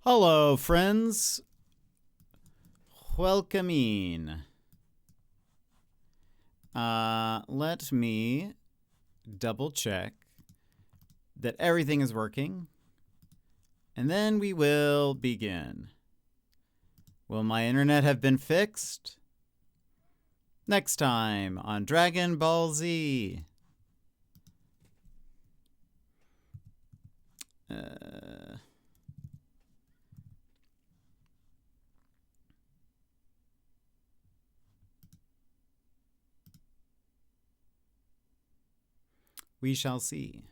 Hello, friends. Welcome in. Let me double check that everything is working, and then we will begin. Will my internet have been fixed? Next time on Dragon Ball Z. We shall see.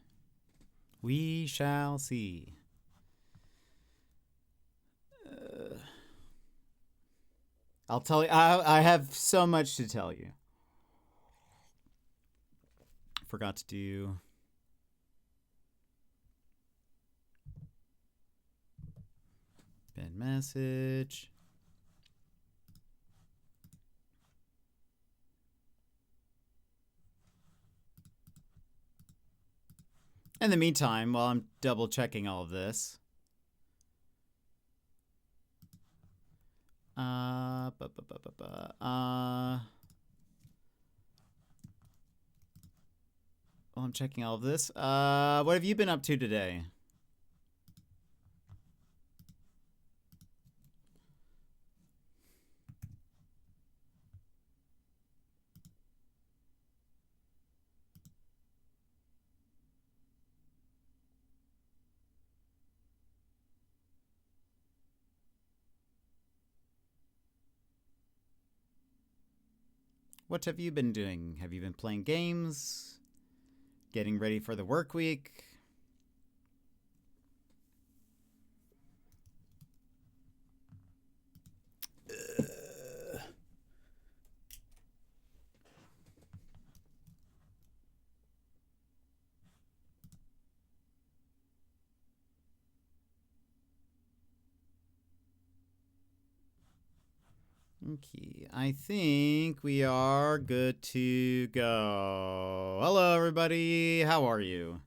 We shall see. I'll tell you, I have so much to tell you. Forgot to do... Bad message. In the meantime, while I'm double checking all of this, while I'm checking all of this, what have you been up to today? What have you been doing? Have you been playing games? Getting ready for the work week? Okay, I think we are good to go. Hello, everybody. How are you?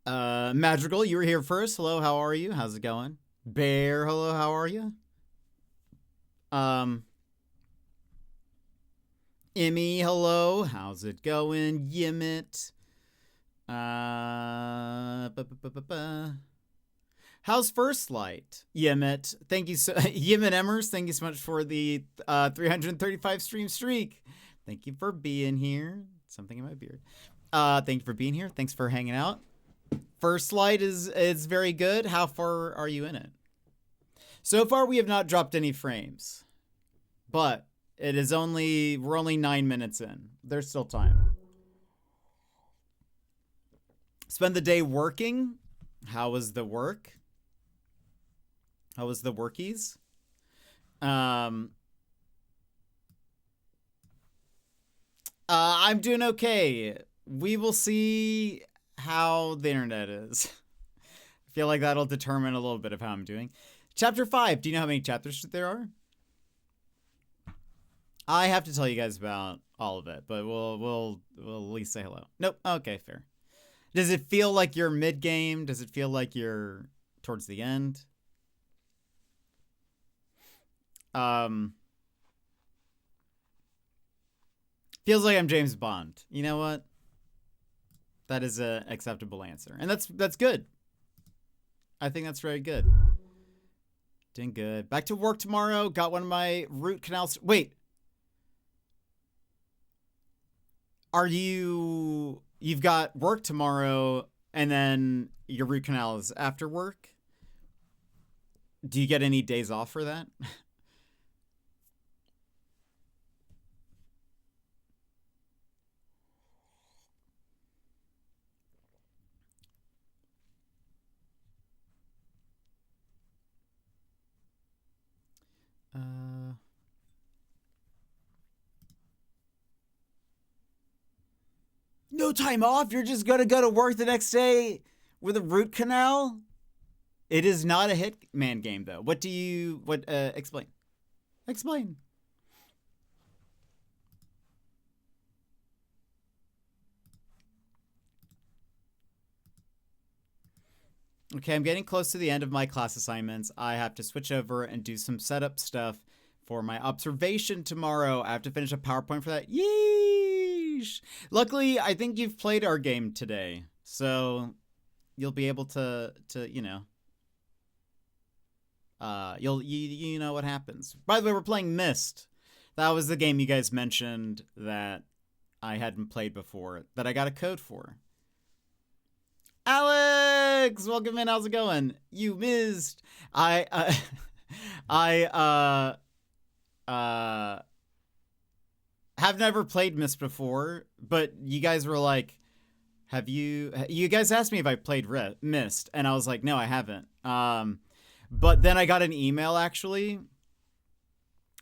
Madrigal, you were here first. Hello, how are you? How's it going? Bear, hello, how are you? Emmy, hello, how's it going? Yimit. How's First Light? Yimit, thank you so Yimit Emmers, thank you so much for the 335 stream streak. Thank you for being here. Something in my beard. Thank you for being here. Thanks for hanging out. First Light is very good. How far are you in it? So far, we have not dropped any frames, but it is we're only 9 minutes in. There's still time. Spend the day working. How was the work? How was the workies? I'm doing okay. We will see how the internet is. I feel like that'll determine a little bit of how I'm doing. Chapter 5. Do you know how many chapters there are? I have to tell you guys about all of it, but we'll at least say hello. Nope. Okay, fair. Does it feel like you're mid-game? Does it feel like you're towards the end? Feels like I'm James Bond. You know what? That is an acceptable answer. And that's good. I think that's very good. Doing good. Back to work tomorrow. Got one of my root canals. Wait. You've got work tomorrow and then your root canal is after work? Do you get any days off for that? No time off? You're just gonna go to work the next day with a root canal? It is not a Hitman game, though. Explain. Explain. Okay, I'm getting close to the end of my class assignments. I have to switch over and do some setup stuff for my observation tomorrow. I have to finish a PowerPoint for that. Yeesh! Luckily, I think you've played our game today, so you'll be able to you know, you know what happens. By the way, we're playing Myst. That was the game you guys mentioned that I hadn't played before, that I got a code for. Alex, welcome in. How's it going? You missed. I have never played Myst before, but you guys were like, you guys asked me if I played Myst, and I was like, no, I haven't. But then I got an email actually,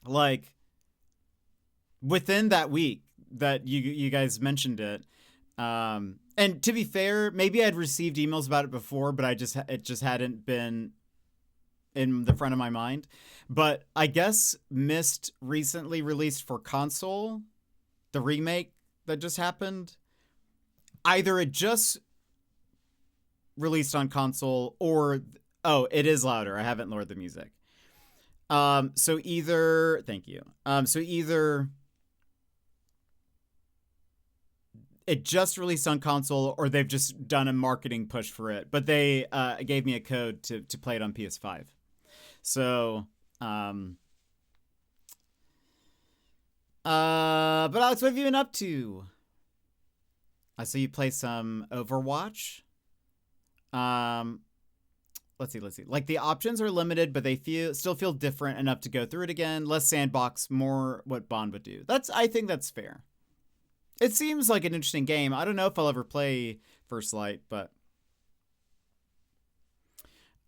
like within that week that you guys mentioned it. And to be fair, maybe I'd received emails about it before, but it just hadn't been in the front of my mind. But I guess Myst recently released for console, the remake that just happened. Either it just released on console or, oh, it is louder. I haven't lowered the music. So either, thank you. So either it just released on console, or they've just done a marketing push for it. But they gave me a code to play it on PS5. So, but Alex, what have you been up to? I saw you play some Overwatch. Let's see. Like the options are limited, but they still feel different enough to go through it again. Less sandbox, more what Bond would do. I think that's fair. It seems like an interesting game. I don't know if I'll ever play First Light, but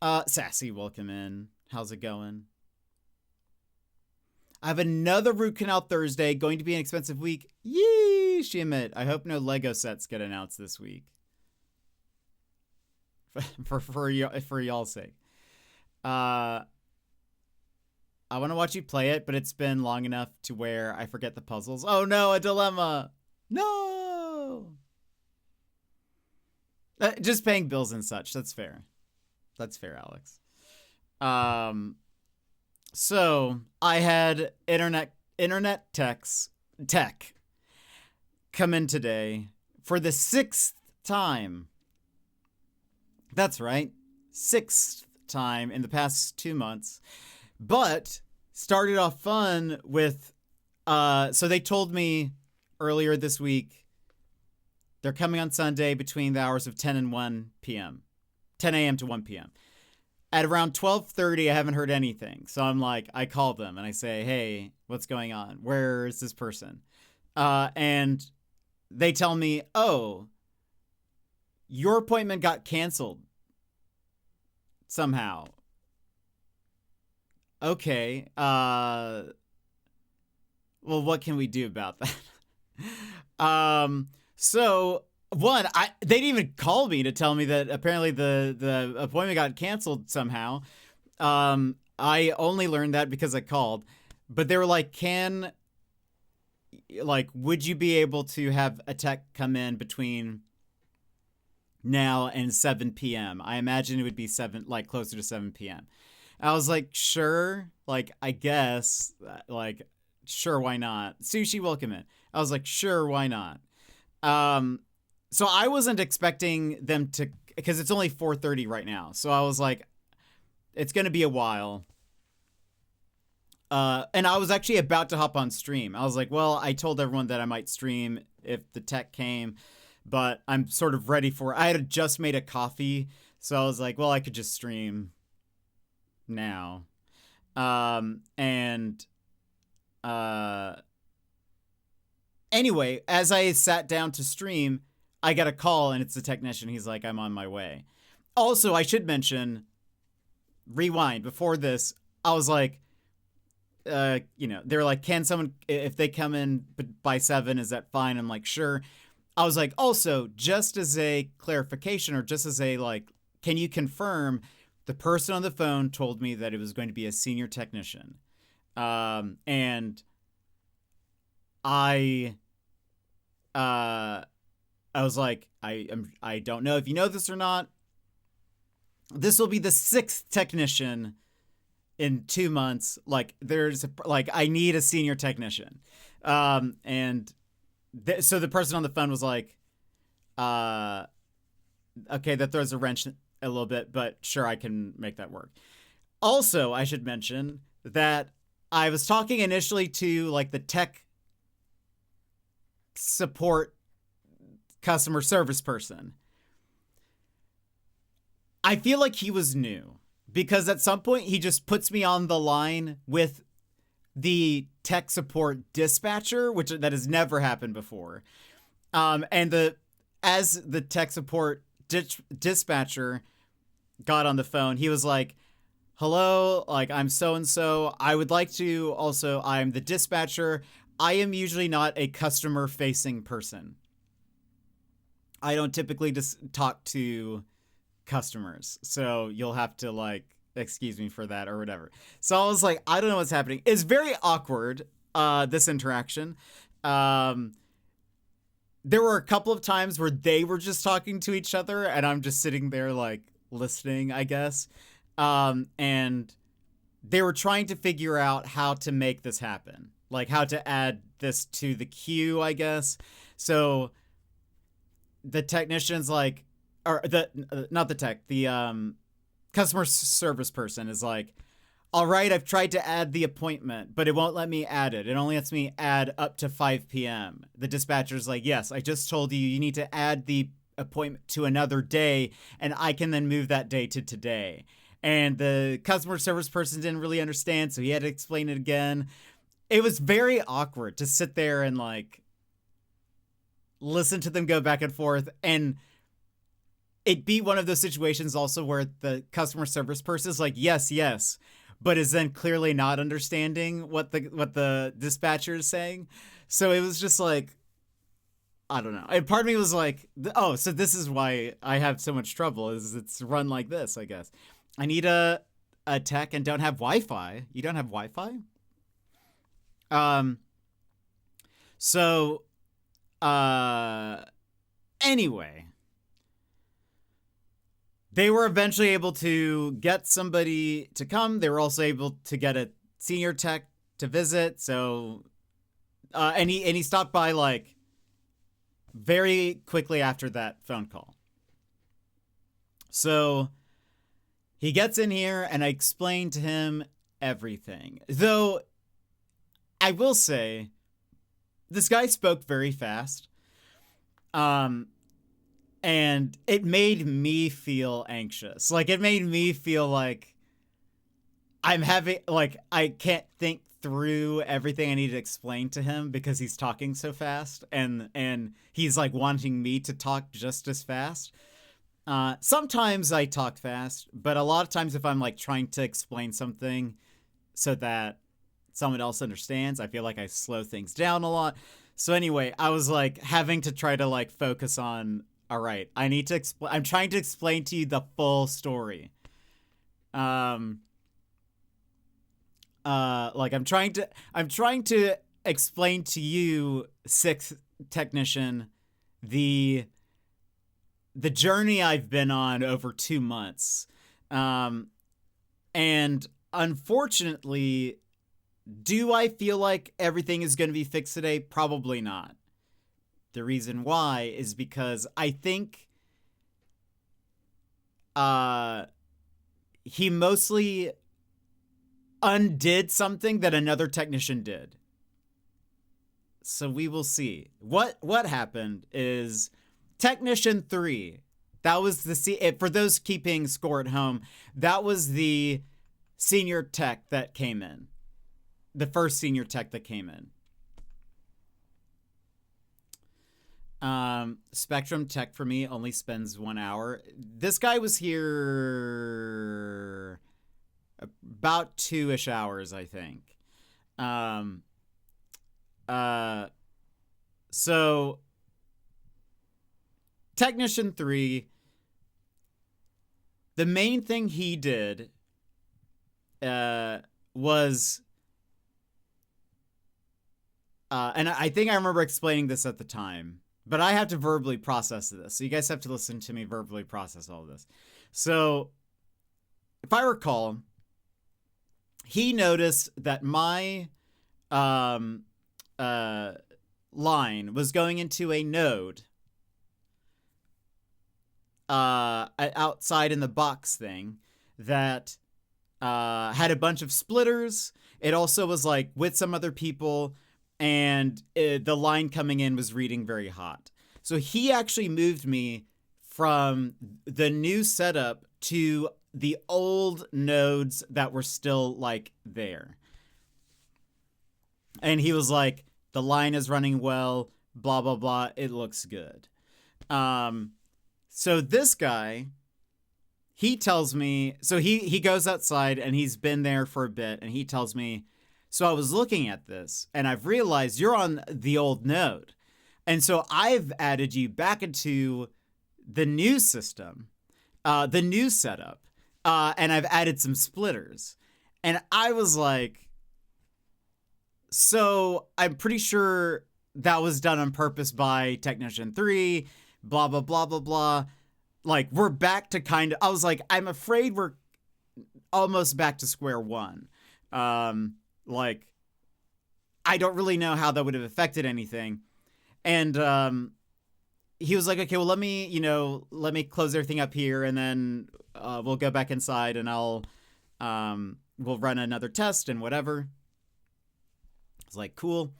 Sassy, welcome in. How's it going? I have another root canal Thursday. Going to be an expensive week. Yee, Shimit. I hope no Lego sets get announced this week. for y'all's sake. I want to watch you play it, but it's been long enough to where I forget the puzzles. Oh no, a dilemma. No. Just paying bills and such. That's fair. That's fair, Alex. So I had internet tech come in today for the 6th time. That's right. 6th time in the past 2 months. But started off fun with, so they told me earlier this week, they're coming on Sunday between the hours of 10 and 1 p.m. 10 a.m. to 1 p.m. At around 12:30, I haven't heard anything. So I'm like, I call them and I say, hey, what's going on? Where is this person? And they tell me, oh, your appointment got canceled somehow. Okay. Well, what can we do about that? So one, they didn't even call me to tell me that apparently the appointment got canceled somehow. I only learned that because I called, but they were like, would you be able to have a tech come in between now and 7 p.m.? I imagine it would be closer to 7 p.m. I was like, sure, I guess, sure, why not? Sushi, welcome in. I was like, sure, why not? So I wasn't expecting them to, because it's only 4:30 right now. So I was like, it's going to be a while. And I was actually about to hop on stream. I was like, well, I told everyone that I might stream if the tech came, but I'm sort of ready for it. I had just made a coffee. So I was like, well, I could just stream now. Anyway, as I sat down to stream, I got a call and it's the technician. He's like, I'm on my way. Also, I should mention, rewind, before this, I was like, they're like, can someone, if they come in by 7, is that fine? I'm like, sure. I was like, also, just as a clarification, or just as a, can you confirm the person on the phone told me that it was going to be a senior technician? And I was like, I don't know if you know this or not. this will be the 6th technician in 2 months. Like, I need a senior technician. And so the person on the phone was like, okay, that throws a wrench a little bit, but sure, I can make that work. Also, I should mention that I was talking initially to like the tech support customer service person. I feel like he was new because at some point he just puts me on the line with the tech support dispatcher, which that has never happened before. And as the tech support dispatcher got on the phone, he was like, hello, like, I'm so-and-so. I would like to also, I'm the dispatcher. I am usually not a customer-facing person. I don't typically just talk to customers. So you'll have to, like, excuse me for that or whatever. So I was like, I don't know what's happening. It's very awkward, this interaction. There were a couple of times where they were just talking to each other and I'm just sitting there, like, listening, I guess. And they were trying to figure out how to make this happen, like how to add this to the queue, I guess. So the technician's like, or not the tech, the customer service person is like, all right, I've tried to add the appointment, but it won't let me add it. It only lets me add up to 5 p.m. The dispatcher's like, yes, I just told you need to add the appointment to another day, and I can then move that day to today. And the customer service person didn't really understand, so he had to explain it again. It was very awkward to sit there and, like, listen to them go back and forth. And it'd be one of those situations also where the customer service person is like, yes, yes, but is then clearly not understanding what the dispatcher is saying. So it was just like, I don't know. And part of me was like, oh, so this is why I have so much trouble, is it's run like this, I guess. I need a tech and don't have Wi-Fi. You don't have Wi-Fi? Anyway, they were eventually able to get somebody to come. They were also able to get a senior tech to visit. So, and he stopped by, like, very quickly after that phone call. So he gets in here and I explained to him everything. Though I will say this guy spoke very fast. And it made me feel anxious. Like, it made me feel like I'm having, like, I can't think through everything I need to explain to him because he's talking so fast, and he's, like, wanting me to talk just as fast. Sometimes I talk fast, but a lot of times if I'm, like, trying to explain something so that someone else understands, I feel like I slow things down a lot. So anyway, I was, like, having to try to, like, focus on, all right, I need to explain. I'm trying to explain to you the full story. Like, I'm trying to explain to you, 6th technician, the journey I've been on over 2 months. And unfortunately, do I feel like everything is going to be fixed today? Probably not. The reason why is because I think he mostly undid something that another technician did. So we will see. What happened is Technician 3, that was for those keeping score at home, that was the senior tech that came in. The first senior tech that came in. Spectrum Tech for me only spends 1 hour. This guy was here about 2-ish hours, I think. So Technician 3, the main thing he did was and I think I remember explaining this at the time, but I have to verbally process this. So you guys have to listen to me verbally process all of this. So if I recall, he noticed that my line was going into a node outside in the box thing that had a bunch of splitters. It also was like with some other people, and the line coming in was reading very hot. So he actually moved me from the new setup to the old nodes that were still like there. And he was like, the line is running well, blah, blah, blah. It looks good. So this guy, he tells me, so he goes outside and he's been there for a bit, and he tells me, so I was looking at this and I've realized you're on the old node. And so I've added you back into the new system, the new setup, and I've added some splitters. And I was like, so I'm pretty sure that was done on purpose by Technician 3, blah, blah, blah, blah, blah. Like, we're back to kind of, I was like, I'm afraid we're almost back to square one. Like, I don't really know how that would have affected anything. And he was like, okay, well, let me close everything up here, and then we'll go back inside, and we'll run another test and whatever. I was like, cool.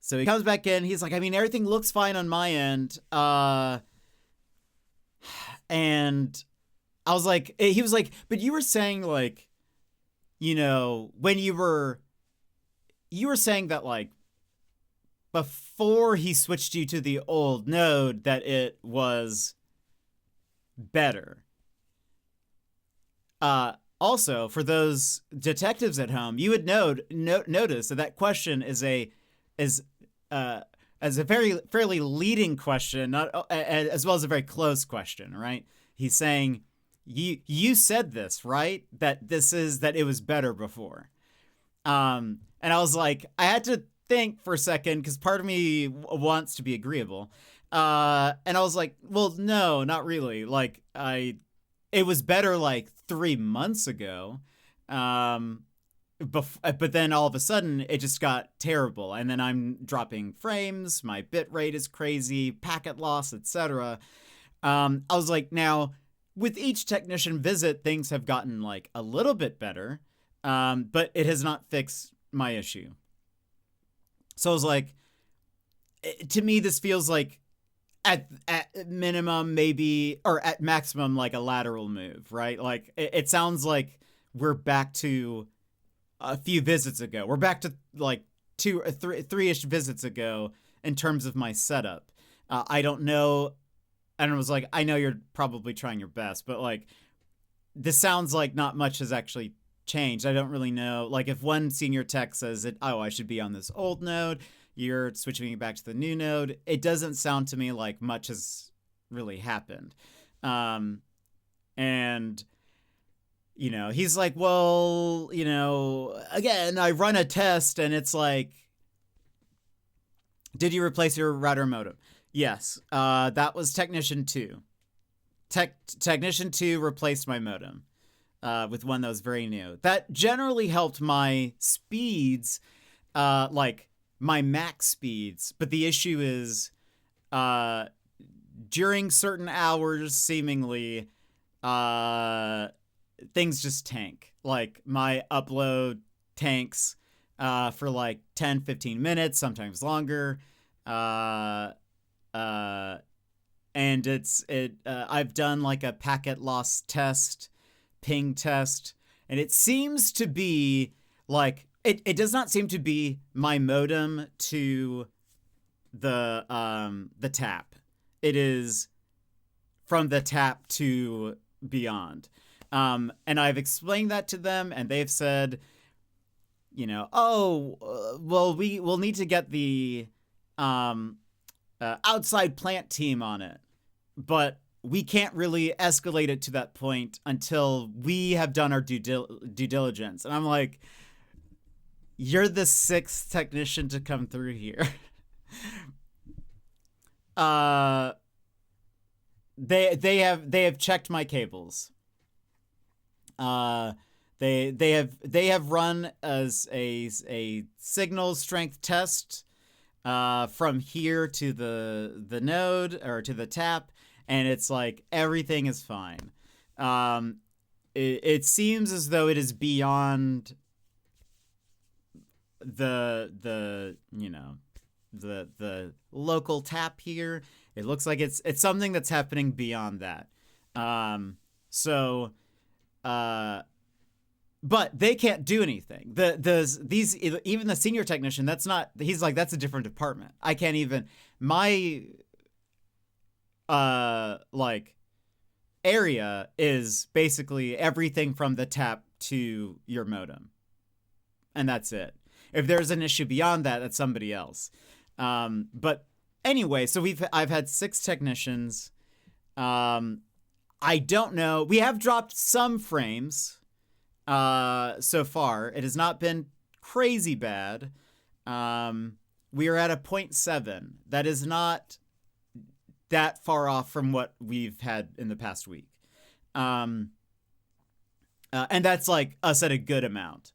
So he comes back in. He's like, I mean, everything looks fine on my end. And I was like, he was like, but you were saying, like, when you were saying that, like, before he switched you to the old node, that it was better. Also, for those detectives at home, you would notice that question is a fairly leading question, not as well as a very close question, right? He's saying, you said this, right? That it was better before. And I was like, I had to think for a second, because part of me wants to be agreeable. And I was like, well, no, not really. Like, it was better like 3 months ago. But then all of a sudden it just got terrible, and then I'm dropping frames, my bit rate is crazy, packet loss, etc. I was like, now with each technician visit, things have gotten like a little bit better, but it has not fixed my issue. So I was like, to me, this feels like at minimum, maybe, or at maximum, like a lateral move, right? Like, it sounds like we're back to a few visits ago. We're back to like 2 or 3-ish visits ago in terms of my setup. I don't know. And I was like, I know you're probably trying your best, but like, this sounds like not much has actually changed. I don't really know. Like, if one senior tech says that, oh, I should be on this old node, you're switching me back to the new node, it doesn't sound to me like much has really happened. And he's like, well, again, I run a test and it's like, did you replace your router modem? Yes. That was Technician 2. Technician 2 replaced my modem with one that was very new. That generally helped my speeds, like my max speeds. But the issue is, during certain hours, seemingly, things just tank. Like, my upload tanks for like 10-15 minutes, sometimes longer. And I've done like a packet loss test, ping test, and it seems to be like, it does not seem to be my modem to the tap. It is from the tap to beyond. And I've explained that to them, and they've said, well, we'll need to get the outside plant team on it, but we can't really escalate it to that point until we have done our due diligence. And I'm like, you're the 6th technician to come through here. They have checked my cables. They have run as a signal strength test from here to the node or to the tap, and it's like everything is fine. It seems as though it is beyond the local tap here. It looks like it's something that's happening beyond that. But they can't do anything. These even the senior technician, he's like, that's a different department. I can't even, my like area is basically everything from the tap to your modem, and that's it. If there's an issue beyond that, that's somebody else. But anyway, so I've had 6 technicians. I don't know. We have dropped some frames so far. It has not been crazy bad. We are at a 0.7. That is not that far off from what we've had in the past week. And that's like us at a good amount.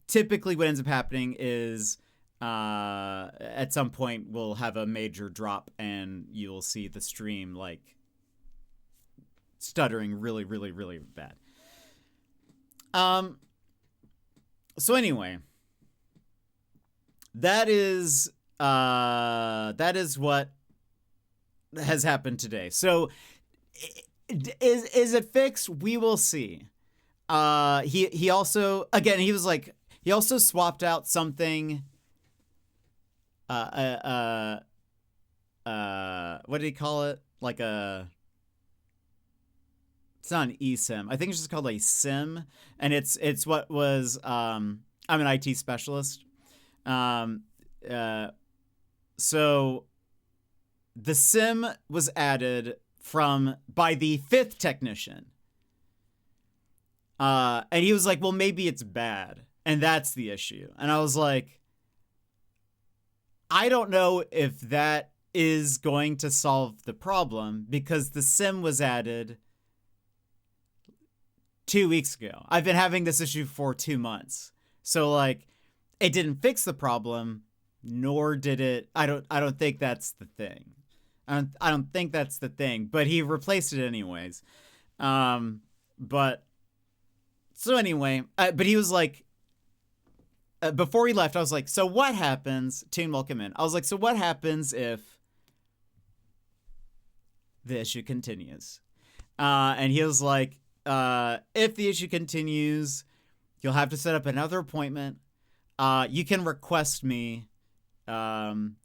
Typically what ends up happening is at some point we'll have a major drop and you'll see the stream like stuttering really, really, really bad. So anyway, that is what has happened today. So is it fixed? We will see. He also, again, he was like, he also swapped out something. What did he call it? Like it's not an eSIM. I think it's just called a SIM, and it's what was. I'm an IT specialist. So the SIM was added by the 5th technician. And he was like, well, maybe it's bad. And that's the issue. And I was like, I don't know if that is going to solve the problem because the SIM was added 2 weeks ago. I've been having this issue for 2 months. So like, it didn't fix the problem, nor did it. I don't think that's the thing. I don't think that's the thing, but he replaced it anyways. But so anyway, but he was like, before he left, I was like, so what happens? Toon, welcome in. I was like, so what happens if the issue continues? And he was like, if the issue continues, you'll have to set up another appointment. You can request me, and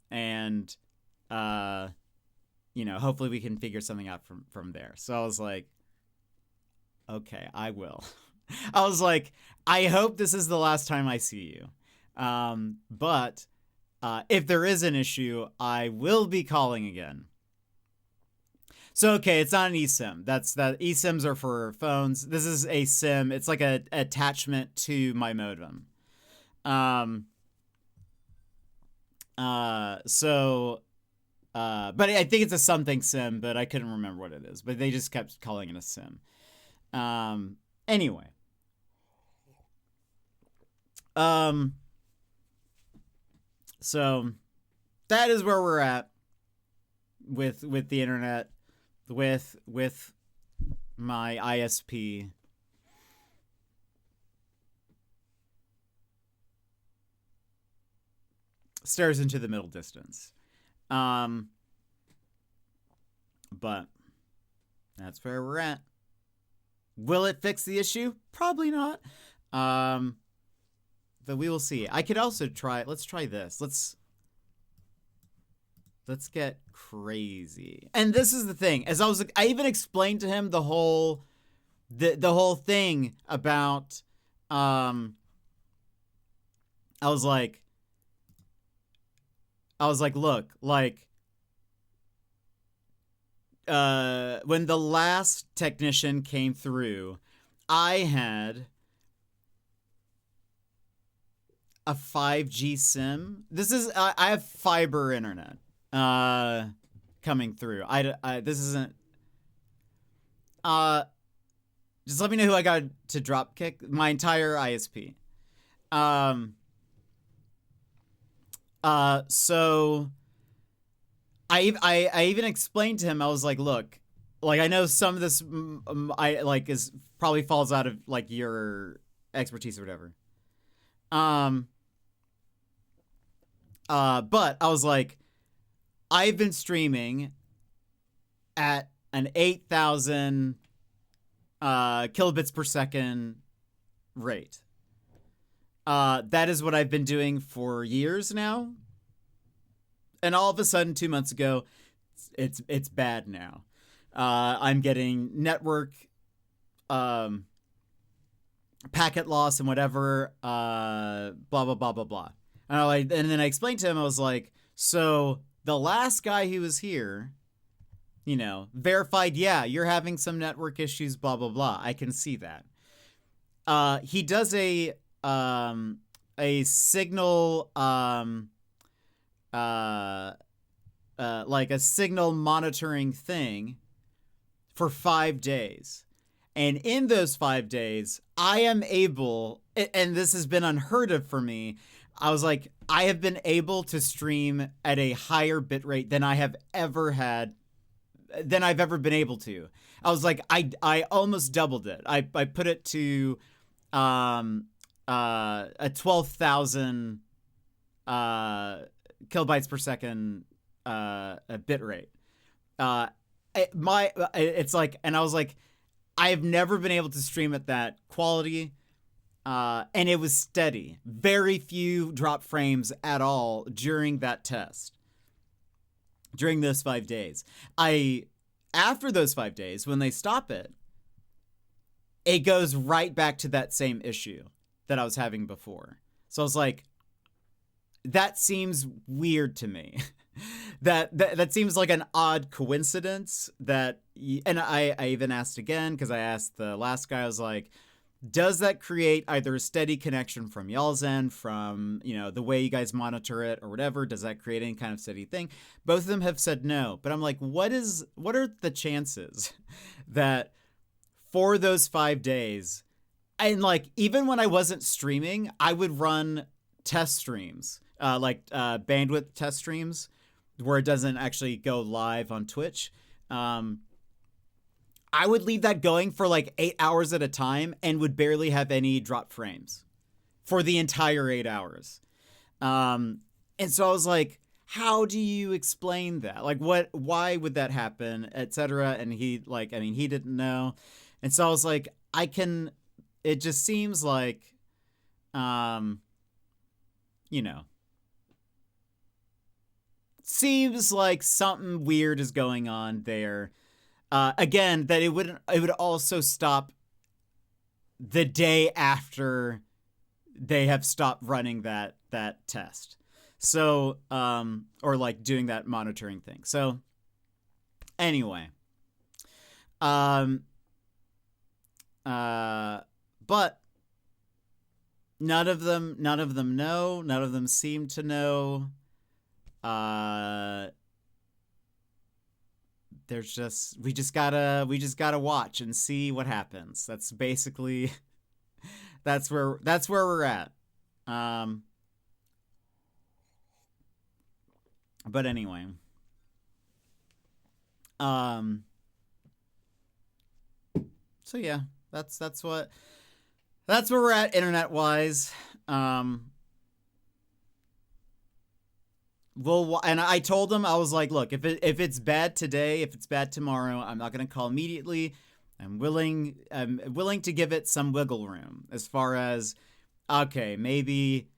hopefully we can figure something out from there. So I was like, okay, I will. I was like, I hope this is the last time I see you. But if there is an issue, I will be calling again. So, okay, it's not an eSIM. eSIMs are for phones. This is a SIM. It's like an attachment to my modem. But I think it's a something SIM, but I couldn't remember what it is. But they just kept calling it a SIM. Anyway. So that is where we're at with the internet, with my ISP. Stares into the middle distance. But that's where we're at. Will it fix the issue? Probably not. But we will see. I could also try. Let's try this. Let's get crazy. And this is the thing. As I even explained to him the whole thing about. I was like, look, like, when the last technician came through, I had a 5G SIM. I have fiber internet coming through. This isn't Just let me know who I got to drop kick. My entire ISP. So I even explained to him, I was like, look, like, I know some of this I like is probably falls out of like your expertise or whatever. But I was like, I've been streaming at an 8,000 kilobits per second rate. That is what I've been doing for years now. And all of a sudden, 2 months ago, it's bad now. I'm getting network packet loss and whatever, blah, blah, blah, blah, blah. And then I explained to him, I was like, so the last guy who was here, you know, verified, yeah, you're having some network issues, blah, blah, blah. I can see that. He does a signal, like a signal monitoring thing for 5 days. And in those 5 days, I am able, and this has been unheard of for me, I was like, I have been able to stream at a higher bitrate than I have ever had, than I've ever been able to. I was like, I almost doubled it. I put it to a 12,000 kilobytes per second bit rate. It's like, and I was like, I have never been able to stream at that quality. And it was steady. Very few drop frames at all during that test. During those 5 days. After those 5 days, when they stop it, it goes right back to that same issue that I was having before. So I was like, that seems weird to me. that seems like an odd coincidence that, and I even asked again, because I asked the last guy, I was like, does that create either a steady connection from y'all's end, from, you know, the way you guys monitor it or whatever? Does that create any kind of steady thing? Both of them have said no, but I'm like, what are the chances that for those 5 days, and like, even when I wasn't streaming, I would run test streams, like bandwidth test streams where it doesn't actually go live on Twitch. I would leave that going for like 8 hours at a time and would barely have any drop frames for the entire 8 hours. And so I was like, how do you explain that? Like, why would that happen, etc. And he, like, I mean, he didn't know. And so I was like, it just seems like, you know, seems like something weird is going on there. Again, that it would also stop the day after they have stopped running that test. So, or like doing that monitoring thing. So anyway, but none of them know. None of them seem to know. There's just, we just gotta watch and see what happens. That's basically, that's where we're at. But anyway, so yeah, that's where we're at internet wise. And I told him, I was like, look, if it's bad today, if it's bad tomorrow, I'm not going to call immediately. I'm willing to give it some wiggle room as far as, okay, maybe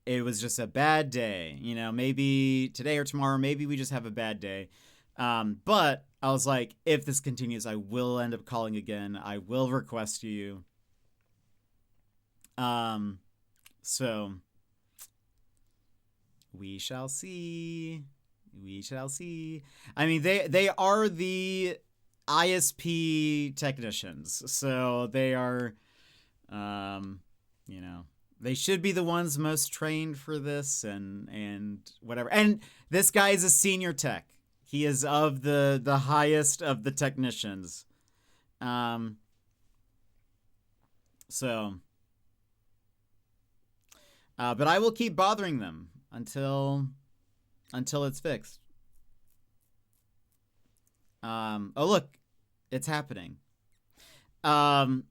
it was just a bad day, you know, maybe today or tomorrow, maybe we just have a bad day. But I was like, if this continues, I will end up calling again. I will request you. So we shall see. We shall see. I mean, they are the ISP technicians, so they are, you know, they should be the ones most trained for this and whatever. And this guy is a senior tech. He is of the highest of the technicians. So, but I will keep bothering them until it's fixed. Oh look, it's happening. All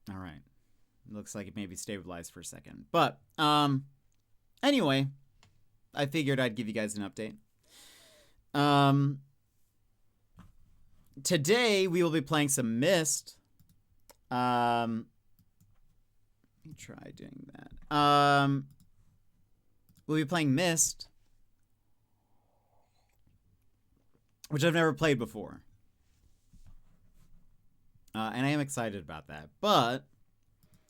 right. Looks like it maybe stabilized for a second. But anyway, I figured I'd give you guys an update. Today we will be playing some Myst. Let me try doing that. We'll be playing Myst, which I've never played before. And I am excited about that. But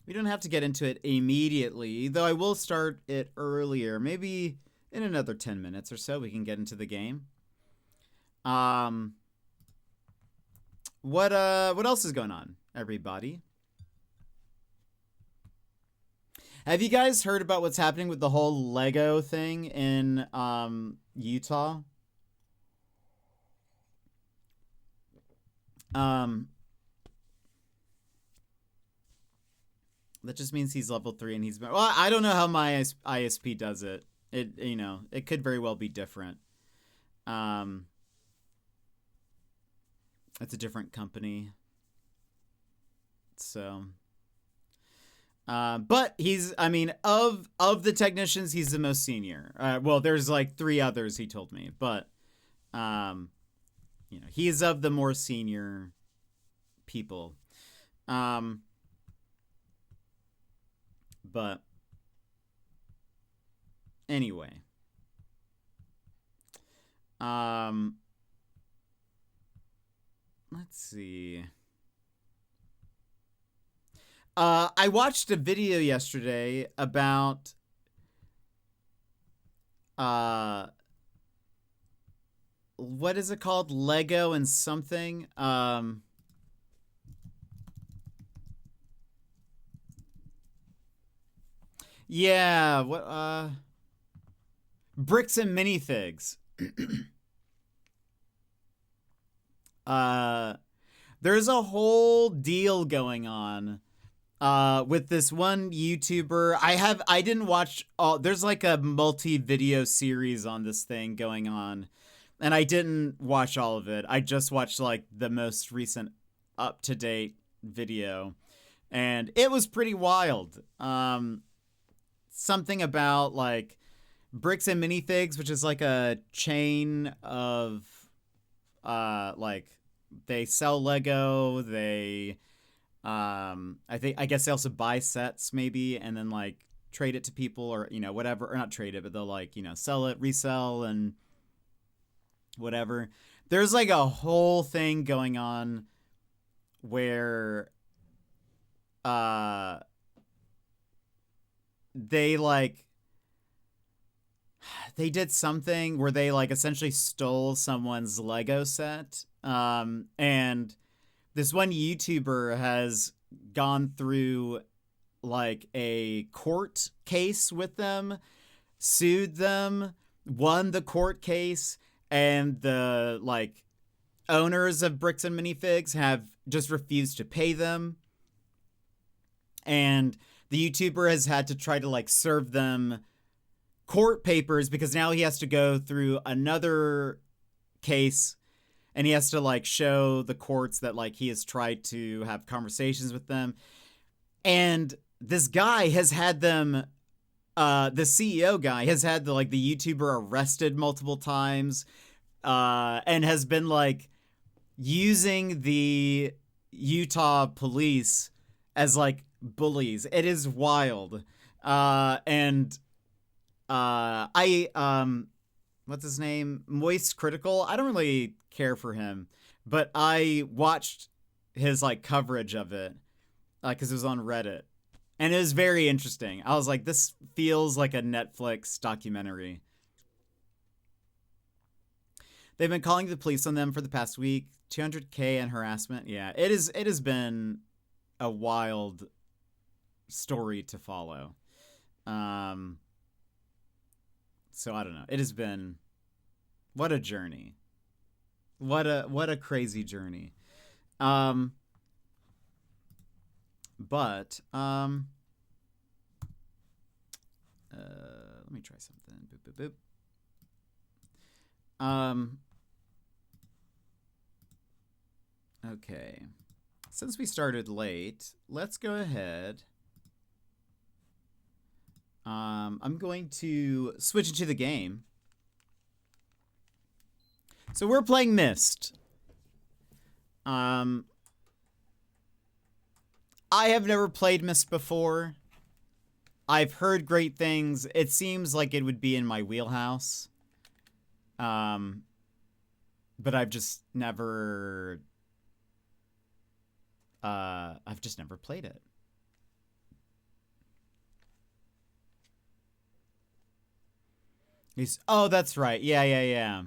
we don't have to get into it immediately, though I will start it earlier. Maybe in another 10 minutes or so we can get into the game. What else is going on, everybody? Have you guys heard about what's happening with the whole Lego thing in Utah? That just means he's level 3 and he's... Well, I don't know how my ISP does it. It could very well be different. It's a different company. So... but he's, I mean, of the technicians, he's the most senior. Well, there's like 3 others, he told me, but, he's of the more senior people. But anyway, let's see. I watched a video yesterday about what is it called? Lego and something. Yeah, what bricks and minifigs. There's a whole deal going on with this one YouTuber. I didn't watch all, there's like a multi-video series on this thing going on, and I didn't watch all of it. I just watched like the most recent up-to-date video, and it was pretty wild. Something about like Bricks and Minifigs, which is like a chain of like they sell Lego, they I guess they also buy sets maybe and then like trade it to people, or whatever, or not trade it, but they'll like sell it, resell, and whatever. There's like a whole thing going on where they did something where they like essentially stole someone's Lego set, and this one YouTuber has gone through like a court case with them, sued them, won the court case, and the like owners of Bricks and Minifigs have just refused to pay them. And the YouTuber has had to try to like serve them court papers because now he has to go through another case, and he has to like show the courts that like he has tried to have conversations with them. And this guy has had them, the CEO guy has had the YouTuber arrested multiple times, and has been like using the Utah police as like bullies. It is wild. And what's his name? Moist Critical. I don't really care for him, but I watched his like coverage of it because it was on Reddit, and it was very interesting. I was like, this feels like a Netflix documentary. They've been calling the police on them for the past week. 200K and harassment. Yeah, it has been a wild story to follow. So I don't know. It has been, what a journey. What a crazy journey. But let me try something. Boop boop boop. Okay. Since we started late, let's go ahead. I'm going to switch into the game. So we're playing Myst. I have never played Myst before. I've heard great things. It seems like it would be in my wheelhouse. But I've just never played it. Oh, that's right. Yeah,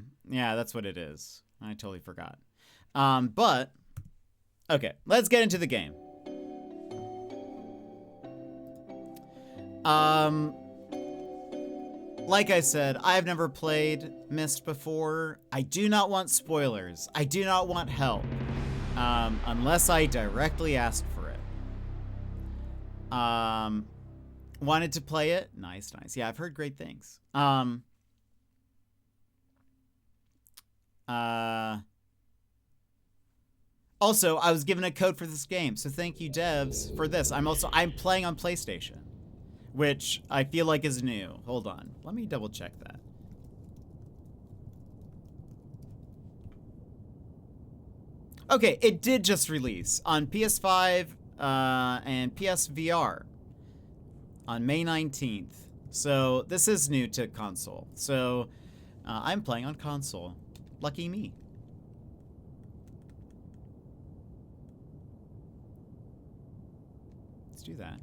that's what it is. I totally forgot. But okay, let's get into the game. Like I said, I've never played Myst before. I do not want spoilers. I do not want help. Unless I directly ask for it. Wanted to play it? Nice. Yeah, I've heard great things. Also, I was given a code for this game, so thank you devs for this. I'm playing on PlayStation, which I feel like is new. Hold on, let me double check that. Okay, it did just release on PS5 and PSVR on May 19th. So this is new to console. So I'm playing on console. Lucky me. Let's do that.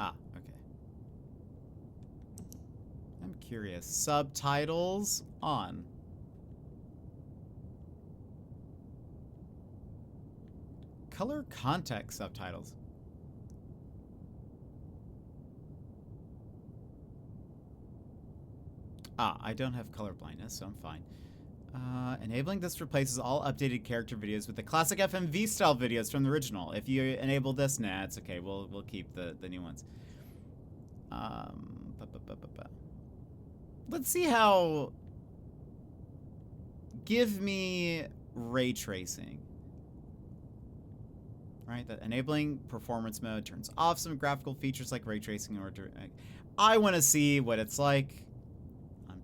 Okay. I'm curious. Subtitles on. Color context subtitles. I don't have color blindness, so I'm fine. Enabling this replaces all updated character videos with the classic FMV style videos from the original. If you enable this, nah, it's okay. We'll keep the new ones. Let's see how. Give me ray tracing. Right, that enabling performance mode turns off some graphical features like ray tracing in order to. I want to see what it's like.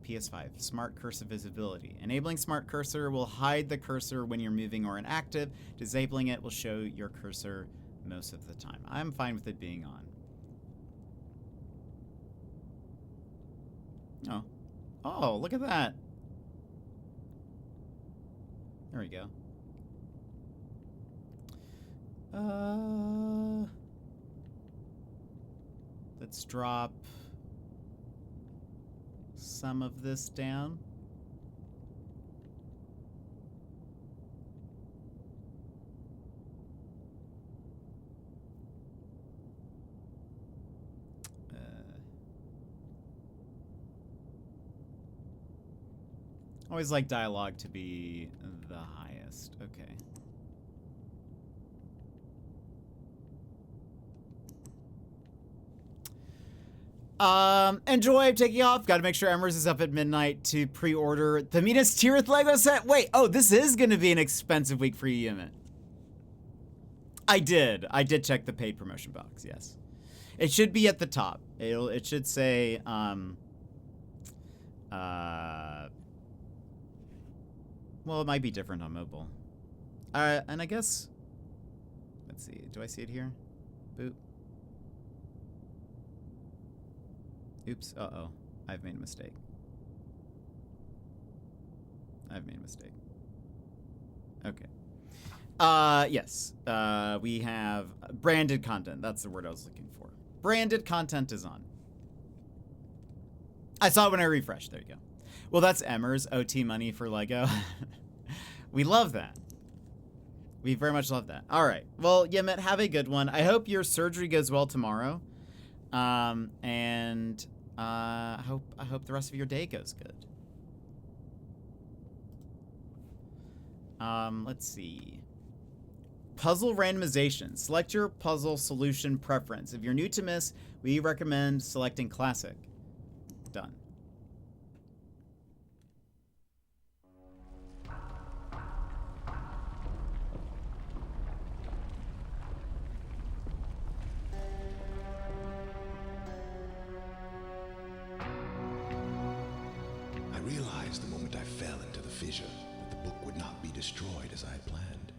PS5, smart cursor visibility. Enabling smart cursor will hide the cursor when you're moving or inactive. Disabling it will show your cursor most of the time. I'm fine with it being on. Oh, look at that. There we go. Let's drop some of this down. Always like dialogue to be the highest. Okay. Enjoy, I'm taking off. Gotta make sure Emers is up at midnight to pre-order the Minas Tirith Lego set. Wait, oh, this is gonna be an expensive week for you, Yimit. I did check the paid promotion box, yes. It should be at the top. It should say, well, it might be different on mobile. And I guess, let's see, do I see it here? Boop. Oops, uh-oh. I've made a mistake. Okay. Yes. We have branded content. That's the word I was looking for. Branded content is on. I saw it when I refreshed. There you go. Well, that's Emers. OT money for Lego. We love that. We very much love that. All right. Well, Yemet, have a good one. I hope your surgery goes well tomorrow. And I hope the rest of your day goes good. Let's see. Puzzle randomization. Select your puzzle solution preference. If you're new to Myst, we recommend selecting classic. Done. I realized the moment I fell into the fissure that the book would not be destroyed as I had planned.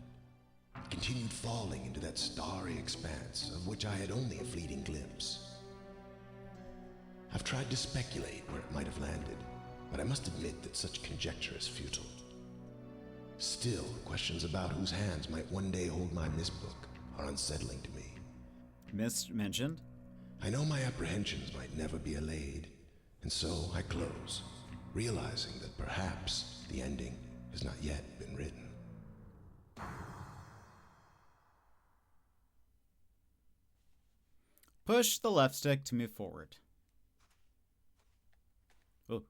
It continued falling into that starry expanse of which I had only a fleeting glimpse. I've tried to speculate where it might have landed, but I must admit that such conjecture is futile. Still, questions about whose hands might one day hold my Myst book are unsettling to me. Myst mentioned? I know my apprehensions might never be allayed, and so I close, realizing that perhaps the ending has not yet been written. Push the left stick to move forward. Oh.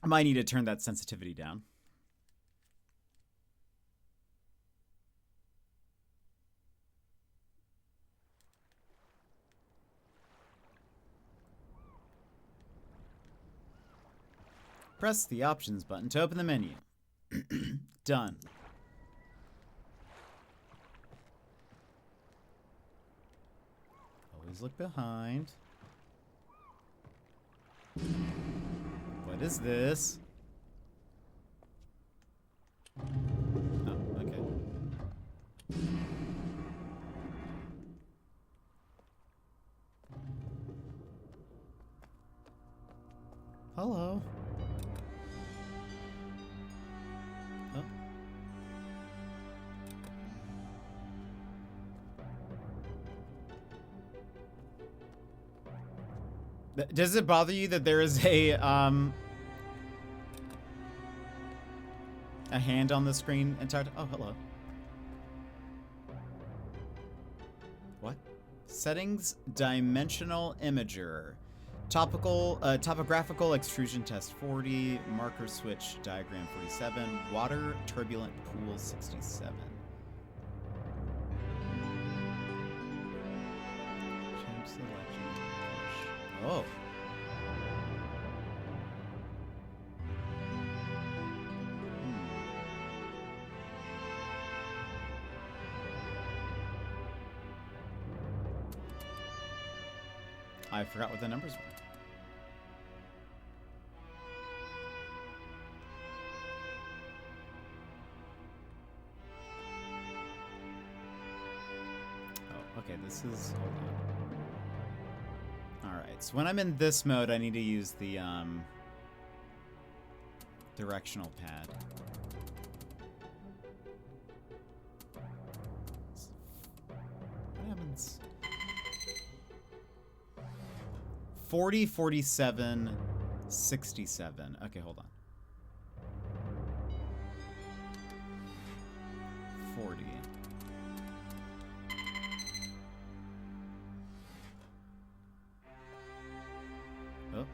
I might need to turn that sensitivity down. Press the options button to open the menu. Done. Always look behind. What is this? Oh, okay. Hello. Oh. Does it bother you that there is a hand on the screen entire time? Oh, hello. What? Settings, dimensional imager. Topographical extrusion test 40, marker switch diagram 47, water turbulent pool 67. Change selection. Oh. I forgot what the numbers were. Oh, okay, this is, hold on. Alright, so when I'm in this mode, I need to use the, directional pad. What happens? 40, 47, 67. Okay, hold on. 40. Oh.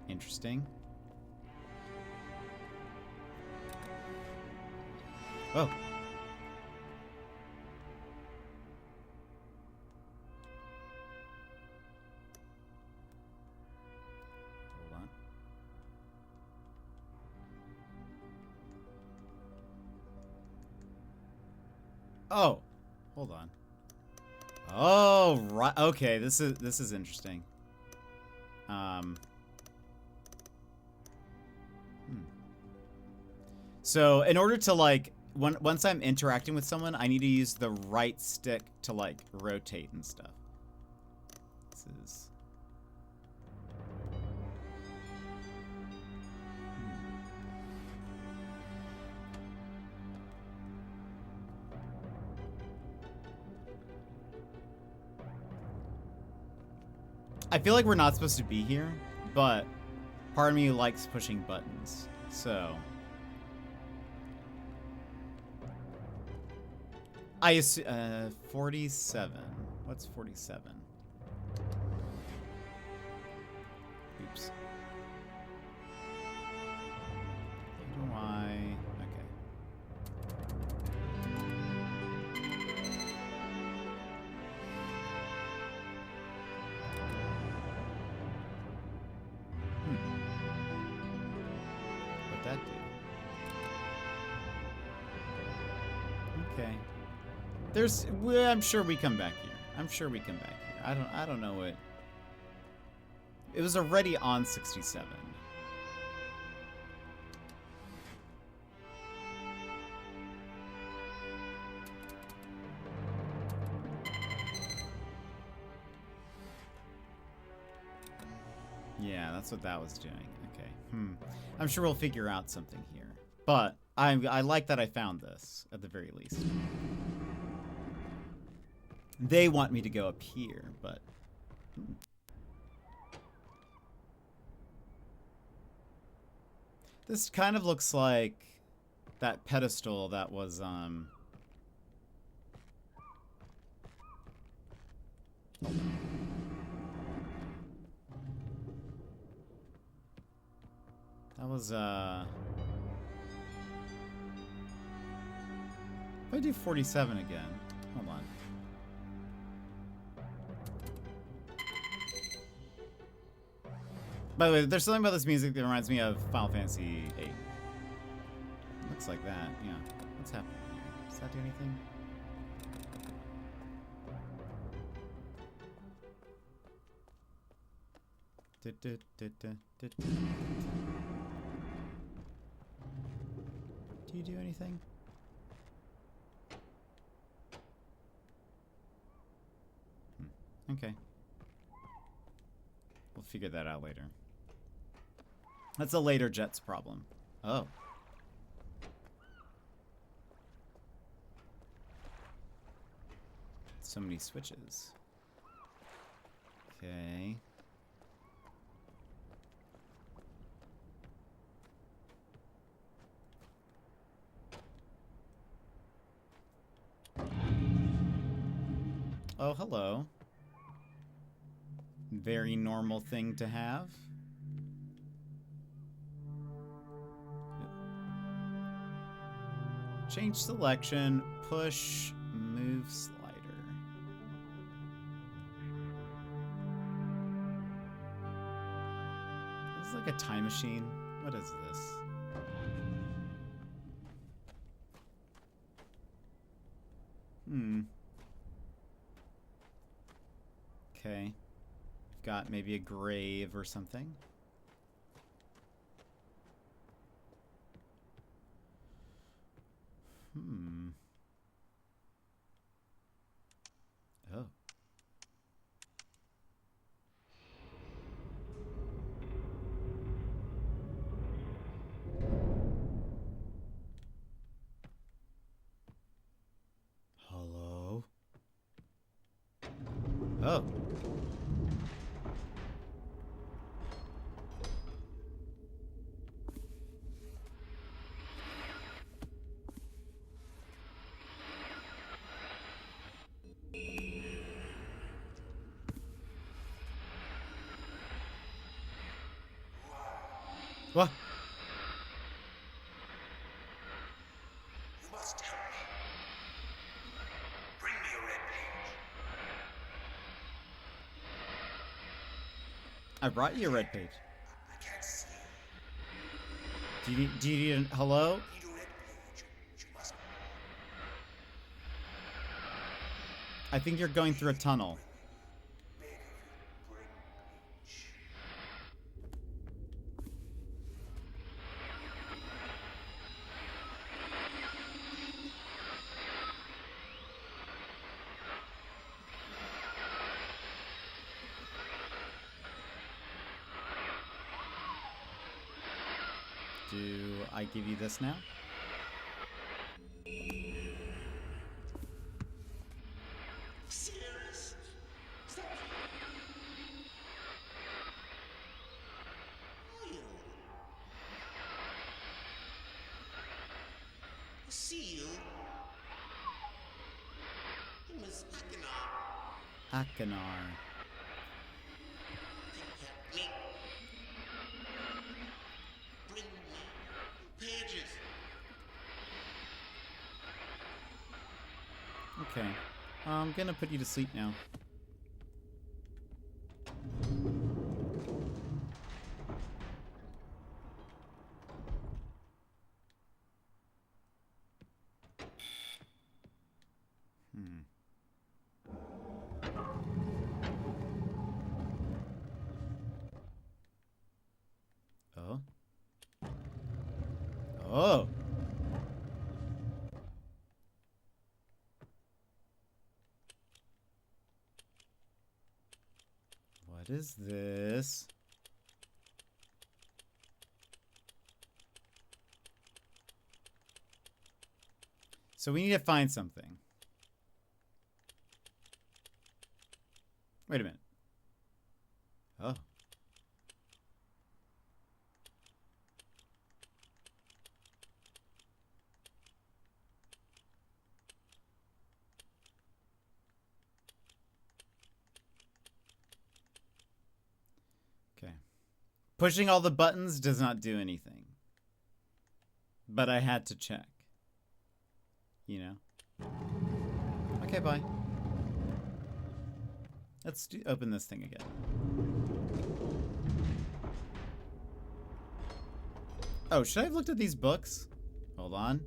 Interesting. Oh. Oh, hold on. Oh, right. Okay, this is interesting. So in order to like once I'm interacting with someone, I need to use the right stick to like rotate and stuff. places. I feel like we're not supposed to be here, but part of me likes pushing buttons, so I assume 47. What's 47? Oops. How do I? Okay. What'd that do? Okay. I'm sure we come back here. I'm sure we come back here. I don't know it. It was already on 67. Yeah, that's what that was doing. Okay. I'm sure we'll figure out something here. But I like that I found this, at the very least. They want me to go up here, but... This kind of looks like that pedestal that was, That was, if I do 47 again, hold on. By the way, there's something about this music that reminds me of Final Fantasy VIII. Looks like that, yeah. What's happening here? Does that do anything? Do you do anything? Okay. We'll figure that out later. That's a later Jets problem. Oh. So many switches. Okay. Oh, hello. Very normal thing to have. Change selection, push, move slider. This is like a time machine. What is this? Okay. We've got maybe a grave or something. Oh. Hello? Oh. What? You must help me. Bring me a red page. I brought you a red page. I can't see. Do you need a hello? I need a red page. You must I think you're going through a tunnel. beg of you. Bring page. Do I give you this now? Serious? Stop. Oil. Seal. Miss Akinar. Akinar. Help me. Bring me pages. Okay. I'm gonna put you to sleep now. Oh. Oh. What is this? So we need to find something. Wait a minute. Oh. Okay. Pushing all the buttons does not do anything. But I had to check. You know? Okay, bye. Let's open this thing again. Oh, should I have looked at these books? Hold on.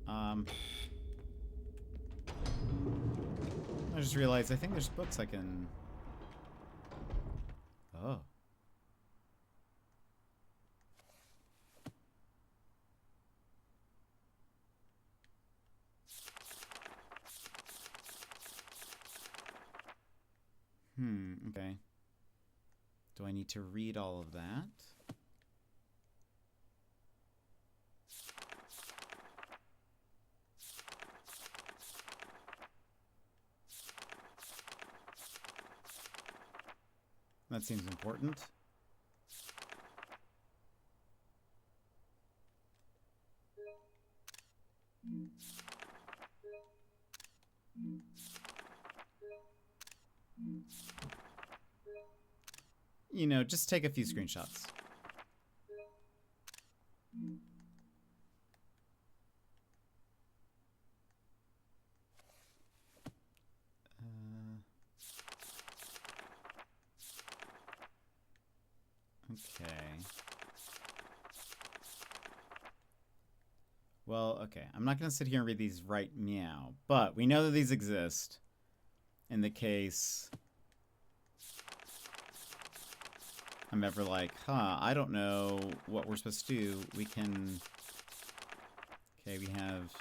I just realized I think there's books I can... Oh. Okay. Do I need to read all of that? That seems important. You know, just take a few screenshots. Okay. Well, okay. I'm not going to sit here and read these right now, but we know that these exist in the case I'm ever like, I don't know what we're supposed to do. We can... Okay, we have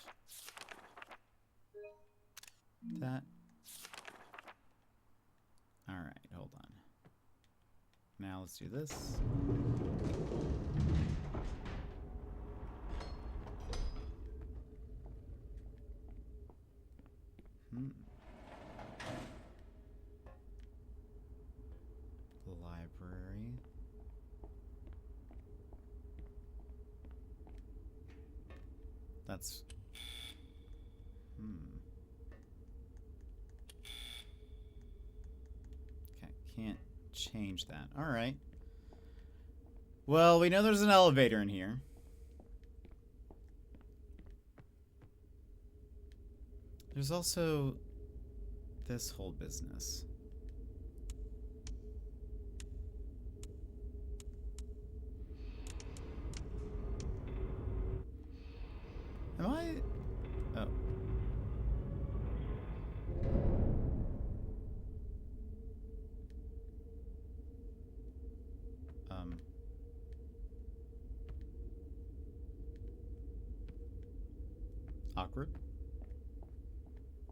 that. All right, hold on. Now let's do this. Library. That's... Okay, can't change that. All right. Well, we know there's an elevator in here. There's also this whole business. Am I... Oh. Awkward.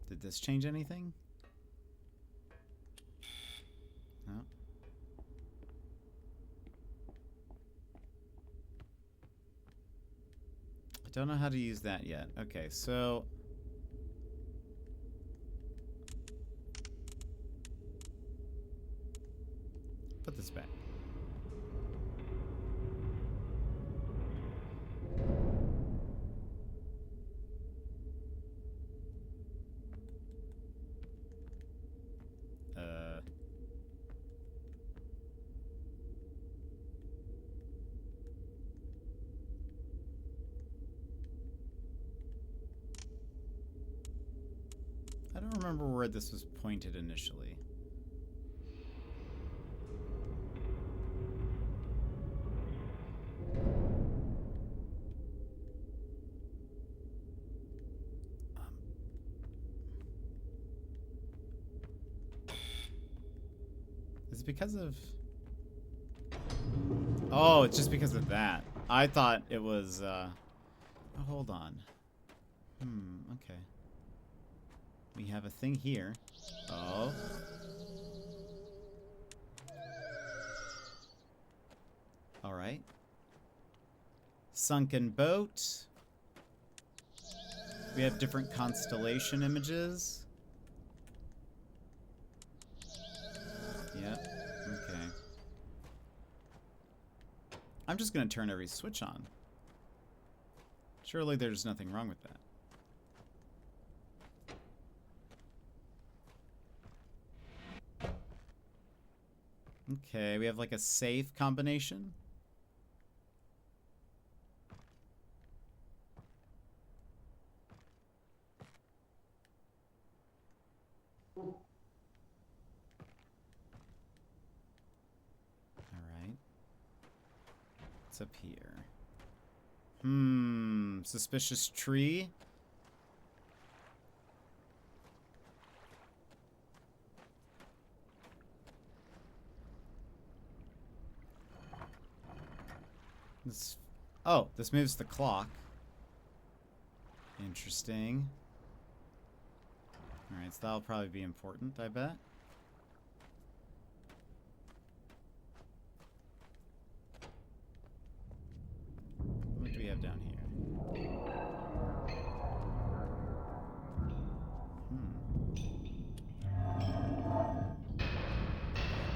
Did this change anything? No. Don't know how to use that yet. Okay, so... put this back. I don't remember where this was pointed initially. Is it because of... oh, it's just because of that. I thought it was, oh, hold on. Okay. We have a thing here. Oh. Alright. Sunken boat. We have different constellation images. Yep. Okay. I'm just gonna turn every switch on. Surely there's nothing wrong with that. Okay, we have like a safe combination. Alright. What's up here? Suspicious tree. This, oh, this moves the clock. Interesting. Alright, so that'll probably be important, I bet. What do we have down here?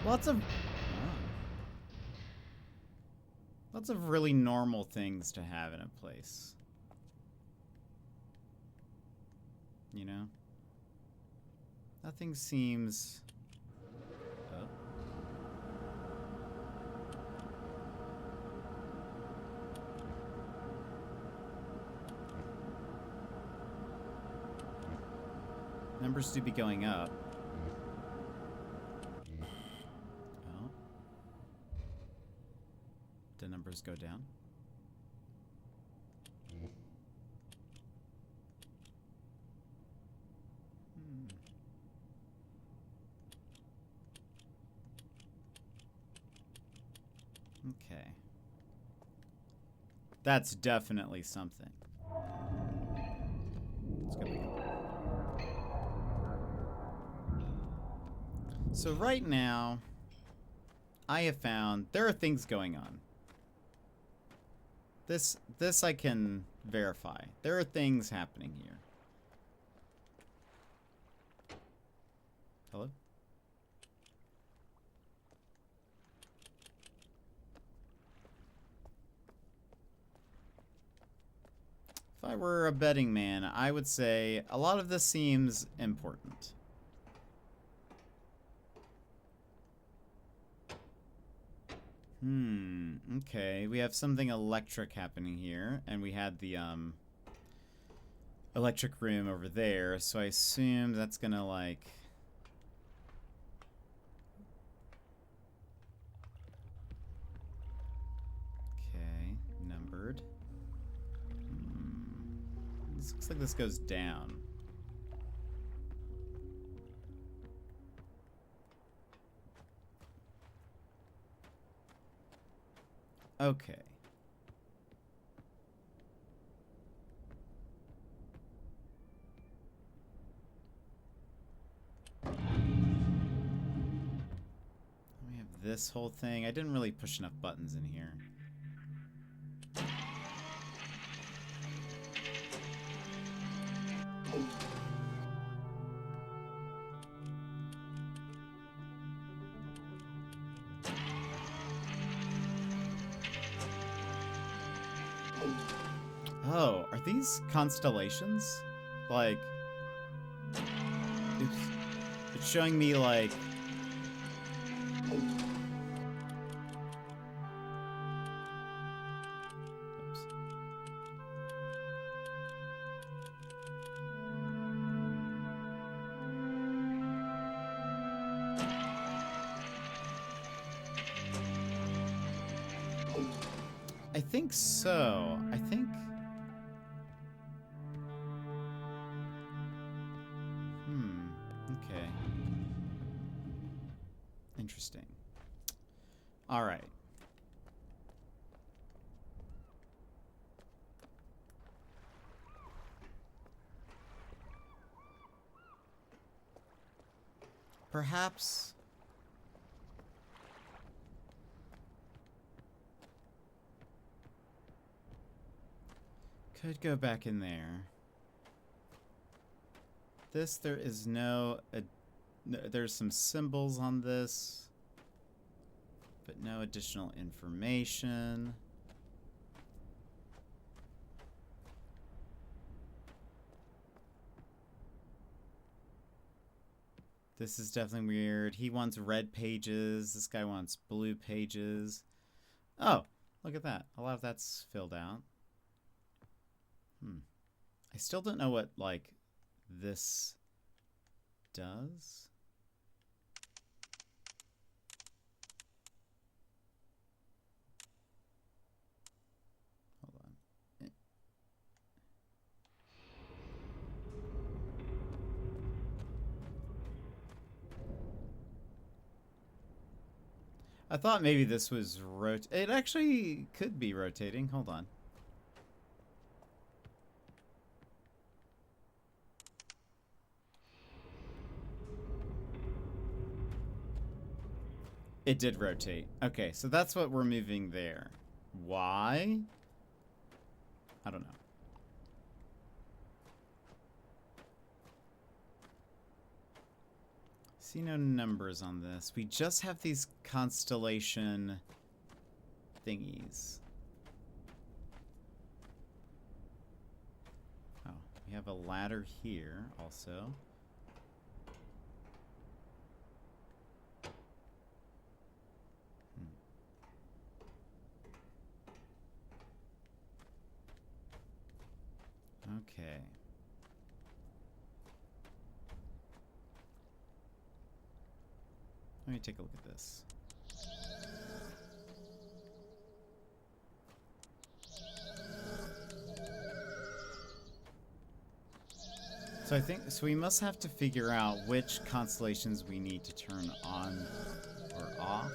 Lots of... lots of really normal things to have in a place. You know? Nothing seems... oh. Numbers do be going up. Oh. Do numbers go down? Okay. That's definitely something. Let's go back up. So right now, I have found there are things going on. This I can verify. There are things happening here. Hello? If I were a betting man, I would say a lot of this seems important. Okay. We have something electric happening here, and we had the, electric room over there, so I assume that's gonna, like... okay, numbered. This looks like this goes down. Okay. We have this whole thing. I didn't really push enough buttons in here. Oh, are these constellations? Like, it's showing me like. Oops. I think so. I think. Okay. Interesting. All right. Perhaps. Could go back in there. This, there is no, there's some symbols on this, but no additional information. This is definitely weird. He wants red pages. This guy wants blue pages. Oh, look at that. A lot of that's filled out. I still don't know what, like, this does. Hold on. I thought maybe this was it actually could be rotating. Hold on. It did rotate. Okay, so that's what we're moving there. Why? I don't know. See no numbers on this. We just have these constellation thingies. Oh, we have a ladder here also. Okay. Let me take a look at this. So I think, so we must have to figure out which constellations we need to turn on or off.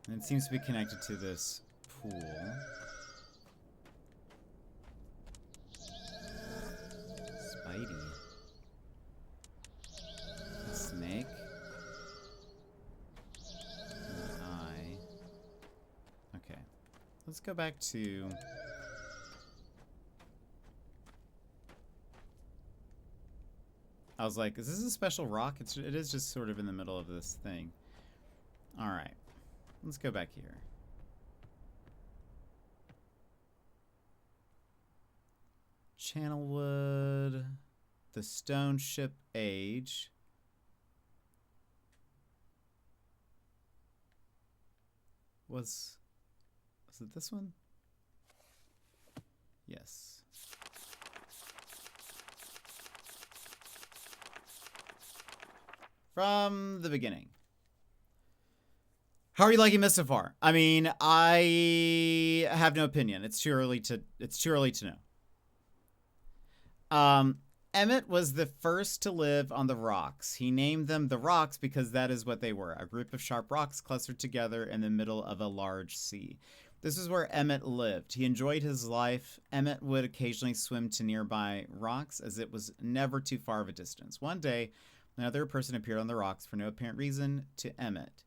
And it seems to be connected to this pool. Spidey. A snake. An eye. Okay. Let's go back to... I was like, is this a special rock? It is just sort of in the middle of this thing. Alright. Let's go back here. Channelwood. The Stone Ship Age. Was it this one? Yes. From the beginning. How are you liking Myst so far? I mean, I have no opinion. It's too early to know. Emmett was the first to live on the rocks. He named them the rocks because that is what they were, a group of sharp rocks clustered together in the middle of a large sea. This is where Emmett lived. He enjoyed his life. Emmett would occasionally swim to nearby rocks as it was never too far of a distance. One day, another person appeared on the rocks for no apparent reason to Emmett.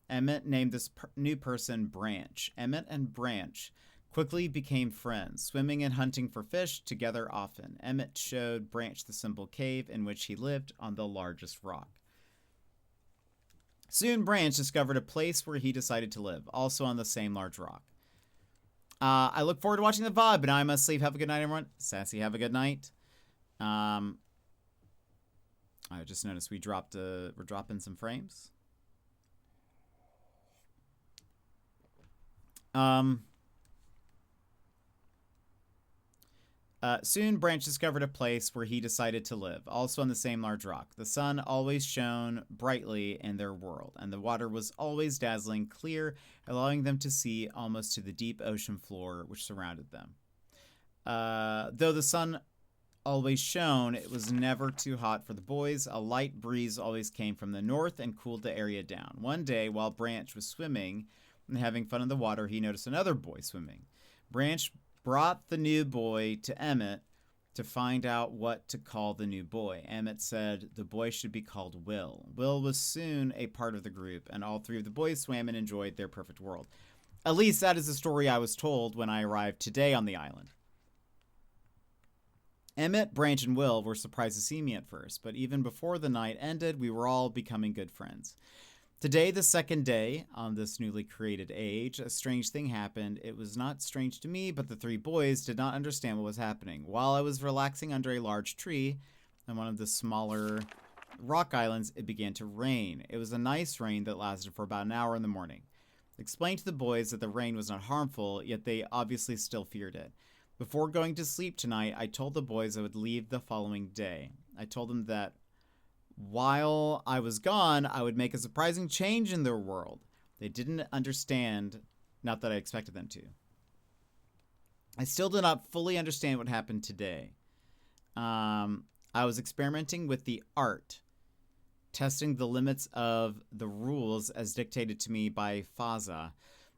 Emmett named this new person Branch. Emmett and Branch quickly became friends, swimming and hunting for fish together often. Emmett showed Branch the simple cave in which he lived on the largest rock. Soon Branch discovered a place where he decided to live, also on the same large rock. I look forward to watching the VOD, but now I must leave. Have a good night, everyone. Sassy, have a good night. I just noticed we're dropping some frames. Soon, Branch discovered a place where he decided to live, also on the same large rock. The sun always shone brightly in their world, and the water was always dazzling clear, allowing them to see almost to the deep ocean floor which surrounded them. Though the sun always shone, it was never too hot for the boys. A light breeze always came from the north and cooled the area down. One day, while Branch was swimming and having fun in the water, he noticed another boy swimming. Branch brought the new boy to Emmett to find out what to call the new boy. Emmett said the boy should be called Will. Will was soon a part of the group, and all three of the boys swam and enjoyed their perfect world. At least that is the story I was told when I arrived today on the island. Emmett, Branch, and Will were surprised to see me at first, but even before the night ended, we were all becoming good friends. Today, the second day on this newly created age, a strange thing happened. It was not strange to me, but the three boys did not understand what was happening. While I was relaxing under a large tree on one of the smaller rock islands, it began to rain. It was a nice rain that lasted for about an hour in the morning. I explained to the boys that the rain was not harmful, yet they obviously still feared it. Before going to sleep tonight, I told the boys I would leave the following day. I told them that while I was gone, I would make a surprising change in their world. They didn't understand, not that I expected them to. I still do not fully understand what happened today. I was experimenting with the art, testing the limits of the rules as dictated to me by Faza.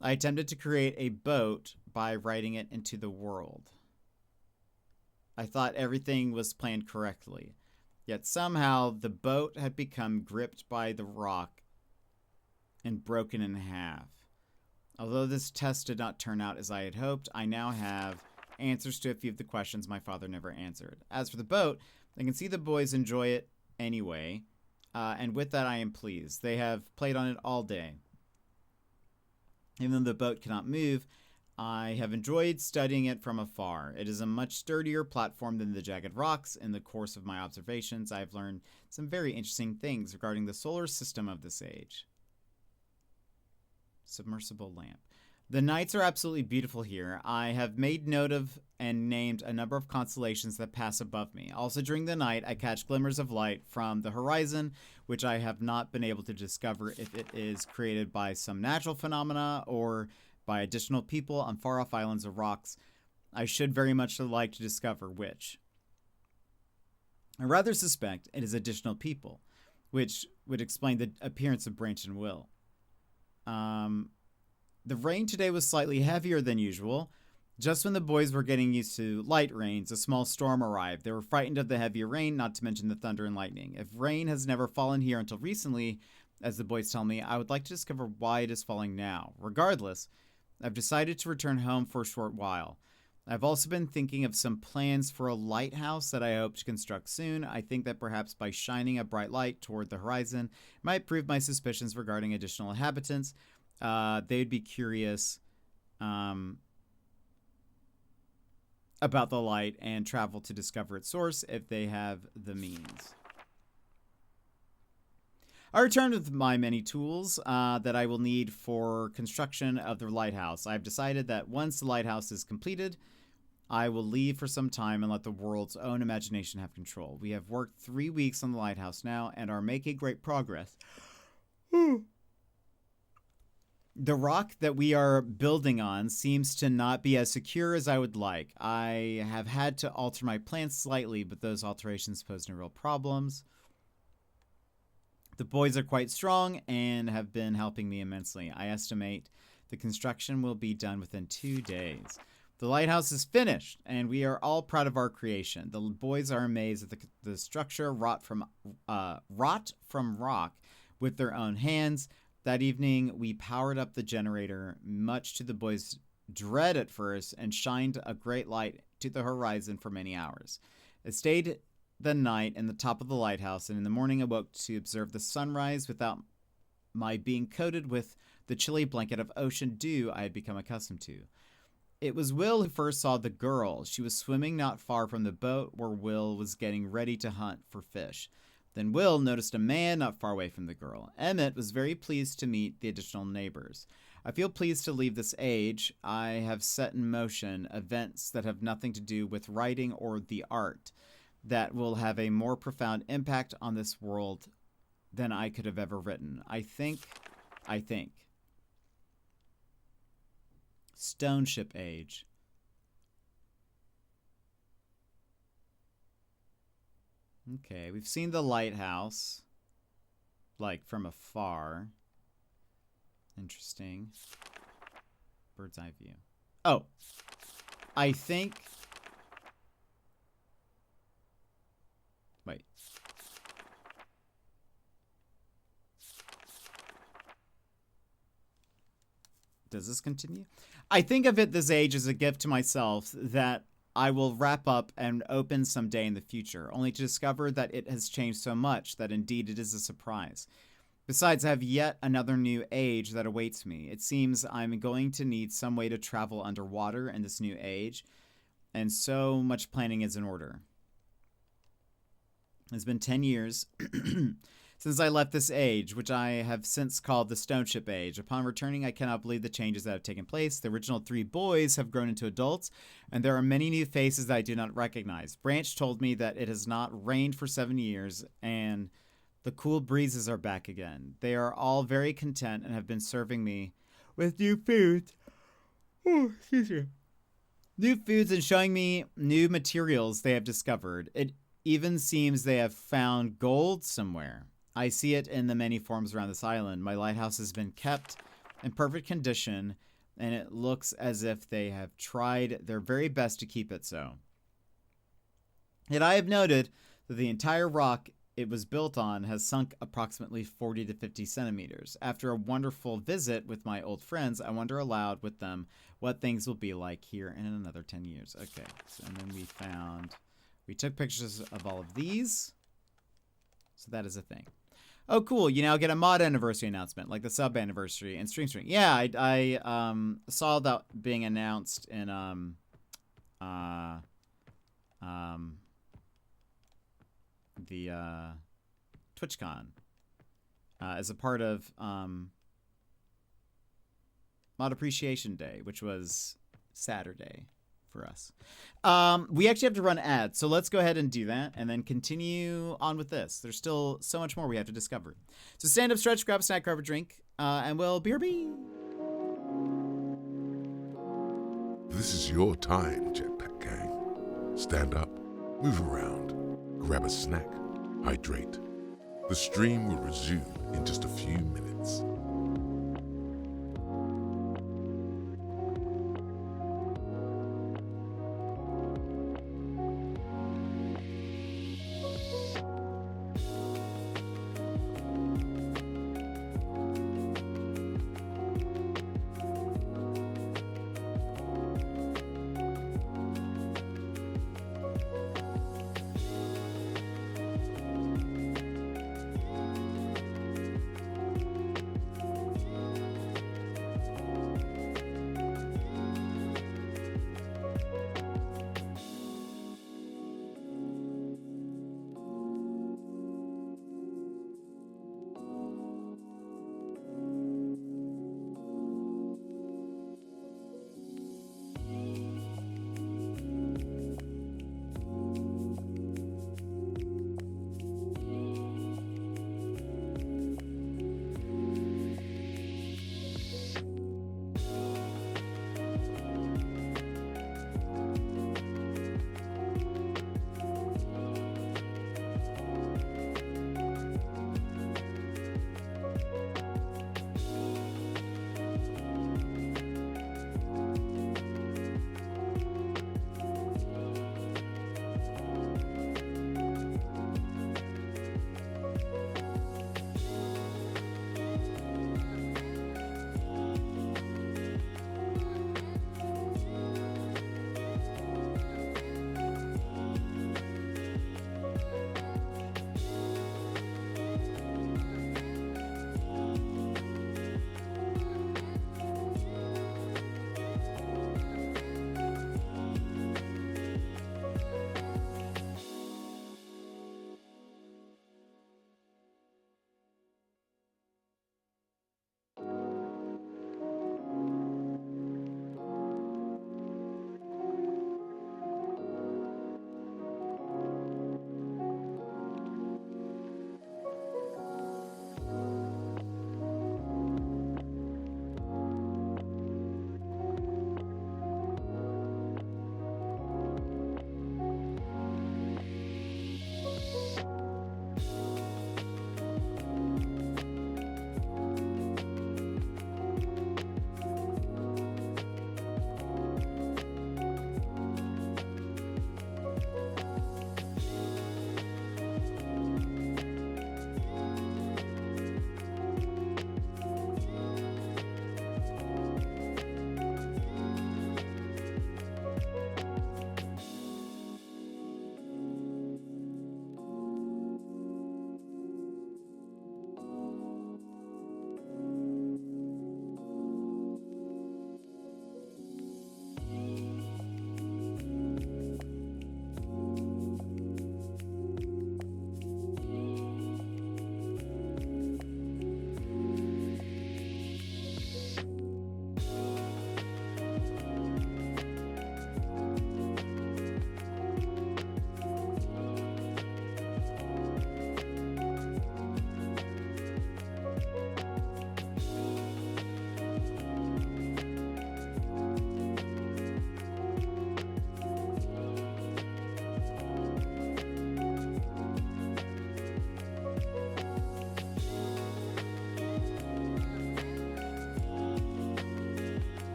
I attempted to create a boat by writing it into the world. I thought everything was planned correctly. Yet somehow the boat had become gripped by the rock and broken in half. Although this test did not turn out as I had hoped, I now have answers to a few of the questions my father never answered. As for the boat, I can see the boys enjoy it anyway, and with that I am pleased. They have played on it all day. Even though the boat cannot move, I have enjoyed studying it from afar. It is a much sturdier platform than the jagged rocks. In the course of my observations, I have learned some very interesting things regarding the solar system of this age. Submersible lamp. The nights are absolutely beautiful here. I have made note of and named a number of constellations that pass above me. Also during the night, I catch glimmers of light from the horizon, which I have not been able to discover if it is created by some natural phenomena or by additional people on far-off islands or rocks. I should very much like to discover which. I rather suspect it is additional people, which would explain the appearance of Branch and Will. The rain today was slightly heavier than usual. Just when the boys were getting used to light rains, a small storm arrived. They were frightened of the heavier rain, not to mention the thunder and lightning. If rain has never fallen here until recently, as the boys tell me, I would like to discover why it is falling now. Regardless, I've decided to return home for a short while. I've also been thinking of some plans for a lighthouse that I hope to construct soon. I think that perhaps by shining a bright light toward the horizon might prove my suspicions regarding additional inhabitants. They'd be curious about the light and travel to discover its source if they have the means. I returned with my many tools that I will need for construction of the lighthouse. I've decided that once the lighthouse is completed, I will leave for some time and let the world's own imagination have control. We have worked 3 weeks on the lighthouse now and are making great progress. The rock that we are building on seems to not be as secure as I would like. I have had to alter my plans slightly, but those alterations pose no real problems. The boys are quite strong and have been helping me immensely. I estimate the construction will be done within 2 days. The lighthouse is finished, and we are all proud of our creation. The boys are amazed at the structure wrought from rock with their own hands. That evening, we powered up the generator, much to the boys' dread at first, and shined a great light to the horizon for many hours. I stayed the night in the top of the lighthouse, and in the morning awoke to observe the sunrise without my being coated with the chilly blanket of ocean dew I had become accustomed to. It was Will who first saw the girl. She was swimming not far from the boat where Will was getting ready to hunt for fish. Then Will noticed a man not far away from the girl. Emmett was very pleased to meet the additional neighbors. I feel pleased to leave this age. I have set in motion events that have nothing to do with writing or the art that will have a more profound impact on this world than I could have ever written. I think. Stone Ship Age. Okay, we've seen the lighthouse, like, from afar. Interesting. Bird's eye view. Oh, I think... Wait. Does this continue? I think of it this age as a gift to myself that I will wrap up and open someday in the future, only to discover that it has changed so much that indeed it is a surprise. Besides, I have yet another new age that awaits me. It seems I'm going to need some way to travel underwater in this new age, and so much planning is in order. It's been 10 years since I left this age, which I have since called the Stone Ship Age. Upon returning, I cannot believe the changes that have taken place. The original 3 boys have grown into adults, and there are many new faces that I do not recognize. Branch told me that it has not rained for 7 years, and the cool breezes are back again. They are all very content and have been serving me with new foods. Oh, excuse me. New foods and showing me new materials they have discovered. It even seems they have found gold somewhere. I see it in the many forms around this island. My lighthouse has been kept in perfect condition, and it looks as if they have tried their very best to keep it so. Yet I have noted that the entire rock it was built on has sunk approximately 40 to 50 centimeters. After a wonderful visit with my old friends, I wonder aloud with them what things will be like here in another 10 years. Okay, so, and then we took pictures of all of these. So that is a thing. Oh, cool. You now get a mod anniversary announcement, like the sub anniversary and stream. Yeah, I saw that being announced in the TwitchCon as a part of Mod Appreciation Day, which was Saturday for us. We actually have to run ads, so let's go ahead and do that and then continue on with this. There's still so much more we have to discover. So stand up, stretch, grab a snack, grab a drink, and we'll BRB. This is your time, Jetpack Gang. Stand up, move around, grab a snack, hydrate. The stream will resume in just a few minutes.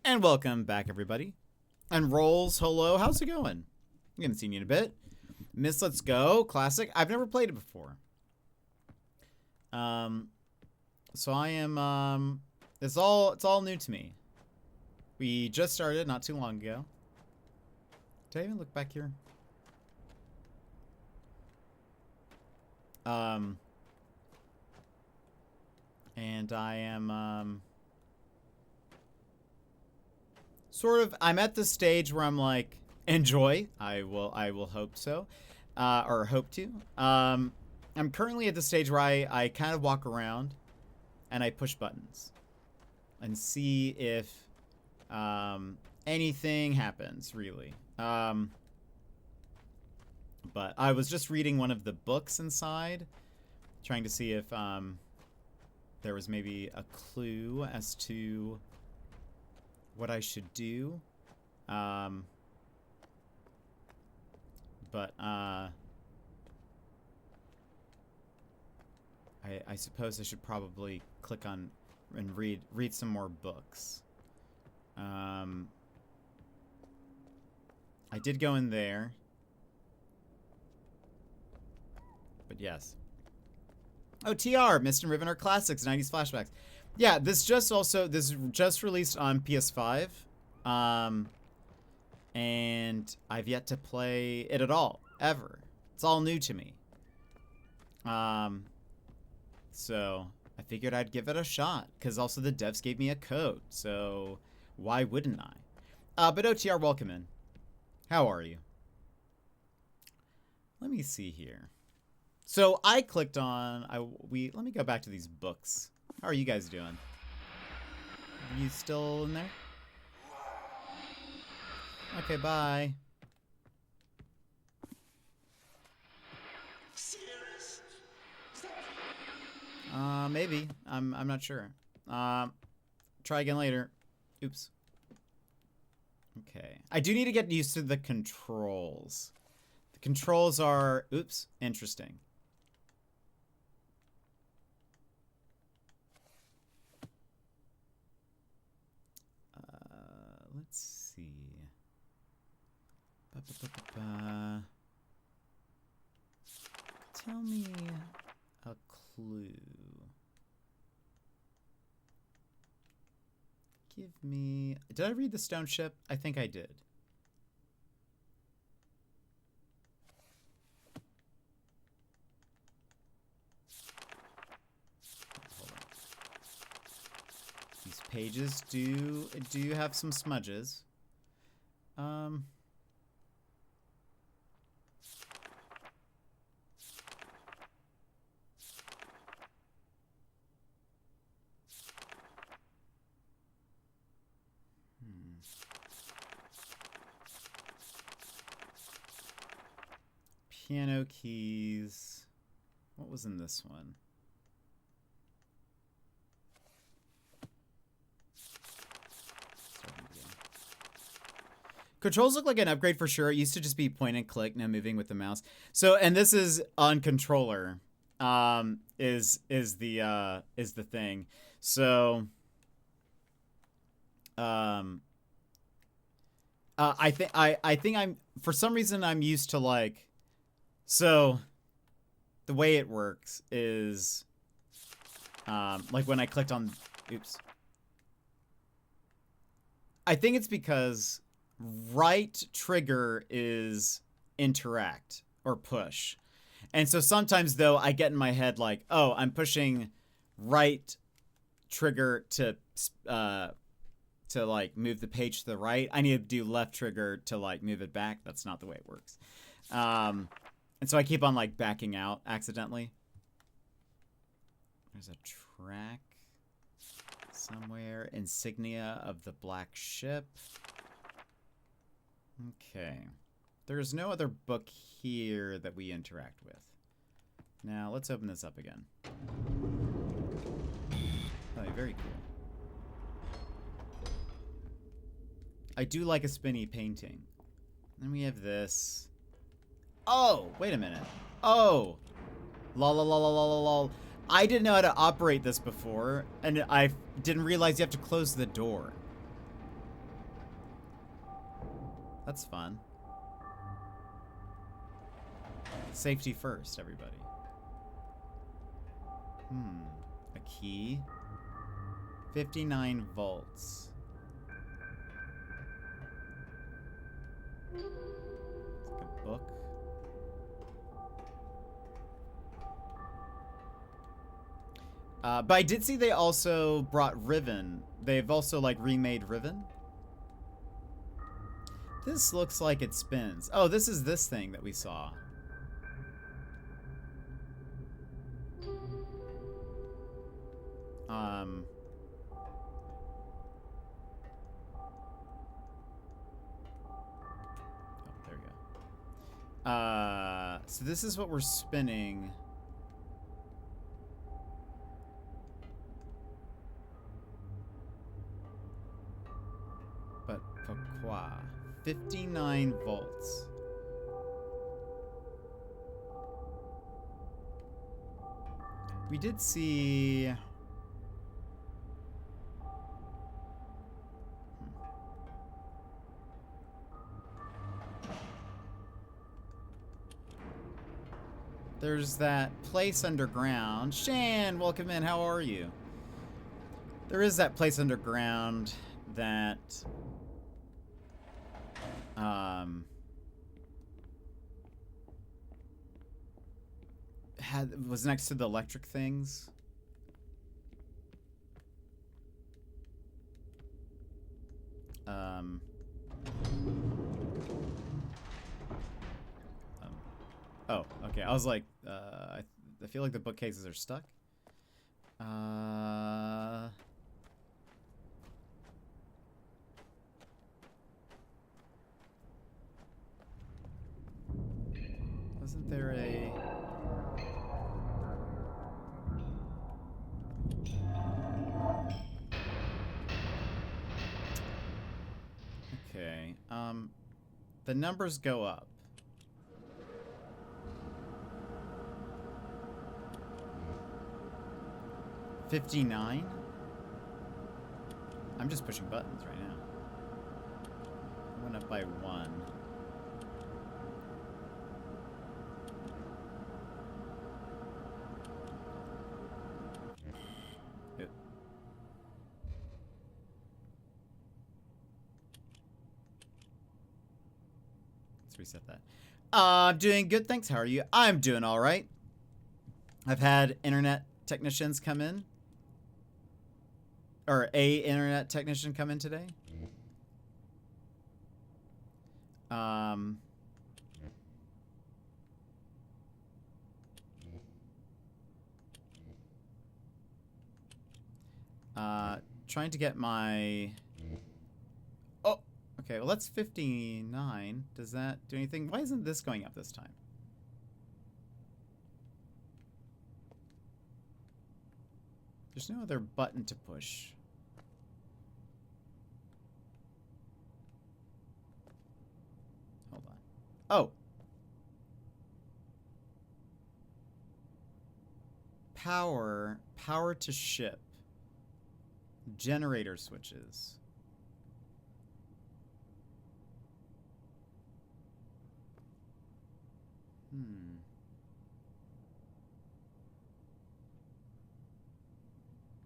And welcome back, everybody. And Rolls, hello, how's it going? We haven't seen you in a bit. Myst, let's go. Classic. I've never played it before. So I am, it's all new to me. We just started not too long ago. Did I even look back here? And I am, sort of, I'm at the stage where I'm like, enjoy. I will hope so, or hope to. I'm currently at the stage where I kind of walk around and I push buttons and see if, anything happens, really. But I was just reading one of the books inside, trying to see if, there was maybe a clue as to what I should do. But I suppose I should probably click on and read some more books. I did go in there. But yes. Oh, TR, Myst and Riven are classics, 90s flashbacks. Yeah, this just released on PS5. And I've yet to play it at all, ever. It's all new to me. So I figured I'd give it a shot, because also the devs gave me a code, so why wouldn't I? But OTR, welcome in. How are you? Let me see here. So I clicked on, let me go back to these books. How are you guys doing? Are you still in there? Okay, bye. Maybe. I'm not sure. Try again later. Oops. Okay. I do need to get used to the controls. The controls are, oops, interesting. Let's see. Tell me a clue. Give me... Did I read The Stone Ship? I think I did. Hold on. These pages do have some smudges. Piano keys. What was in this one? Controls look like an upgrade for sure. It used to just be point and click, now moving with the mouse. So, and this is on controller. Is the thing. So, I think I'm, for some reason I'm used to like, so the way it works is, like when I clicked on, oops. I think it's because right trigger is interact or push. And so sometimes though I get in my head like, oh, I'm pushing right trigger to like move the page to the right. I need to do left trigger to like move it back. That's not the way it works. And so I keep on like backing out accidentally. There's a track somewhere. Insignia of the Black Ship. Okay. There's no other book here that we interact with. Now, let's open this up again. Oh, very cool. I do like a spinny painting. Then we have this. Oh, wait a minute. Oh. Lol, lol, lol, lol, lol, lol. I didn't know how to operate this before, and I didn't realize you have to close the door. That's fun. Safety first, everybody. A key. 59 volts. It's like a book. But I did see they also brought Riven. They've also like remade Riven. This looks like it spins. Oh, this is this thing that we saw. Oh, there we go. So this is what we're spinning. But pourquoi? 59 volts. We did see... There's that place underground. Shan, welcome in. How are you? There is that place underground that... was next to the electric things. Oh, okay. I was like, I feel like the bookcases are stuck. Wasn't there a... Okay, the numbers go up. $59? I'm just pushing buttons right now. I went up by 1. Let's reset that. I'm doing good, thanks. How are you? I'm doing all right. I've had internet technicians come in. Or a internet technician come in today. Trying to get my... Oh, okay, well that's 59. Does that do anything? Why isn't this going up this time? There's no other button to push. Hold on. Oh! Power to ship. Generator switches.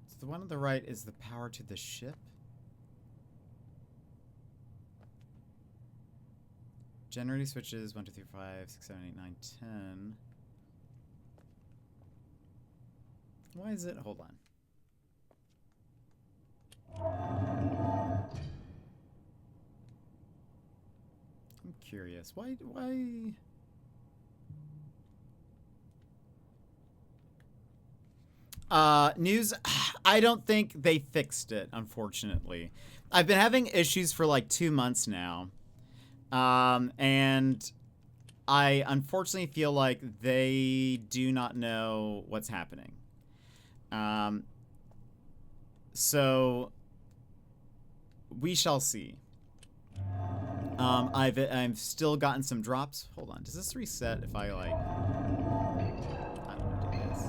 So the one on the right is the power to the ship. Generator switches 1, 2, 3, 5, 6, 7, 8, 9, 10. Why is it? Hold on. I'm curious. Why? News. I don't think they fixed it, unfortunately. I've been having issues for like 2 months now. And I unfortunately feel like they do not know what's happening. So we shall see. I've still gotten some drops. Hold on. Does this reset if I like... I don't know, do this.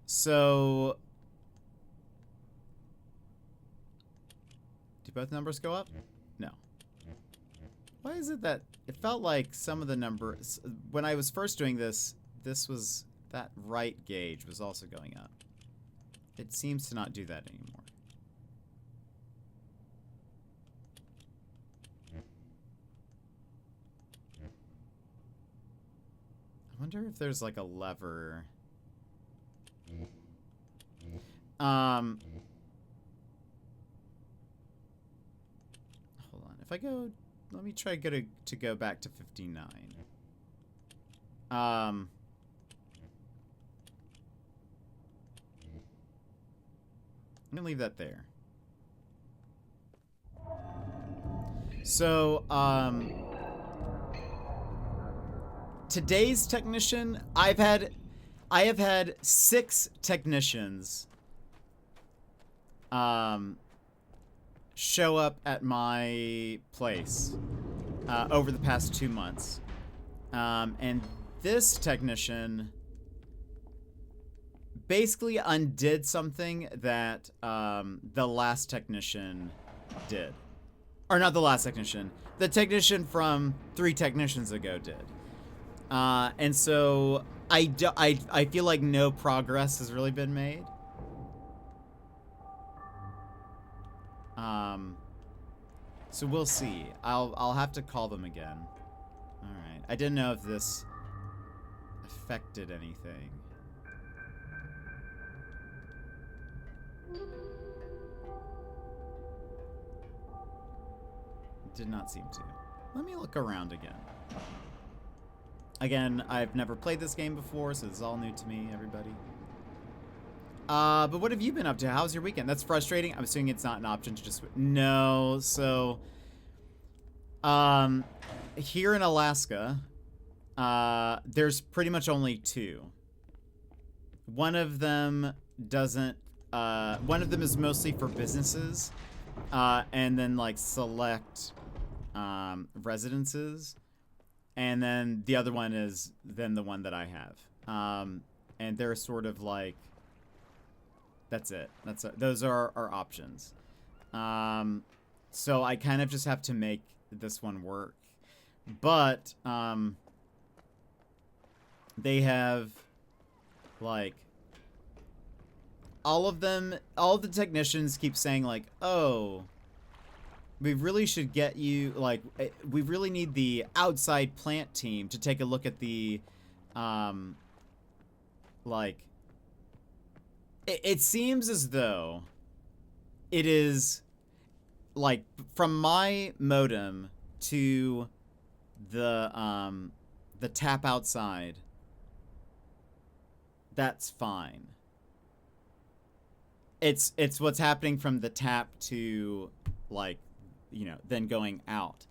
So both numbers go up? No. Why is it that it felt like some of the numbers when I was first doing this was that right gauge was also going up. It seems to not do that anymore. I wonder if there's like a lever. Hold on. If I go, let me try to go back to 59. I'm gonna leave that there. So, today's technician, I have had 6 technicians show up at my place over the past 2 months. And this technician basically undid something that the last technician did. Or not the last technician. The technician from 3 technicians ago did. And so I feel like no progress has really been made. So we'll see. I'll have to call them again. All right. I didn't know if this affected anything. It did not seem to. Let me look around again. Again, I've never played this game before, so this is all new to me, everybody. But what have you been up to? How's your weekend? That's frustrating. I'm assuming it's not an option to just... No, so... here in Alaska, there's pretty much only 2. One of them doesn't... one of them is mostly for businesses, and then, like, select, residences. And then the other one is then the one that I have. And they're sort of like... That's it. Those are our options. So I kind of just have to make this one work. But they have like all of the technicians keep saying like, "Oh, we really should get you like we really need the outside plant team to take a look at the like it seems as though it is like from my modem to the tap outside. That's fine. It's what's happening from the tap to like, you know, then going out.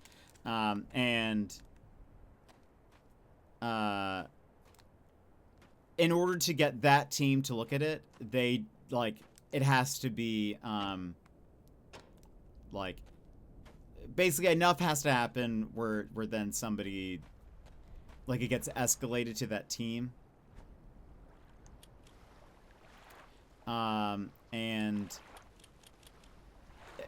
In order to get that team to look at it, they like it has to be like basically enough has to happen where then somebody like it gets escalated to that team. And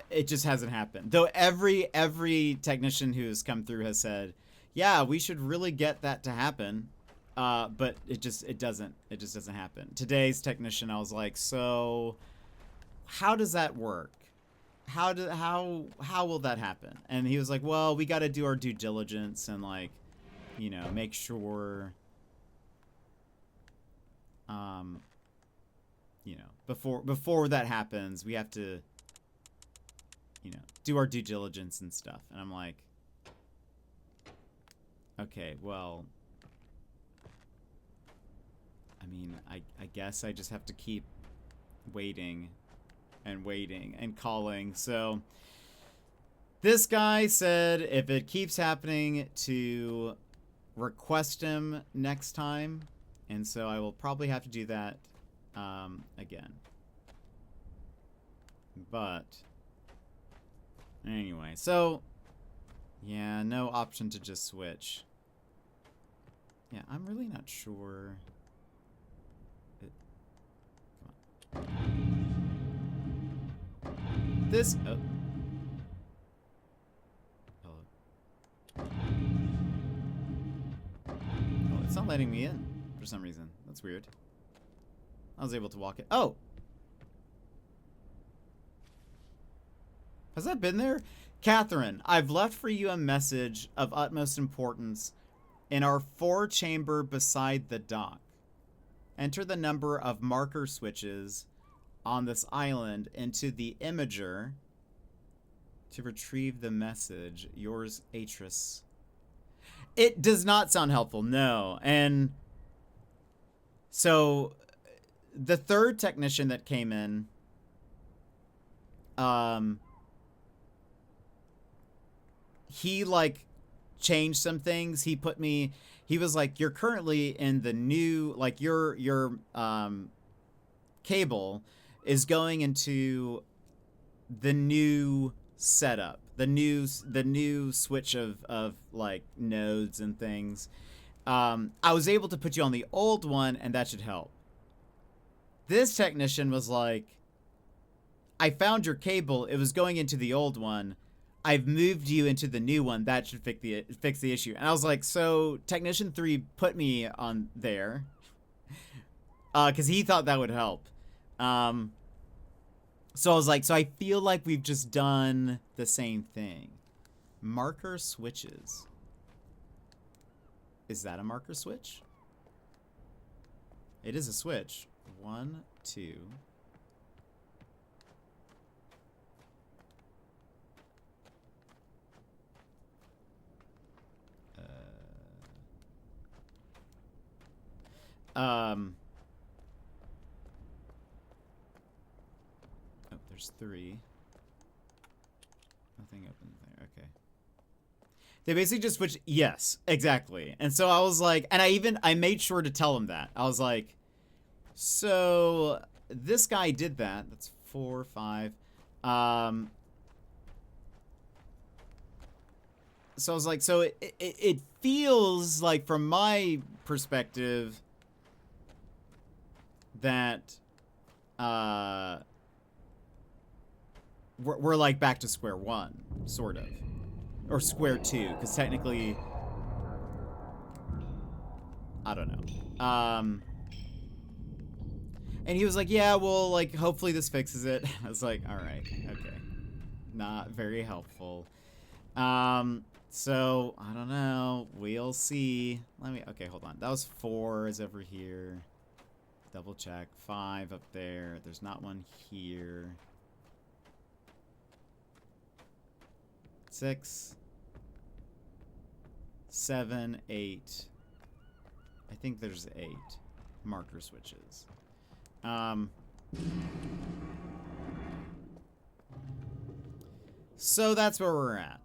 it just hasn't happened. Though every technician who's come through has said, "Yeah, we should really get that to happen." But it just doesn't happen. Today's technician, I was like, "So how does that work? How will that happen?" And he was like, "Well, we got to do our due diligence and like, you know, make sure you know, before that happens, we have to, you know, do our due diligence and stuff." And I'm like, "Okay, well, I mean, I guess I just have to keep waiting and calling." So this guy said if it keeps happening to request him next time. And so I will probably have to do that again. But anyway, so yeah, no option to just switch. Yeah, I'm really not sure. Come on. This... Oh. letting me in for some reason. That's weird. I was able to walk it. Oh! Has that been there? Catherine, I've left for you a message of utmost importance in our 4-chamber beside the dock. Enter the number of marker switches on this island into the imager to retrieve the message. Yours, Atris. It does not sound helpful, no. And so the third technician that came in, he like changed some things. He put me, he was like, you're currently in the new, like your cable is going into the new setup, the new switch of like nodes and things. I was able to put you on the old one, and that should help. This technician was like, I found your cable. It was going into the old one. I've moved you into the new one. That should fix the issue. And I was like, so Technician 3 put me on there because he thought that would help. So I was like, so I feel like we've just done the same thing. Marker switches. Is that a marker switch? It is a switch. 1, 2. Oh, there's 3. Nothing opens there. Okay. They basically just switched. Yes, exactly. And so I was like, and I made sure to tell him that. I was like, so this guy did that. That's 4, 5. So I was like, so it feels like from my perspective that we're like back to square one, sort of, or square 2, because technically, I don't know. And he was like, yeah, well, like, hopefully this fixes it. I was like, all right, okay, not very helpful. So I don't know. We'll see. Okay, hold on. That was 4 is over here. Double check. 5 up there. There's not one here. 6, 7, 8. I think there's 8 marker switches. So that's where we're at.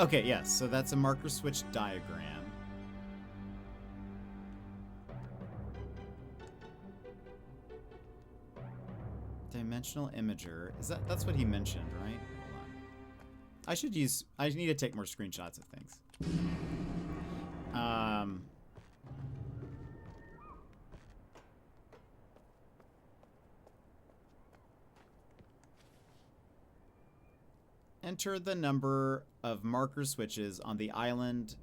Okay, yes, so that's a marker switch diagram. Dimensional imager. That's what he mentioned, right? Hold on. I need to take more screenshots of things. Enter the number of marker switches on the island,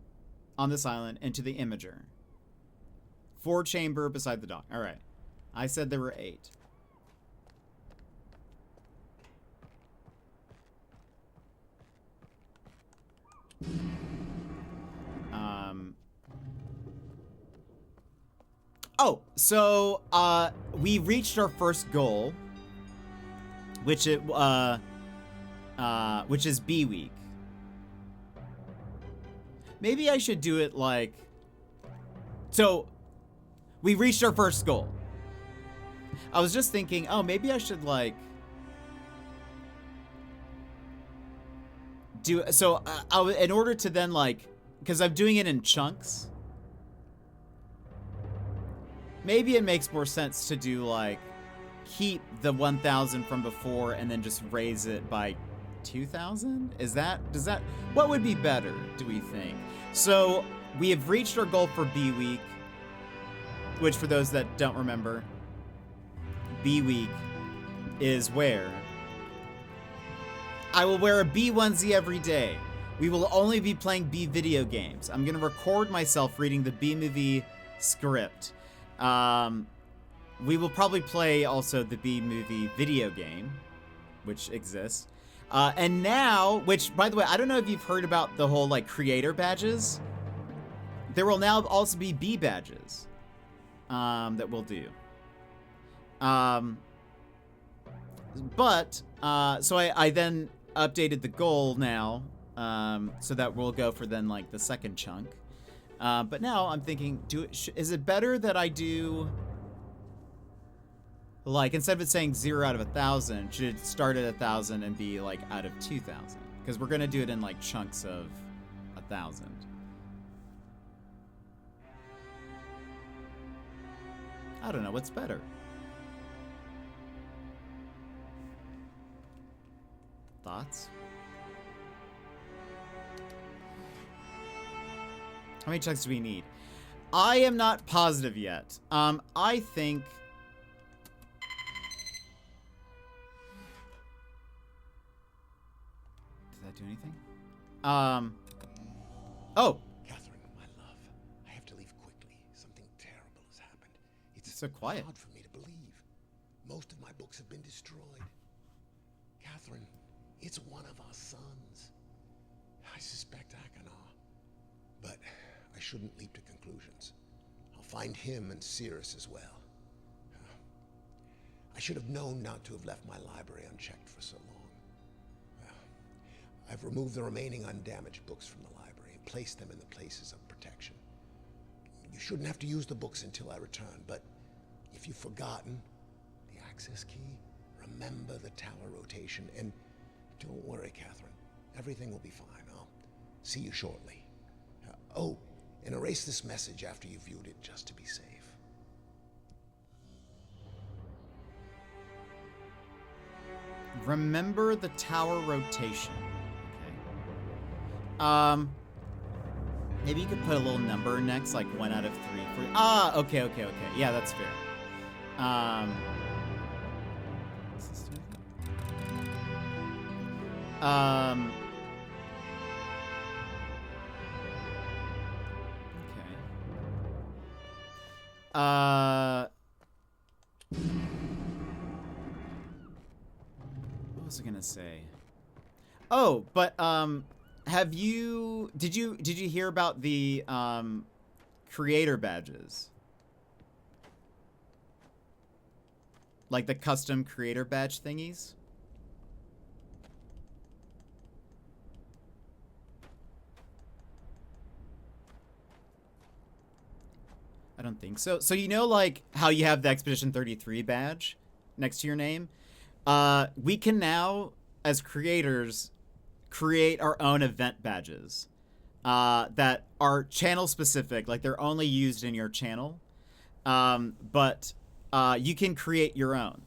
on this island, into the imager. 4 chamber beside the dock. All right. I said there were 8. Oh, so we reached our first goal, which is B week. Maybe I should do it like, so we reached our first goal. I was just thinking, oh, maybe I should like do, so in order to then like, because I'm doing it in chunks, maybe it makes more sense to do like, keep the 1,000 from before and then just raise it by 2,000? What would be better, do we think? So we have reached our goal for B week, which for those that don't remember, B week is where I will wear a B onesie every day. We will only be playing B video games. I'm going to record myself reading the B movie script. We will probably play also the B movie video game, which exists. And now, which, by the way, I don't know if you've heard about the whole, like, creator badges. There will now also be B badges that we'll do. So I then updated the goal now, so that we'll go for then, like, the second chunk. But now I'm thinking, is it better that I do, like, instead of it saying 0 out of 1,000, should it start at 1,000 and be, like, out of 2,000? Because we're gonna do it in, like, chunks of 1,000. I don't know what's better. Thoughts? How many chunks do we need? I am not positive yet. I think... Did that do anything? Oh! Catherine, my love, I have to leave quickly. Something terrible has happened. It's so quiet. hard for me to believe. Most of my books have been destroyed. Catherine, it's one of our sons. I suspect Akanar. But I shouldn't leap to conclusions. I'll find him and Cirrus as well. I should have known not to have left my library unchecked for so long. I've removed the remaining undamaged books from the library and placed them in the places of protection. You shouldn't have to use the books until I return, but if you've forgotten the access key, remember the tower rotation, and don't worry, Catherine. Everything will be fine. I'll see you shortly. Oh, and erase this message after you've viewed it, just to be safe. Remember the tower rotation. Okay. Maybe you could put a little number next, like 1 out of 3. Okay. Yeah, that's fair. Does this do anything? What was I gonna say? Oh, but did you hear about the creator badges? Like the custom creator badge thingies? I don't think so. So you know, like, how you have the Expedition 33 badge next to your name? We can now, as creators, create our own event badges that are channel specific, like they're only used in your channel. But you can create your own.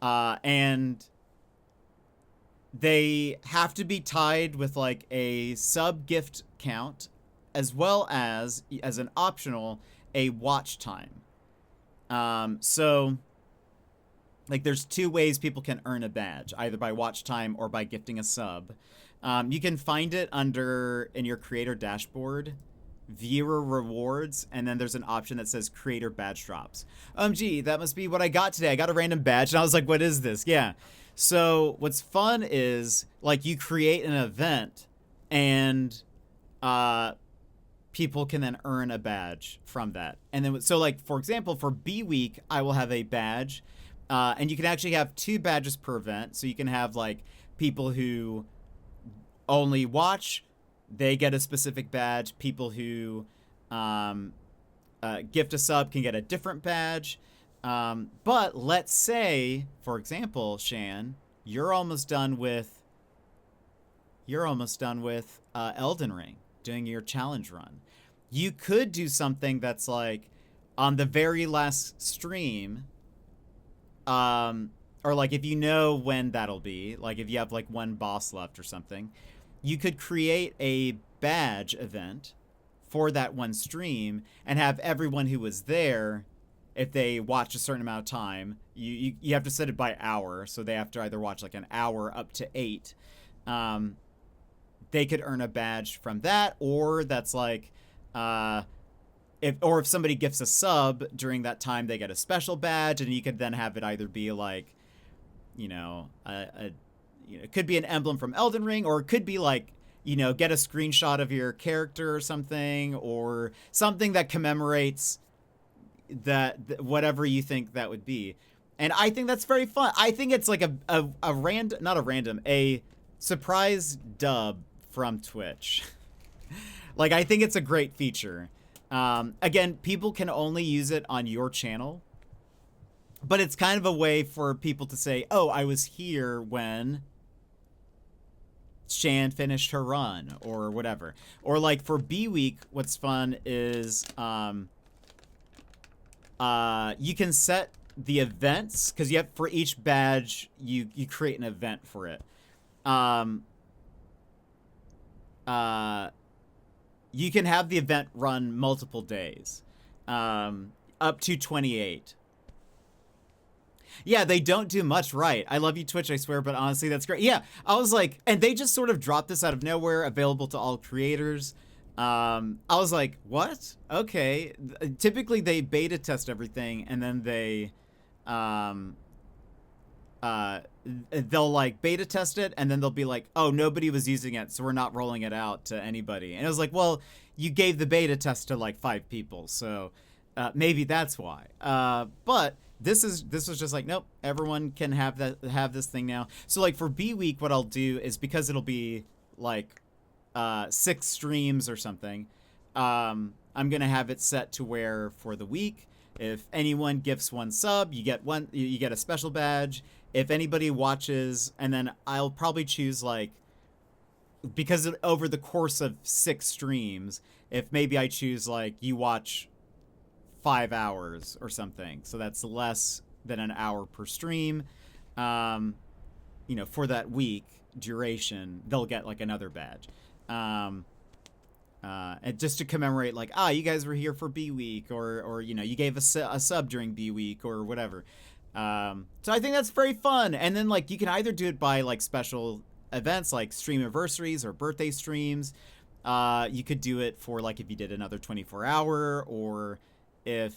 And they have to be tied with like a sub gift count, as well as an optional, a watch time. So like there's 2 ways people can earn a badge, either by watch time or by gifting a sub. You can find it in your creator dashboard, viewer rewards, and then there's an option that says creator badge drops. Gee, that must be what I got today. I got a random badge and I was like, what is this? Yeah. So what's fun is like you create an event and people can then earn a badge from that. And then, so like, for example, for B week, I will have a badge, and you can actually have 2 badges per event. So you can have like people who only watch, they get a specific badge. People who gift a sub can get a different badge. But let's say, for example, Shan, you're almost done with Elden Ring, doing your challenge run. You could do something that's like on the very last stream, or like if you know when that'll be, like if you have like 1 boss left or something, you could create a badge event for that 1 stream and have everyone who was there, if they watch a certain amount of time, you have to set it by hour, so they have to either watch like an hour up to 8. they could earn a badge from that, or that's like, if somebody gifts a sub during that time, they get a special badge, and you could then have it either be like, you know, it could be an emblem from Elden Ring, or it could be like, you know, get a screenshot of your character or something, or something that commemorates that whatever you think that would be. And I think that's very fun. I think it's like a surprise dub from Twitch. Like, I think it's a great feature. Again, people can only use it on your channel, but it's kind of a way for people to say, oh, I was here when Shan finished her run, or whatever. Or like for B Week, what's fun is you can set the events, because you have, for each badge you create an event for it. You can have the event run multiple days, up to 28. Yeah, they don't do much right. I love you, Twitch, I swear, but honestly, that's great. Yeah, I was like, and they just sort of dropped this out of nowhere, available to all creators. I was like, what? Okay. Typically, they beta test everything, and then they'll like beta test it, and then they'll be like, oh, nobody was using it, so we're not rolling it out to anybody. And I was like, well, you gave the beta test to like 5 people, so maybe that's why. But this was just like, nope, everyone can have this thing now. So like for B Week, what I'll do is, because it'll be like 6 streams or something, I'm gonna have it set to where for the week, if anyone gifts 1 sub, you get a special badge. If anybody watches, and then I'll probably choose like, because over the course of 6 streams, if maybe I choose like you watch 5 hours or something, so that's less than an hour per stream, you know, for that week duration, they'll get like another badge. And just to commemorate, like, you guys were here for B Week, or you know, you gave a sub during B Week, or whatever. So I think that's very fun. And then like you can either do it by like special events, like stream anniversaries or birthday streams. You could do it for like if you did another 24-hour, or if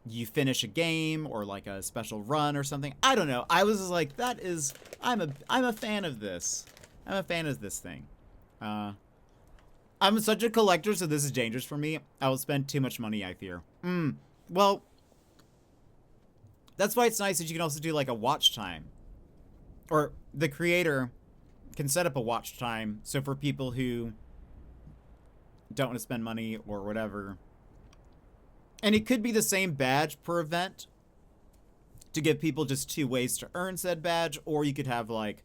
you finish a game, or like a special run or something. I don't know. I was just like, I'm a fan of this. I'm a fan of this thing. I'm such a collector, so this is dangerous for me. I will spend too much money, I fear. Well, that's why it's nice that you can also do like a watch time. Or the creator can set up a watch time, so for people who don't want to spend money or whatever. And it could be the same badge per event to give people just 2 ways to earn said badge, or you could have like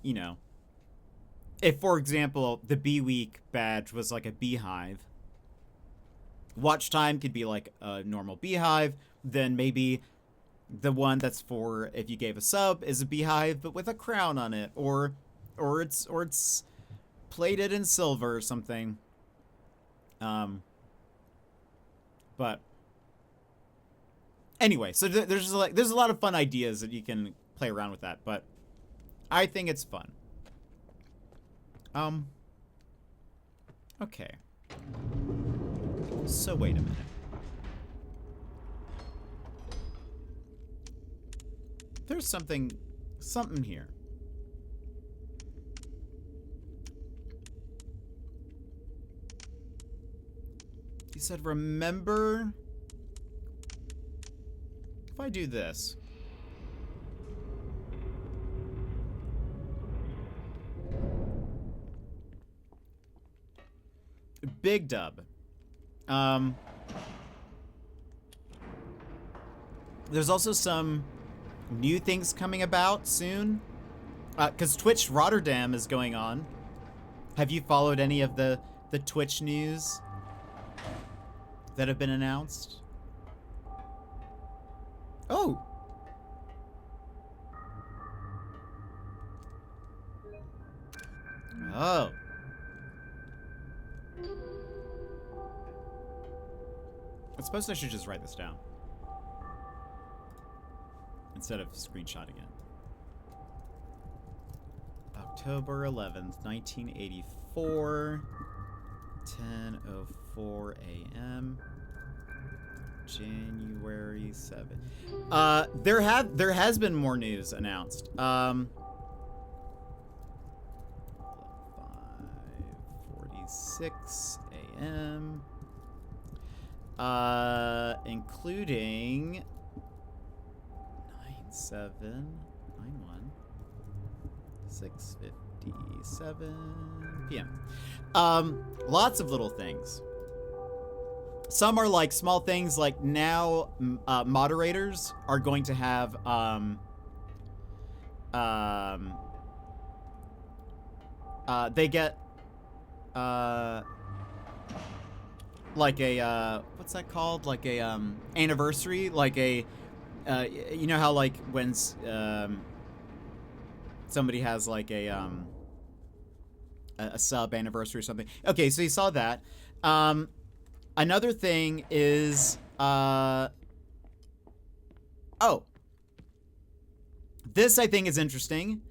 you know, if for example the B Week badge was like a beehive, watch time could be like a normal beehive, then maybe the one that's for if you gave a sub is a beehive but with a crown on it, or it's plated in silver or something. But anyway, so there's a lot of fun ideas that you can play around with that, but I think it's fun. Okay. So wait a minute. There's something here. He said, remember if I do this. Big dub. There's also some new things coming about soon. Because Twitch Rotterdam is going on. Have you followed any of the Twitch news that have been announced? Oh. Oh. I suppose I should just write this down instead of screenshotting it. October 11th, 1984, 10:04 a.m. January 7th. There has been more news announced. 5:46 a.m. Including 9791 6:57 p.m. Lots of little things. Some are like small things, like now moderators are going to have they get like a what's that called, like a anniversary, like a you know how like when somebody has like a sub anniversary or something. Okay, so you saw that. Another thing is oh, this I think is interesting.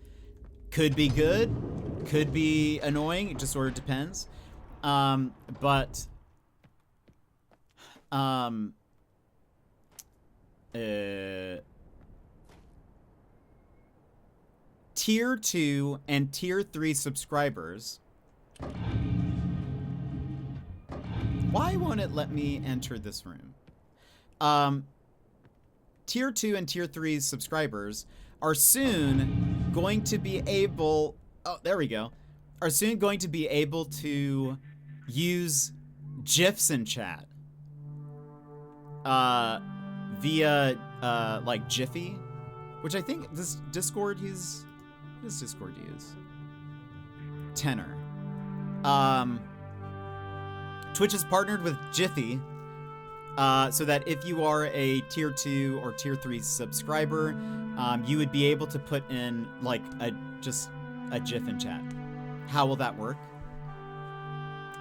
Could be good, could be annoying, it just sort of depends. But Tier 2 and Tier 3 subscribers. Why won't it let me enter this room? Tier 2 and Tier 3 subscribers are soon going to be able... Oh, there we go. Are soon going to be able to use GIFs in chat. Via, like, Jiffy. Which I think this Discord use... What does Discord use? Tenor. Twitch has partnered with Jiffy, so that if you are a Tier 2 or Tier 3 subscriber, you would be able to put in, like, just a GIF in chat. How will that work?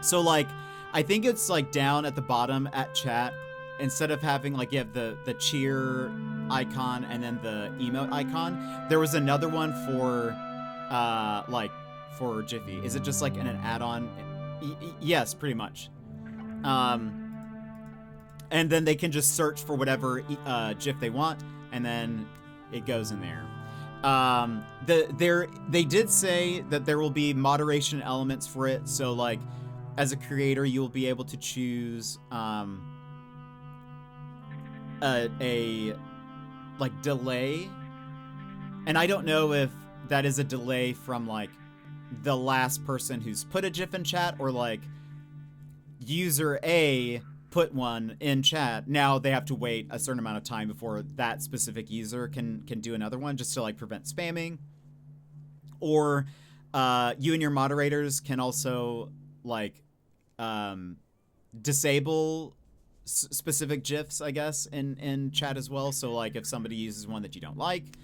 So, like, I think it's, like, down at the bottom at chat, instead of having, like, you have the cheer icon and then the emote icon, there was another one for, like, for Jiffy. Is it just, like, an add-on? Yes, pretty much. And then they can just search for whatever GIF they want, and then it goes in there. They did say that there will be moderation elements for it, so like as a creator you'll be able to choose a like delay, and I don't know if that is a delay from like the last person who's put a GIF in chat, or like user A put one in chat, now they have to wait a certain amount of time before that specific user can do another one, just to like prevent spamming. Or you and your moderators can also like disable specific GIFs, I guess, in chat as well. So like if somebody uses one that you don't like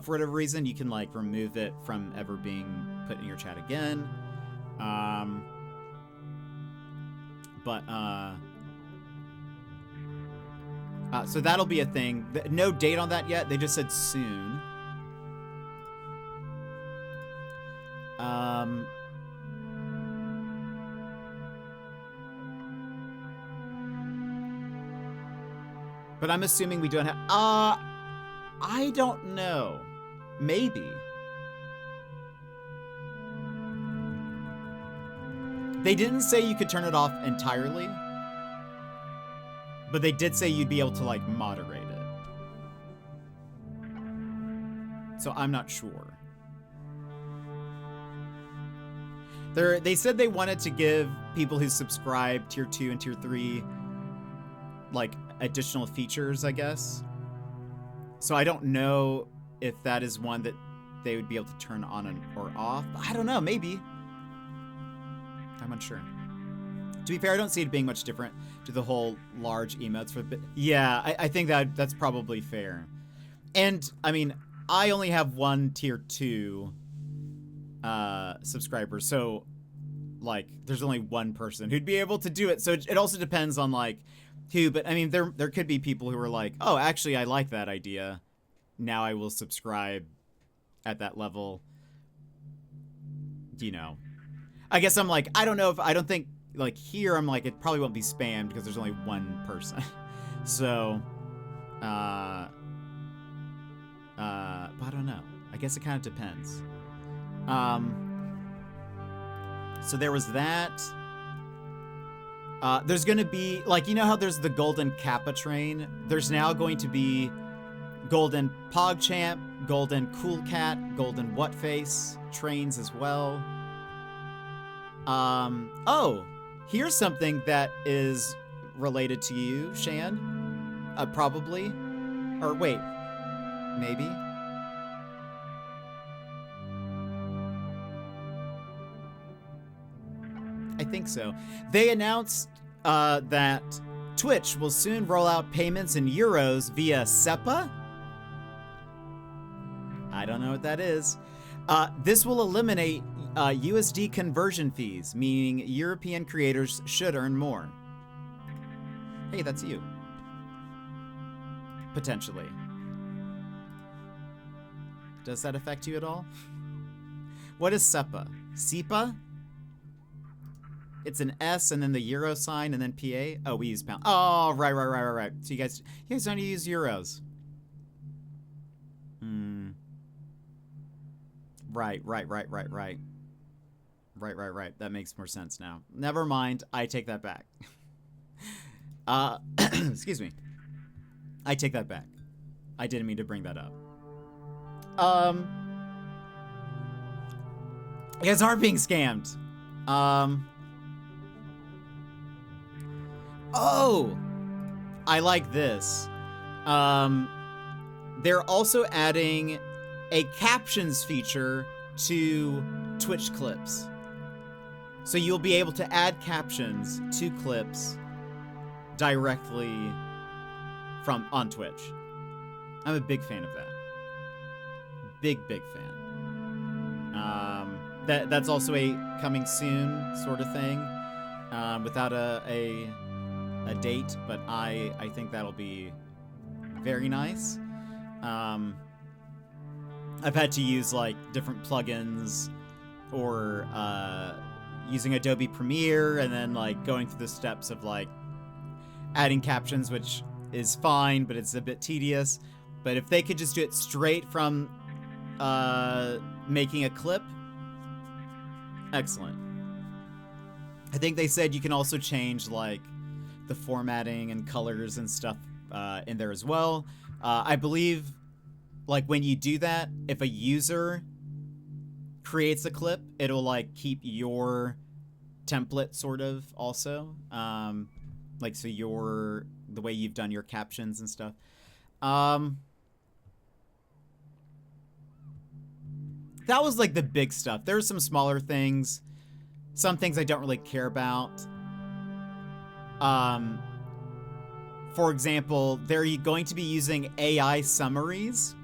for whatever reason, you can like remove it from ever being put in your chat again. So that'll be a thing. No date on that yet. They just said soon. But I'm assuming we don't have... I don't know. Maybe. They didn't say you could turn it off entirely. But they did say you'd be able to, like, moderate it. So I'm not sure. They said they wanted to give people who subscribe Tier 2 and Tier 3, like, additional features, I guess. So I don't know if that is one that they would be able to turn on or off. I don't know, maybe. I'm unsure. To be fair, I don't see it being much different to the whole large emotes for... Yeah, I think that's probably fair. And, I mean, I only have one Tier 2 subscriber, so, like, there's only one person who'd be able to do it. So it also depends on, like, who... But, I mean, there could be people who are like, oh, actually, I like that idea. Now I will subscribe at that level. you know, I guess I'm like, I don't think, like, here I'm like, it probably won't be spammed because there's only one person. So, but I don't know. I guess it kind of depends. So there was that. There's going to be, like, you know how there's the Golden Kappa train? There's now going to be Golden PogChamp, Golden Cool Cat, Golden Whatface trains as well. Oh, here's something that is related to you, Shan. Probably. Or wait, maybe. I think so. They announced that Twitch will soon roll out payments in euros via SEPA. I don't know what that is. This will eliminate USD conversion fees, meaning European creators should earn more. Hey, that's you. Potentially. Does that affect you at all? What is SEPA? SEPA? It's an S and then the euro sign and then PA. Oh, we use pound. Oh, right. So you guys don't use euros. Right. Right. That makes more sense now. Never mind. I take that back. Excuse me. I take that back. I didn't mean to bring that up. You guys are being scammed. Oh, I like this. They're also adding a captions feature to Twitch clips. So you'll be able to add captions to clips directly on Twitch. I'm a big fan of that. Big fan. That's also a coming soon sort of thing, without a date, but I think that'll be very nice. I've had to use like different plugins or using Adobe Premiere and then like going through the steps of like adding captions, which is fine, but it's a bit tedious. But if they could just do it straight from making a clip, excellent. I think they said you can also change like the formatting and colors and stuff in there as well. I believe like when you do that, if a user creates a clip, it'll like keep your template sort of also. Like so the way you've done your captions and stuff. That was like the big stuff. There's some smaller things. Some things I don't really care about. For example, they're going to be using AI summaries.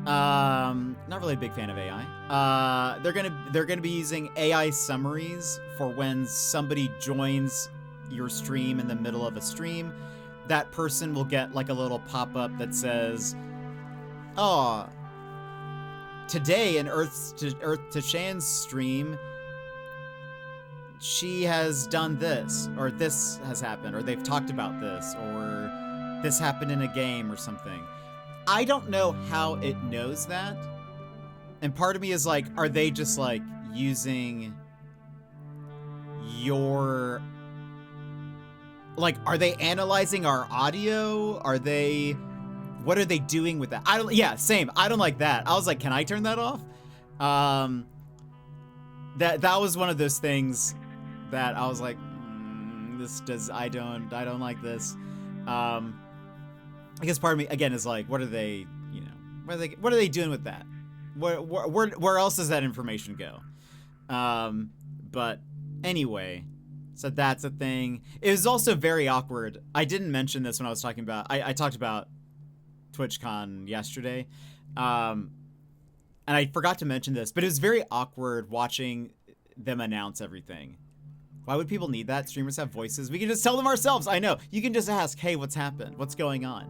Not really a big fan of AI. They're gonna be using AI summaries for when somebody joins your stream in the middle of a stream. That person will get like a little pop-up that says, "Oh, today in Earth to Shan's stream, she has done this, or this has happened, or they've talked about this, or this happened in a game or something." I don't know how it knows that. And part of me is like, are they just like using your... Like, are they analyzing our audio? What are they doing with that? Yeah, same. I don't like that. I was like, can I turn that off? That was one of those things that I was like, I don't like this. I guess part of me again is like, what are they doing with that? Where else does that information go? But anyway, so that's a thing. It was also very awkward. I didn't mention this when I was talking about, I talked about TwitchCon yesterday. And I forgot to mention this, but it was very awkward watching them announce everything. Why would people need that? Streamers have voices. We can just tell them ourselves. I know. You can just ask, hey, what's happened? What's going on?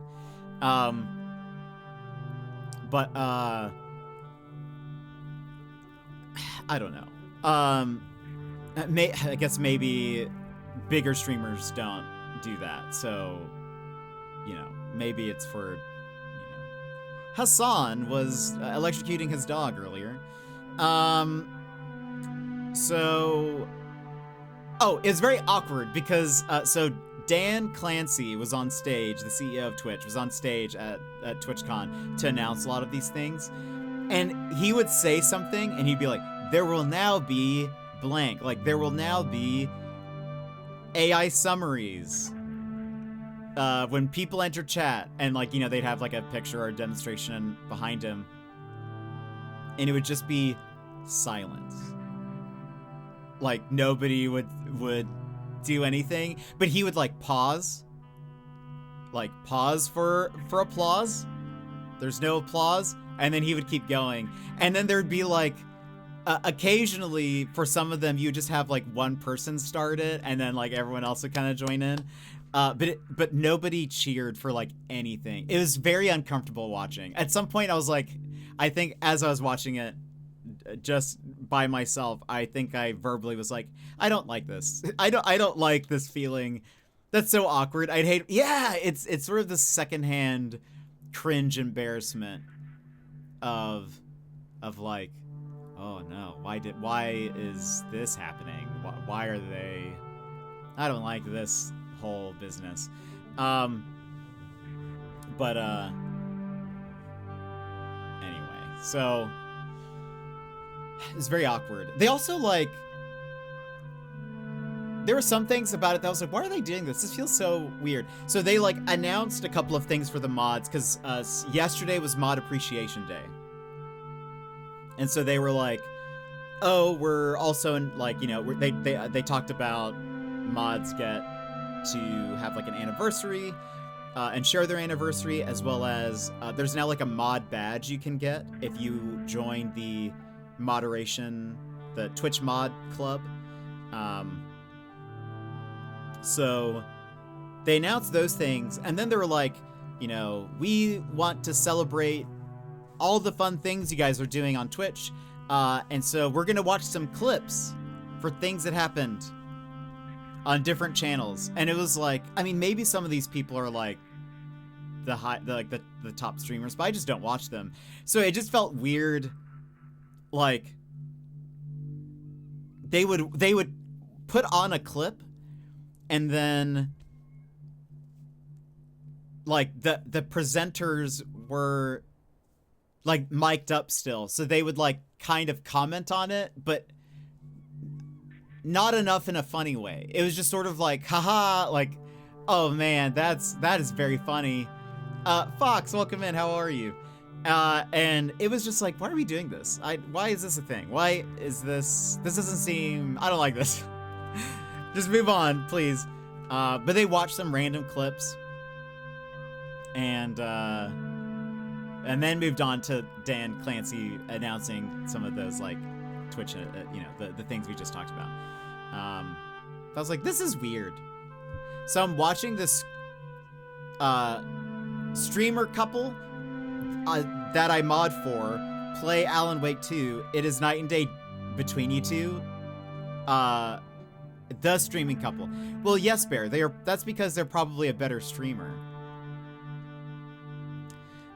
I don't know. I guess maybe bigger streamers don't do that. So, you know, maybe it's for, you know. Hassan was electrocuting his dog earlier. So, oh, it's very awkward because, so Dan Clancy was on stage, the CEO of Twitch, was on stage at TwitchCon to announce a lot of these things. And he would say something and he'd be like, there will now be blank. Like, there will now be AI summaries when people enter chat. And, like, you know, they'd have, like, a picture or a demonstration behind him. And it would just be silence. Like, nobody would do anything. But he would, like, pause. Like, pause for applause. There's no applause. And then he would keep going. And then there'd be, like, occasionally, for some of them, you just have, like, one person start it, and then, like, everyone else would kind of join in. But nobody cheered for, like, anything. It was very uncomfortable watching. At some point, I was like, I think as I was watching it, just by myself, I think I verbally was like, I don't like this. I don't like this feeling. That's so awkward. I'd hate. Yeah, it's sort of the secondhand cringe embarrassment of like, oh no, why is this happening? Why are they? I don't like this whole business. But anyway, so it's very awkward. They also, like, there were some things about it that I was like, why are they doing this? This feels so weird. So they, like, announced a couple of things for the mods because yesterday was Mod Appreciation Day. And so they were like, oh, we're also in, like, you know, they talked about mods get to have, like, an anniversary and share their anniversary, as well as there's now, like, a mod badge you can get if you join the moderation, the Twitch mod club. So they announced those things, and then they were like, you know, we want to celebrate all the fun things you guys are doing on Twitch, and so we're gonna watch some clips for things that happened on different channels. And it was like, I mean, maybe some of these people are like the top streamers, but I just don't watch them, so it just felt weird. Like, they would put on a clip, and then, like, the presenters were, like, mic'd up still, so they would, like, kind of comment on it, but not enough in a funny way. It was just sort of like, haha, like, oh man, that is very funny. Fox, welcome in, how are you? And it was just like, why are we doing this? Why is this a thing? Why is this doesn't seem, I don't like this. Just move on, please. But they watched some random clips, and then moved on to Dan Clancy announcing some of those, like, Twitch, you know, the things we just talked about. I was like, this is weird. So I'm watching this streamer couple that I mod for play Alan Wake 2. It is night and day between you two. The streaming couple. Well, yes, Bear. That's because they're probably a better streamer.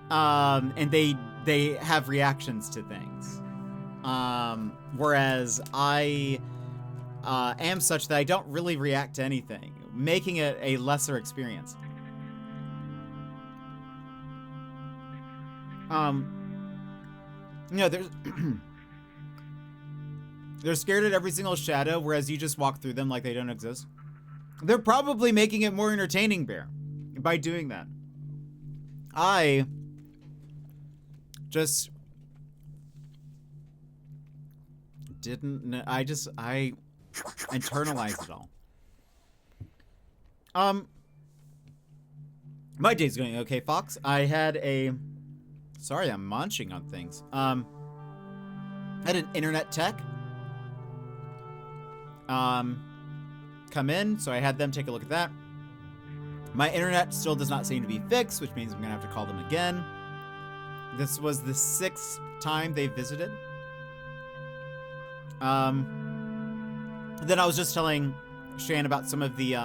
And they have reactions to things. Whereas I am such that I don't really react to anything, making it a lesser experience. You know, they're scared at every single shadow, whereas you just walk through them like they don't exist. They're probably making it more entertaining, Bear, by doing that. I just didn't. I internalized it all. My day's going okay, Fox. I had a. Sorry, I'm munching on things. Had an internet tech come in, so I had them take a look at that. My internet still does not seem to be fixed, which means I'm gonna have to call them again. This was the 6th time they visited. Then I was just telling Shan about some of the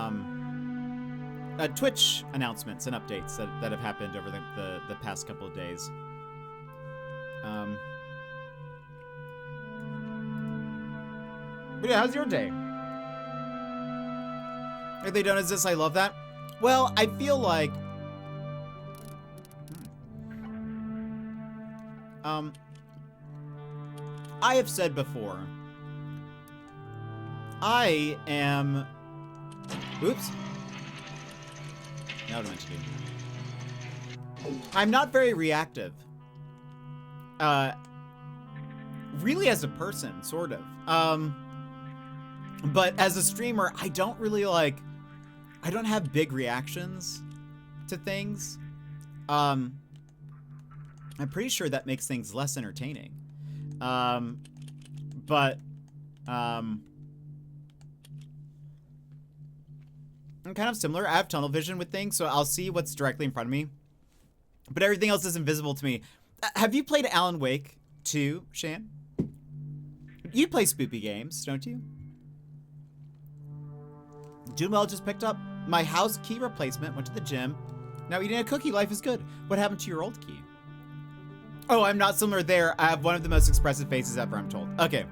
Twitch announcements and updates that have happened over the past couple of days. But yeah, how's your day? Are they done as this? I love that. Well, I feel like I have said before, I am, oops. Now what am I to do? I'm not very reactive. Really as a person, sort of. But as a streamer, I don't really I don't have big reactions to things. I'm pretty sure that makes things less entertaining. But I'm kind of similar. I have tunnel vision with things, so I'll see what's directly in front of me. But everything else is invisible to me. Have you played Alan Wake 2, Shan? You play spoopy games, don't you? Doomwell just picked up my house key replacement, went to the gym. Now eating a cookie, life is good. What happened to your old key? Oh, I'm not similar there. I have one of the most expressive faces ever, I'm told. Okay.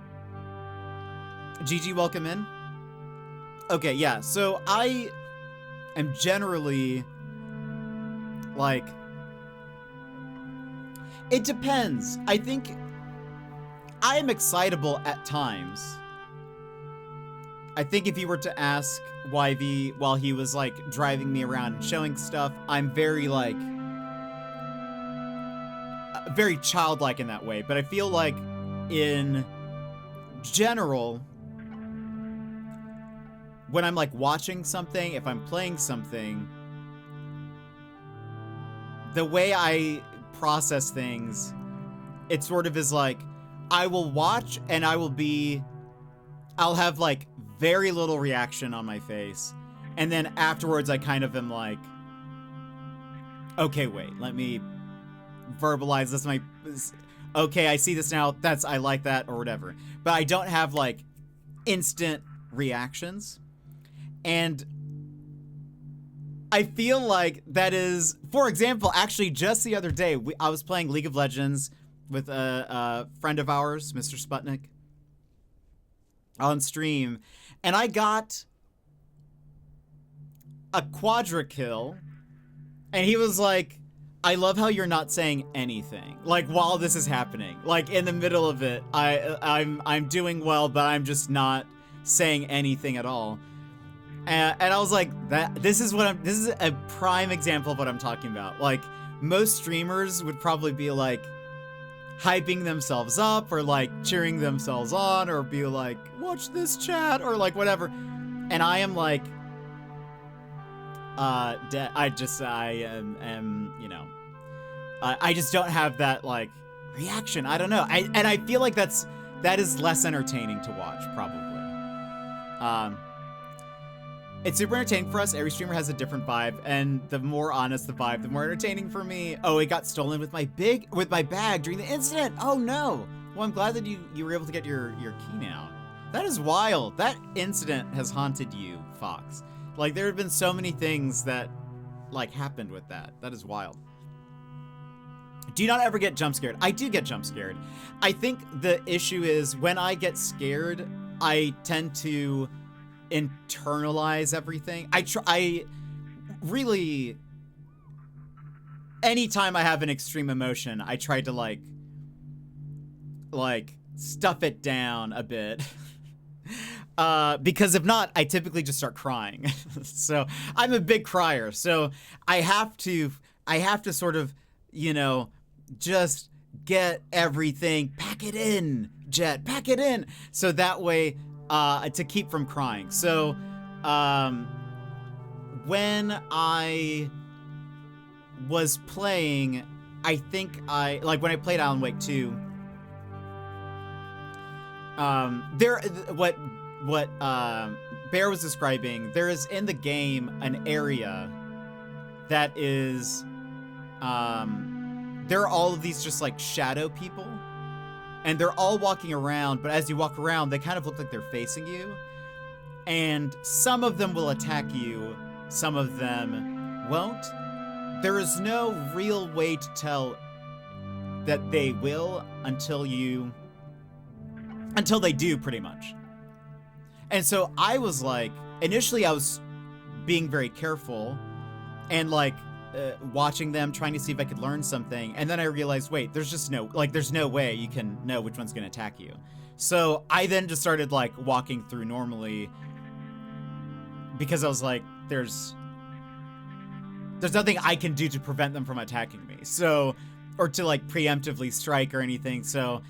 GG, welcome in. Okay, yeah, so I am generally, it depends. I think I am excitable at times. I think if you were to ask YV while he was, driving me around and showing stuff, I'm very, very childlike in that way. But I feel like, in general, when I'm, watching something, if I'm playing something, the way I process things, it sort of is I will watch and I'll have, very little reaction on my face. And then afterwards, I kind of am okay, wait, let me verbalize this. Okay, I see this now. I like that or whatever. But I don't have instant reactions. And I feel like that is, for example, actually just the other day, I was playing League of Legends with a friend of ours, Mr. Sputnik, on stream. And I got a quadra kill, and he was like, I love how you're not saying anything. While this is happening. In the middle of it, I'm doing well, but I'm just not saying anything at all. And I was like, this is a prime example of what I'm talking about. Most streamers would probably be hyping themselves up or cheering themselves on or be watch this chat or whatever. And I am dead. I am, I just don't have that reaction. I don't know. And I feel like that is less entertaining to watch probably. It's super entertaining for us. Every streamer has a different vibe, and the more honest the vibe, the more entertaining for me. Oh, it got stolen with my bag during the incident. Oh no. Well, I'm glad that you were able to get your key now. That is wild. That incident has haunted you, Fox. There have been so many things that happened with that. That is wild. Do you not ever get jump scared? I do get jump scared. I think the issue is when I get scared, I tend to internalize everything. I really, anytime I have an extreme emotion, I try to stuff it down a bit. Because if not, I typically just start crying. So I'm a big crier. So I have to sort of, just get everything, pack it in, Jet, pack it in. So that way, to keep from crying. So, when I was playing, I think when I played Alan Wake 2, what Bear was describing, there is in the game an area that is, there are all of these just shadow people. and they're all walking around, but as you walk around, they kind of look like they're facing you. And some of them will attack you, some of them won't. There is no real way to tell that they will until they do, pretty much. And so I was like, initially I was being very careful and like watching them, trying to see if I could learn something. And then I realized, wait, there's no way you can know which one's gonna attack you. So I then just started like walking through normally, because I was like, there's nothing I can do to prevent them from attacking me. So, or to like preemptively strike or anything. So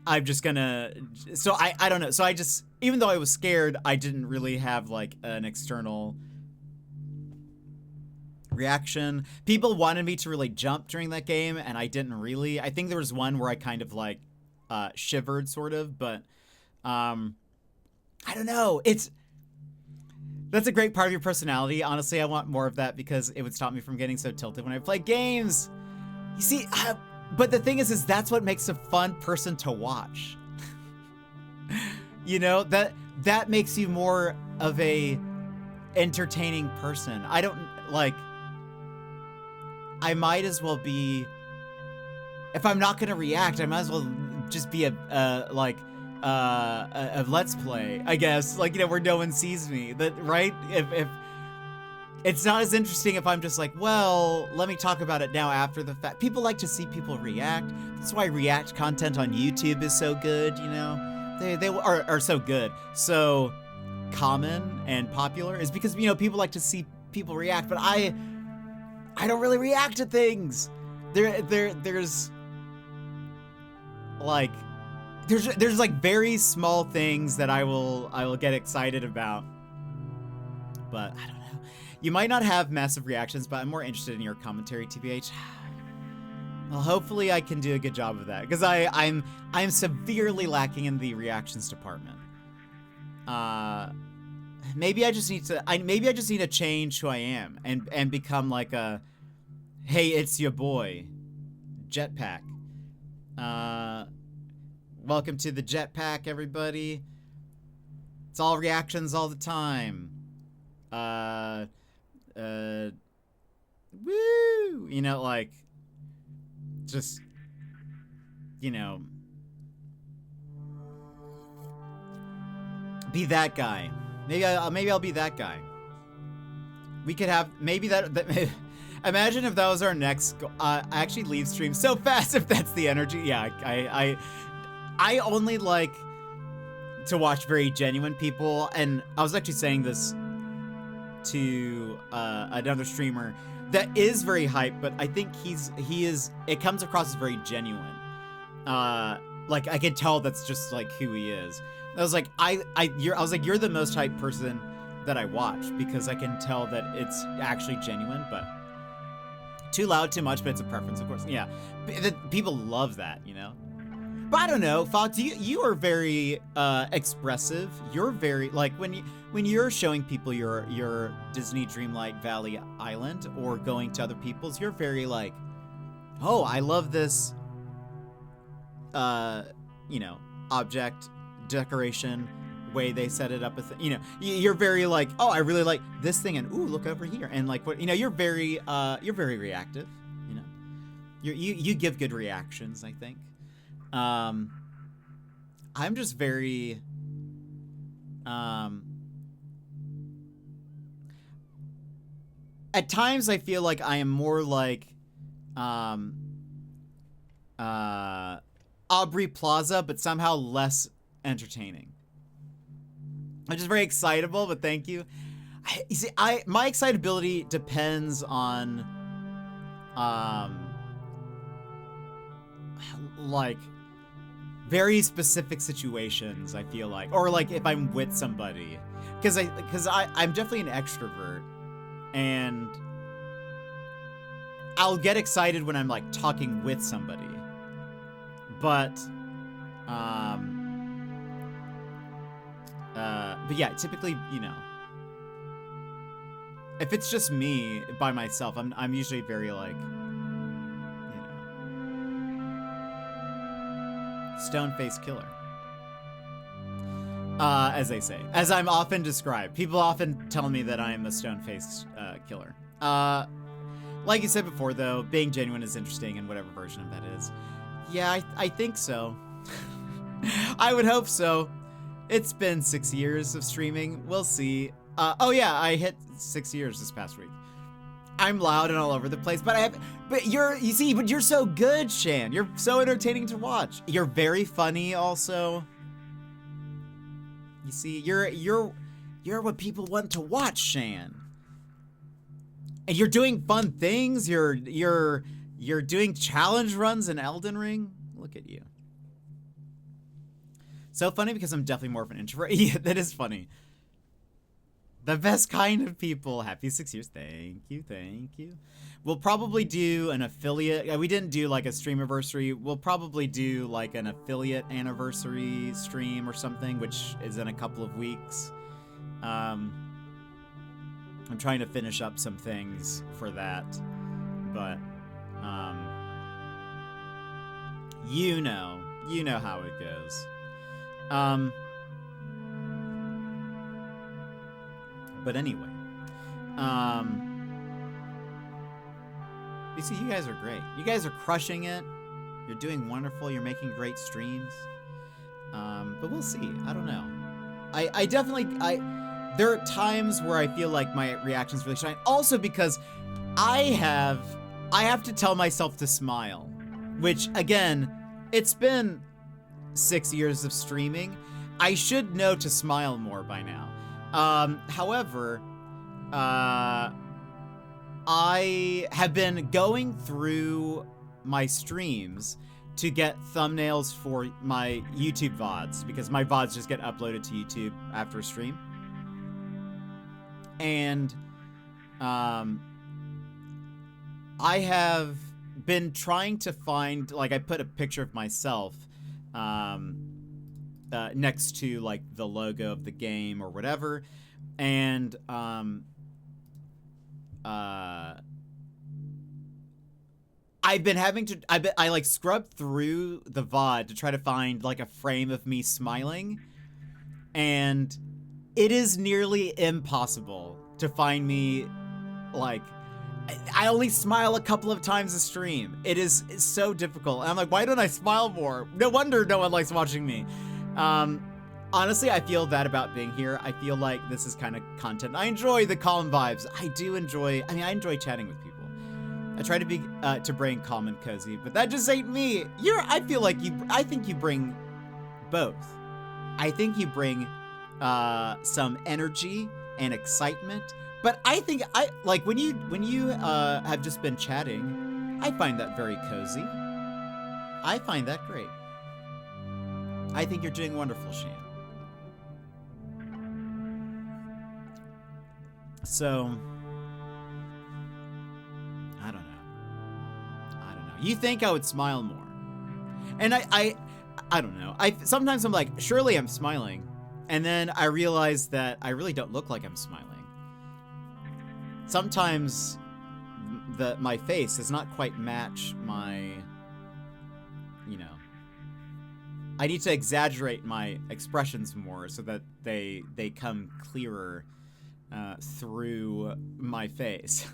I'm just gonna, so I don't know. So I just, even though I was scared, I didn't really have like an external reaction. People wanted me to really jump during that game, and I didn't really. I think there was one where I kind of like shivered sort of, but I don't know. That's a great part of your personality. Honestly, I want more of that because it would stop me from getting so tilted when I play games. You see, but the thing is that's what makes a fun person to watch. You know, that makes you more of a entertaining person. I don't like. I might as well be. If I'm not gonna react, I might as well just be a let's play, I guess, like, you know, where no one sees me, that, right? If it's not as interesting if I'm just like, well, let me talk about it now after the fact. People like to see people react. That's why react content on YouTube is so good, you know? They are so good, so common and popular, is because, you know, people like to see people react, but I don't really react to things. There's like there's like very small things that I will get excited about, but I don't know. You might not have massive reactions, but I'm more interested in your commentary, TBH. Well, hopefully I can do a good job of that, because I'm severely lacking in the reactions department. Maybe I just need to change who I am and become like a, hey, it's your boy, Jetpack. Welcome to the Jetpack, everybody. It's all reactions all the time. Woo! You know, like, just, you know, be that guy. Maybe I'll be that guy. We could have, maybe that imagine if that was our next I actually leave stream so fast if that's the energy. Yeah, I only like to watch very genuine people, and I was actually saying this to another streamer that is very hyped, but I think it comes across as very genuine. Like, I can tell that's just like who he is. I was like, you're the most hyped person that I watch, because I can tell that it's actually genuine, but too loud, too much, but it's a preference, of course. Yeah, people love that, you know. But I don't know, Fox, you are very expressive. You're very, like, when you're showing people your Disney Dreamlight Valley Island or going to other people's, you're very like, oh, I love this, you know, object, decoration, way they set it up, you know, you're very like, oh, I really like this thing, and ooh, look over here, and like, what, you know, you're very reactive, you know, you give good reactions, I think. I'm just very, at times I feel like I am more like, Aubrey Plaza, but somehow less entertaining. I'm just very excitable, but thank you. You see, my excitability depends on, like, very specific situations, I feel like, or like if I'm with somebody, because I'm definitely an extrovert, and I'll get excited when I'm like talking with somebody, but yeah, typically, you know, if it's just me by myself, I'm usually very like, you know, Stone-faced killer. As they say. As I'm often described. People often tell me that I am a stone-faced killer. Like you said before, though, being genuine is interesting in whatever version of that is. Yeah, I think so. I would hope so. It's been 6 years of streaming. We'll see. Oh yeah, I hit 6 years this past week. I'm loud and all over the place, but you're so good, Shan. You're so entertaining to watch. You're very funny also. You see, you're what people want to watch, Shan. And you're doing fun things. You're doing challenge runs in Elden Ring. Look at you. So funny because I'm definitely more of an introvert. Yeah, that is funny. The best kind of people. Happy 6 years. Thank you. Thank you. We'll probably do an affiliate. We didn't do like a stream anniversary. We'll probably do like an affiliate anniversary stream or something, which is in a couple of weeks. I'm trying to finish up some things for that, but you know how it goes. But anyway, you see, you guys are great. You guys are crushing it. You're doing wonderful. You're making great streams. But we'll see. I don't know. I definitely, there are times where I feel like my reactions really shine. Also because I have to tell myself to smile, which again, it's been 6 years of streaming. I should know to smile more by now. However, I have been going through my streams to get thumbnails for my YouTube VODs, because my VODs just get uploaded to YouTube after a stream. And, I have been trying to find, like, I put a picture of myself, next to like the logo of the game or whatever, and I've been having to I like scrubbed through the VOD to try to find like a frame of me smiling, and it is nearly impossible to find me. Like, I only smile a couple of times a stream. It's so difficult. And I'm like, why don't I smile more? No wonder no one likes watching me. Honestly, I feel that about being here. I feel like this is kind of content. I enjoy the calm vibes. I enjoy chatting with people. I try to be, to bring calm and cozy, but that just ain't me. I think you bring both. I think you bring, some energy and excitement, but I think when you have just been chatting, I find that very cozy. I find that great. I think you're doing wonderful, Shan. So, I don't know. You think I would smile more. And I don't know. Sometimes I'm like, surely I'm smiling. And then I realize that I really don't look like I'm smiling. Sometimes my face does not quite match my, I need to exaggerate my expressions more so that they come clearer through my face.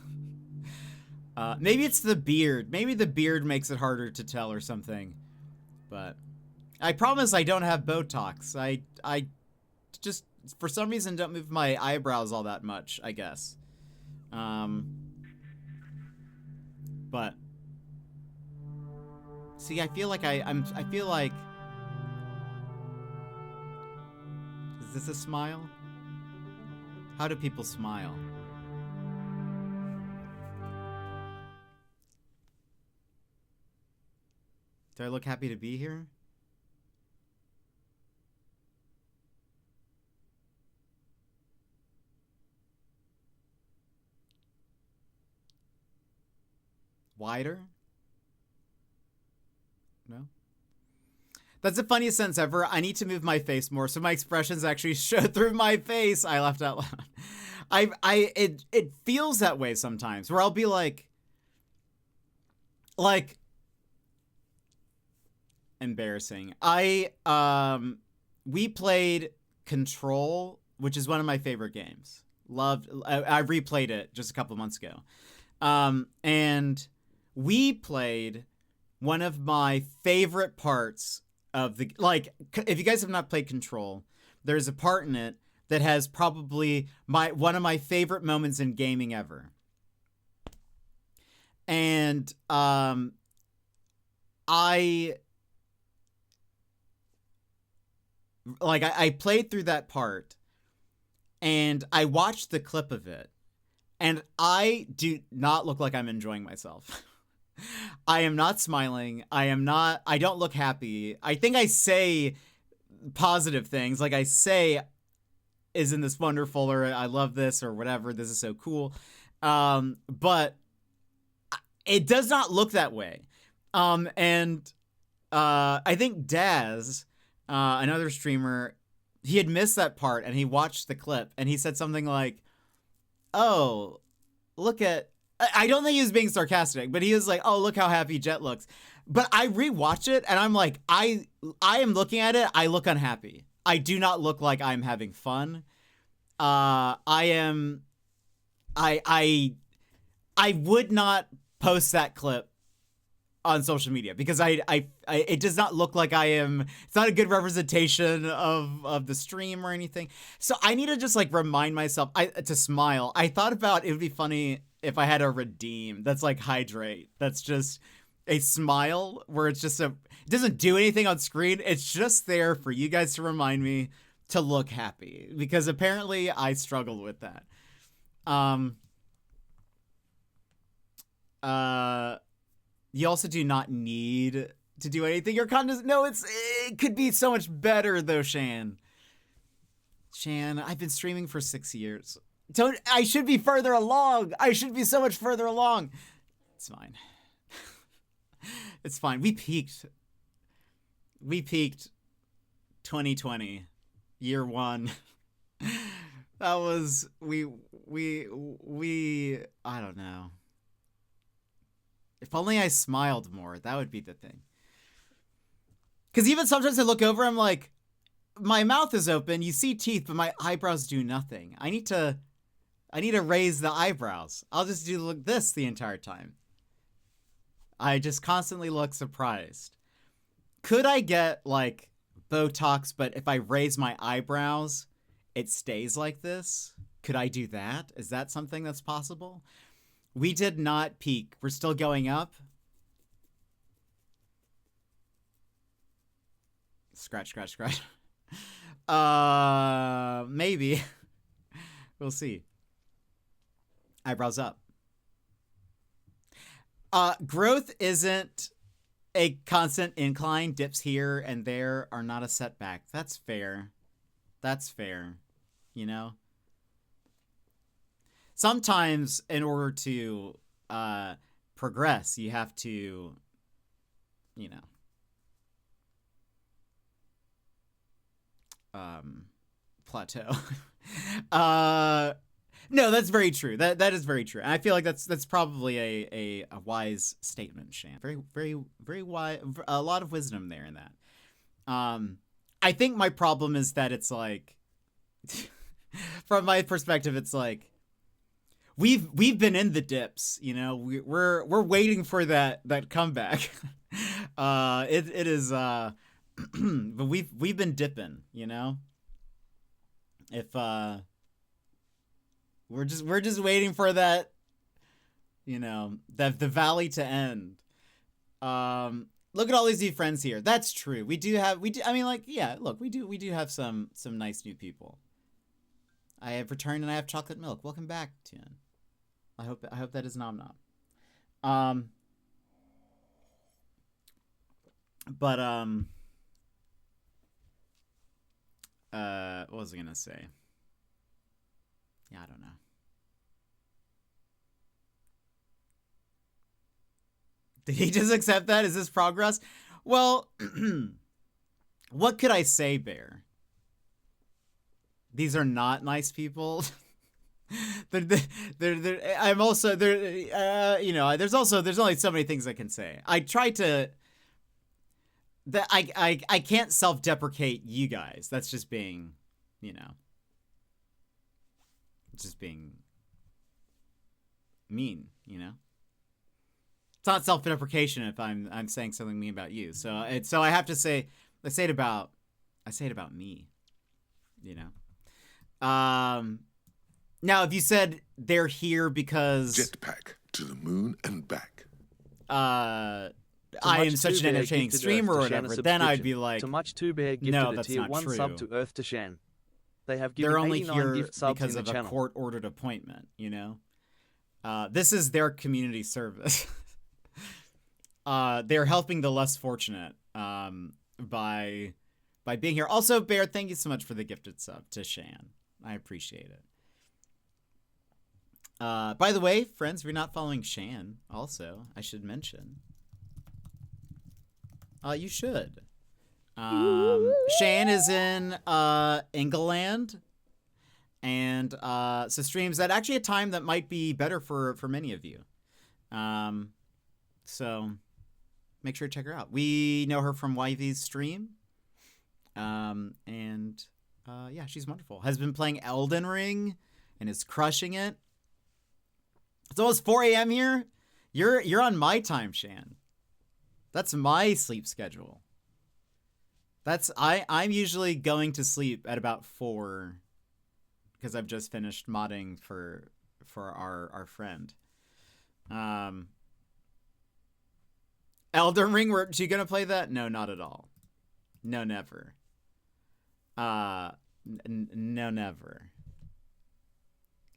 Maybe it's the beard. Maybe the beard makes it harder to tell or something. But I promise I don't have Botox. I just, for some reason, don't move my eyebrows all that much, I guess. But see, I feel like I feel like, is this a smile? How do people smile? Do I look happy to be here? Wider? No? That's the funniest sentence ever. I need to move my face more so my expressions actually show through my face. I laughed out loud. It feels that way sometimes, where I'll be like embarrassing. We played Control, which is one of my favorite games. I replayed it just a couple of months ago. And we played one of my favorite parts of the, like, if you guys have not played Control, there's a part in it that has probably one of my favorite moments in gaming ever. And I played through that part and I watched the clip of it, and I do not look like I'm enjoying myself. I am not smiling. I don't look happy. I think I say positive things. Like I say, isn't this wonderful, or I love this, or whatever, this is so cool. But it does not look that way. And I think Daz, another streamer, he had missed that part and he watched the clip and he said something like, oh, look at, I don't think he was being sarcastic, but he was like, oh, look how happy Jet looks. But I rewatch it and I'm like, I am looking at it, I look unhappy. I do not look like I'm having fun. I would not post that clip on social media because it does not look like I am. It's not a good representation of the stream or anything. So I need to just like remind myself to smile. I thought about it would be funny if I had a redeem that's like hydrate. That's just a smile where it's just it doesn't do anything on screen. It's just there for you guys to remind me to look happy, because apparently I struggled with that. You also do not need to do anything. Your content, no, it could be so much better though, Shan. Shan, I've been streaming for 6 years. I should be further along. I should be so much further along. It's fine. It's fine. We peaked 2020, year one. That was, we, I don't know. If only I smiled more, that would be the thing. Because even sometimes I look over, I'm like, my mouth is open, you see teeth, but my eyebrows do nothing. I need to raise the eyebrows. I'll just do this the entire time. I just constantly look surprised. Could I get, like, Botox, but if I raise my eyebrows, it stays like this? Could I do that? Is that something that's possible? We did not peak. We're still going up. Scratch, scratch, scratch. Maybe. We'll see. Eyebrows up. Growth isn't a constant incline. Dips here and there are not a setback. That's fair. That's fair. You know? Sometimes in order to progress, you have to, you know, plateau. No, that's very true. That is very true. And I feel like that's probably a wise statement, Shan. Very, very, very wise. A lot of wisdom there in that. I think my problem is that it's like, from my perspective, it's like, we've been in the dips, you know. We're waiting for that comeback. It is but we've been dipping, you know. If we're just waiting for that, you know, the valley to end. Look at all these new friends here. That's true. We do. I mean, like, yeah. Look, we do have some nice new people. I have returned and I have chocolate milk. Welcome back, Tien. I hope that is nom nom. But what was I gonna say? Yeah, I don't know. Did he just accept that? Is this progress? Well, what could I say, Bear? These are not nice people. I'm also there. You know, there's only so many things I can say. I try to. that I can't self-deprecate you guys. That's just being, just being mean, It's not self-deprecation if I'm saying something mean about you. So I have to say I say it about me, Now, if you said they're here because Jetpack to the moon and back. I am such an entertaining streamer or whatever, then I'd be like, To Much Too Bear gifted no, a that's tier not 1 true. sub to Earth to Shan. They have given They're only 89 here gift subs because in of the a channel. court-ordered appointment, This is their community service. They're helping the less fortunate by being here. Also, Bear, thank you so much for the gifted sub to Shan. I appreciate it. By the way, friends, we're not following Shan. Also, I should mention. You should. Shan is in England, and so streams at actually a time that might be better for many of you. So make sure to check her out. We know her from YV's stream, and yeah, she's wonderful. Has been playing Elden Ring and is crushing it. It's almost 4 a.m. here. You're on my time, Shan. That's my sleep schedule. I'm usually going to sleep at about 4 because I've just finished modding for our friend. Elden Ring, were you gonna play that? No, not at all. No, never. No, never.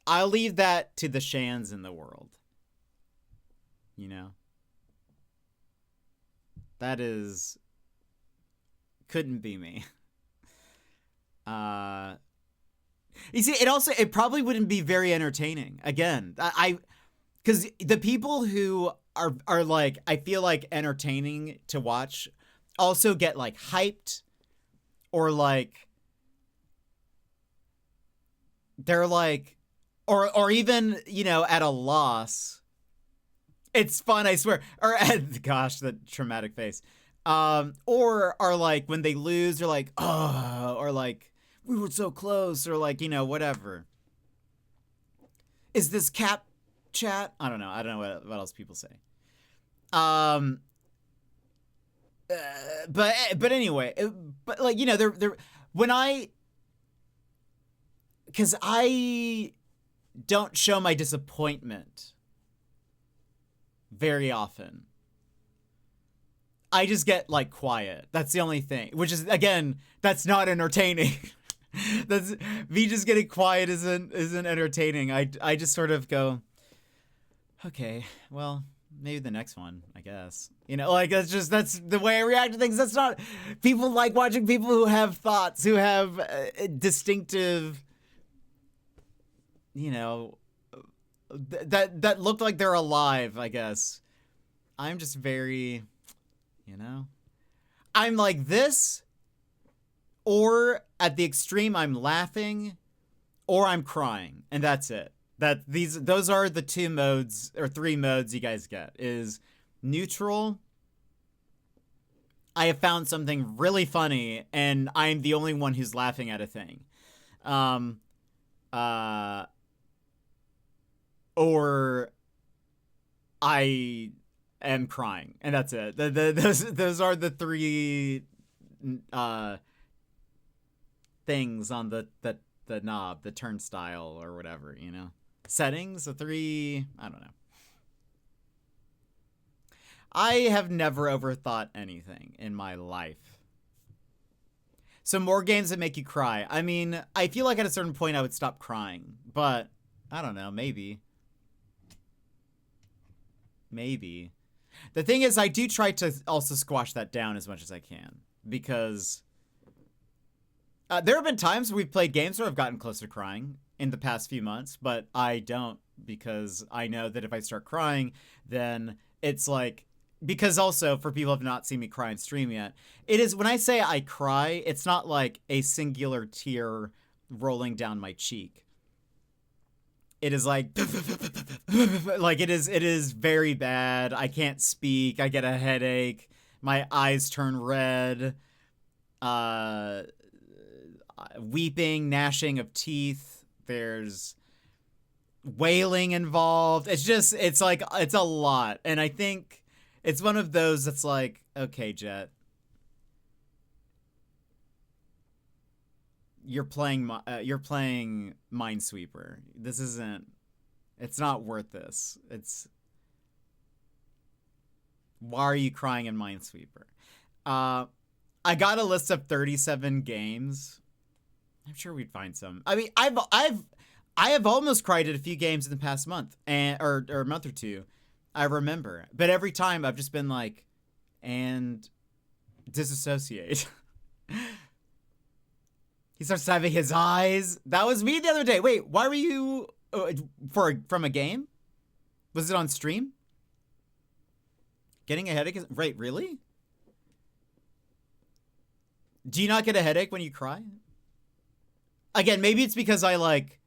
I'll leave that to the Shans in the world. That couldn't be me. You see, it probably wouldn't be very entertaining. Again, because the people who are like, I feel like entertaining to watch also get like hyped or like, they're like, or even, at a loss. It's fun, I swear. Or, gosh, the traumatic face. Or are like, when they lose, they're like, oh, or like, we were so close, or like, whatever. Is this cap chat? I don't know what else people say. But anyway, but like, they're because I don't show my disappointment very often. I just get like quiet. That's the only thing, which is, again, that's not entertaining. That's me just getting quiet isn't entertaining. I just sort of go, okay, well, maybe the next one, I guess. Like that's the way I react to things. That's not, people like watching people who have thoughts, who have distinctive, that look like they're alive, I guess. I'm just very, I'm like this, or at the extreme, I'm laughing, or I'm crying, and that's it. Those are the 2 modes or 3 modes you guys get. Is neutral. I have found something really funny, and I'm the only one who's laughing at a thing. Or I am crying, and that's it. Those are the 3 things on the knob, the turnstile or whatever, settings. The 3, I don't know. I have never overthought anything in my life. So more games that make you cry. I mean, I feel like at a certain point I would stop crying, but I don't know, maybe. The thing is, I do try to also squash that down as much as I can, because there have been times we've played games where I've gotten close to crying in the past few months, but I don't, because I know that if I start crying, then it's like, because also for people who have not seen me cry on stream yet, it is, when I say I cry, it's not like a singular tear rolling down my cheek. It is like, like it is very bad. I can't speak. I get a headache. My eyes turn red. Weeping, gnashing of teeth. There's wailing involved. It's like, it's a lot. And I think it's one of those that's like, okay, Jet, you're playing Minesweeper. It's not worth this. Why are you crying in Minesweeper? I got a list of 37 games. I'm sure we'd find some. I mean, I have almost cried at a few games in the past month or a month or two. I remember, but every time I've just been like, and disassociate. He starts having his eyes. That was me the other day. Wait, why were you from a game? Was it on stream? Getting a headache is right, really? Do you not get a headache when you cry? Again, maybe it's because I like...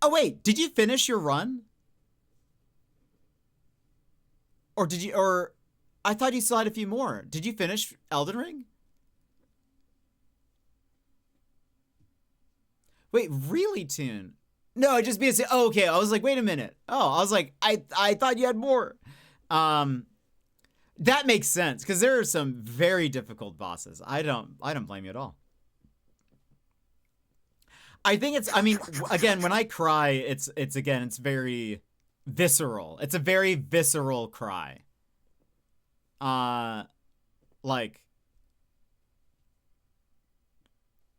Oh wait, did you finish your run? Or I thought you still had a few more. Did you finish Elden Ring? Wait, really, Toon? No, just because. Oh, okay. I was like, wait a minute. Oh, I was like, I thought you had more. That makes sense because there are some very difficult bosses. I don't blame you at all. I think it's. I mean, again, when I cry, it's very visceral. It's a very visceral cry. Like.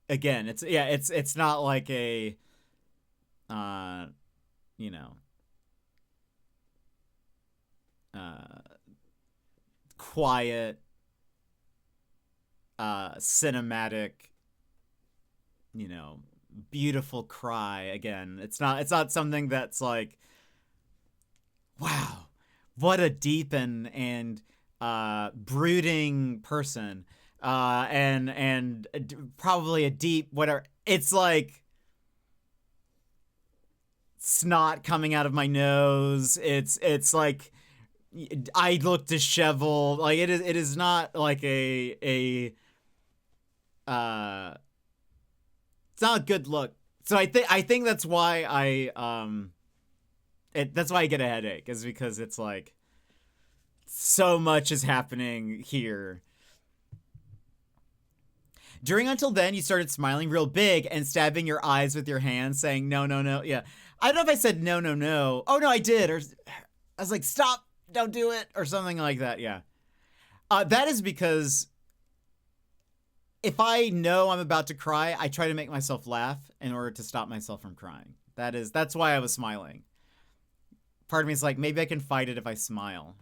Again, it's not like a, you know, quiet, cinematic, you know, beautiful cry. Again, it's not something that's like, wow, what a deep and brooding person. And probably a deep whatever. It's like snot coming out of my nose. It's like I look disheveled. Like it is not like it's not a good look. So I think that's why that's why I get a headache, is because it's like so much is happening here. During Until Then, you started smiling real big and stabbing your eyes with your hands, saying, no, no, no. Yeah. I don't know if I said no, no, no. Oh, no, I did. Or I was like, stop, don't do it. Or something like that. Yeah. That is because if I know I'm about to cry, I try to make myself laugh in order to stop myself from crying. That's why I was smiling. Part of me is like, maybe I can fight it if I smile.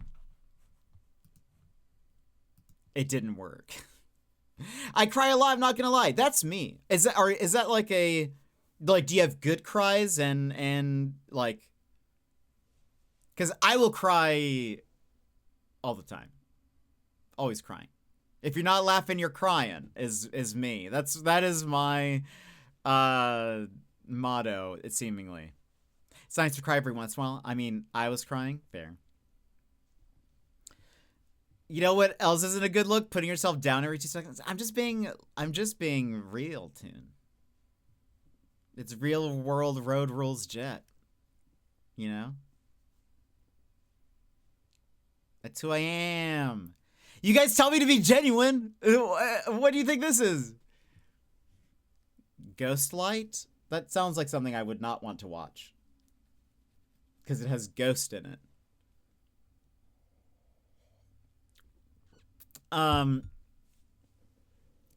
It didn't work. I cry a lot, I'm not gonna lie. That's me. Is that like do you have good cries and like, because I will cry all the time. Always crying. If you're not laughing, you're crying is me. That is my motto, it seemingly. It's nice to cry every once in a while. I mean, I was crying. Fair. You know what else isn't a good look? Putting yourself down every 2 seconds. I'm just being real, Toon. It's real world road rules Jet. You know? That's who I am. You guys tell me to be genuine. What do you think this is? Ghostlight? That sounds like something I would not want to watch. Because it has ghost in it.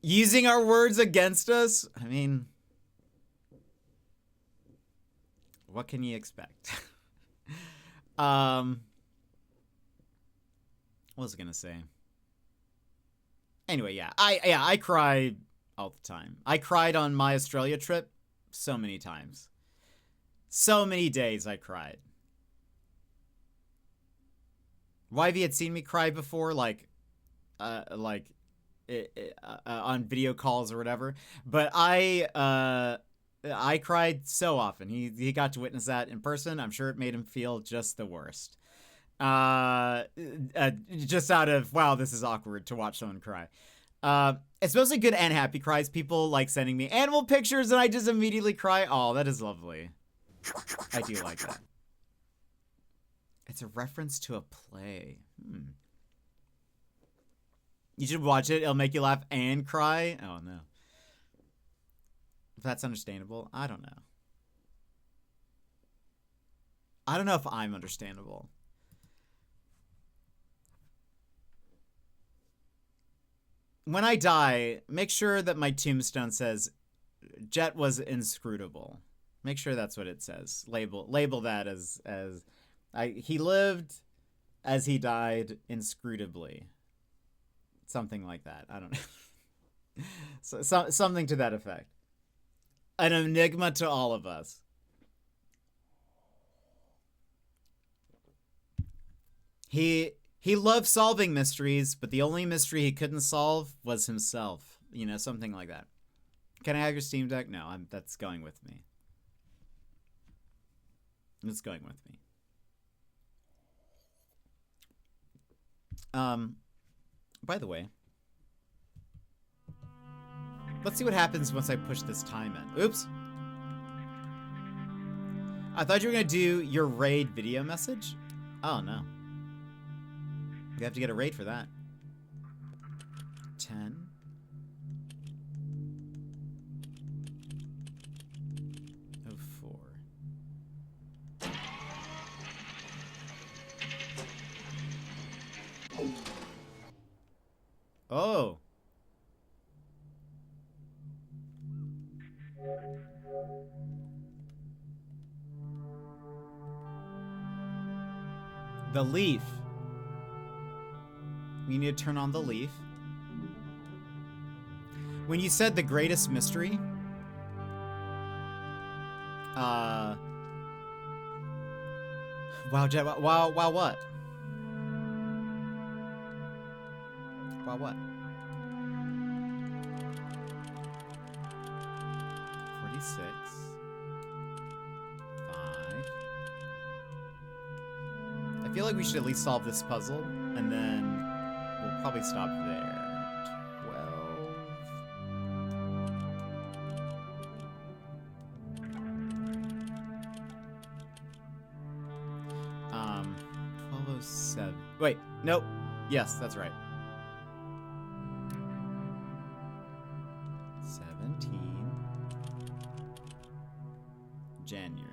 Using our words against us. I mean, what can you expect? What was I gonna say? Anyway, yeah, I cry all the time. I cried on my Australia trip so many times. So many days I cried. YV had seen me cry before, like on video calls or whatever, but I cried so often. He got to witness that in person. I'm sure it made him feel just the worst. Just out of, wow, this is awkward to watch someone cry. It's mostly good and happy cries. People like sending me animal pictures and I just immediately cry. Oh, that is lovely. I do like that. It's a reference to a play. You should watch it. It'll make you laugh and cry. Oh, no. If that's understandable, I don't know. I don't know if I'm understandable. When I die, make sure that my tombstone says, Jet was inscrutable. Make sure that's what it says. Label that as he lived as he died inscrutably. Something like that. I don't know. Something to that effect. An enigma to all of us. He loved solving mysteries, but the only mystery he couldn't solve was himself. You know, something like that. Can I have your Steam Deck? No, that's going with me. It's going with me. By the way, let's see what happens once I push this time in. Oops. I thought you were going to do your raid video message. Oh, no. You have to get a raid for that. 10. Oh, 4. Oh. The leaf. We need to turn on the leaf. When you said the greatest mystery, wow, Jet, wow, what? Wow, what? 46. 5. I feel like we should at least solve this puzzle, and then we'll probably stop there. 1207. Wait, nope. Yes, that's right. 17. January.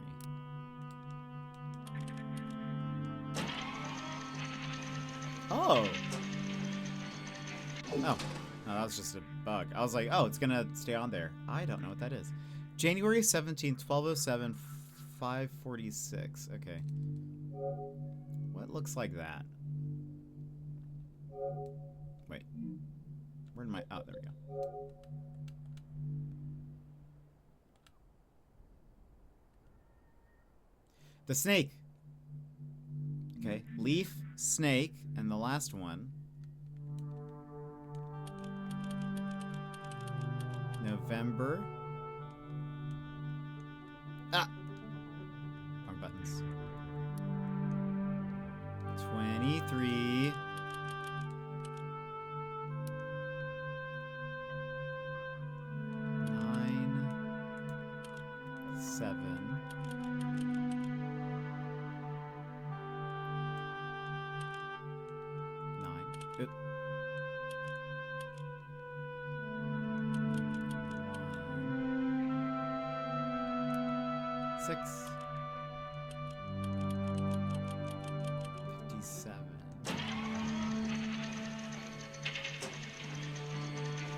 Oh. Oh. No, that was just a bug. I was like, oh, it's gonna stay on there. I don't know what that is. January 17th, 1207, 546. Okay. What looks like that? Wait. Where'd my... Oh, there we go. The snake. Okay. Leaf, snake, and the last one. November. Ah! Wrong buttons. 23. 9. 7. 9. Oop. 1. 6. 57.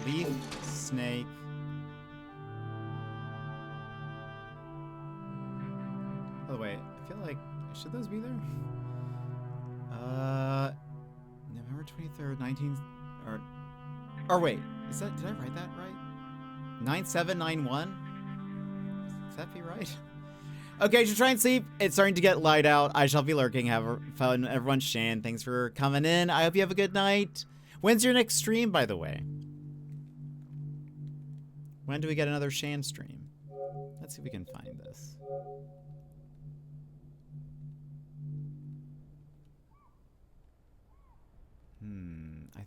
Leaf, snake. By the way, I feel like, should those be there? November 23rd, 19, or wait, is that, did I write that right? 9791? Does that be right? Okay, I should try and sleep. It's starting to get light out. I shall be lurking. Have fun, everyone. Shan, thanks for coming in. I hope you have a good night. When's your next stream, by the way? When do we get another Shan stream? Let's see if we can find this.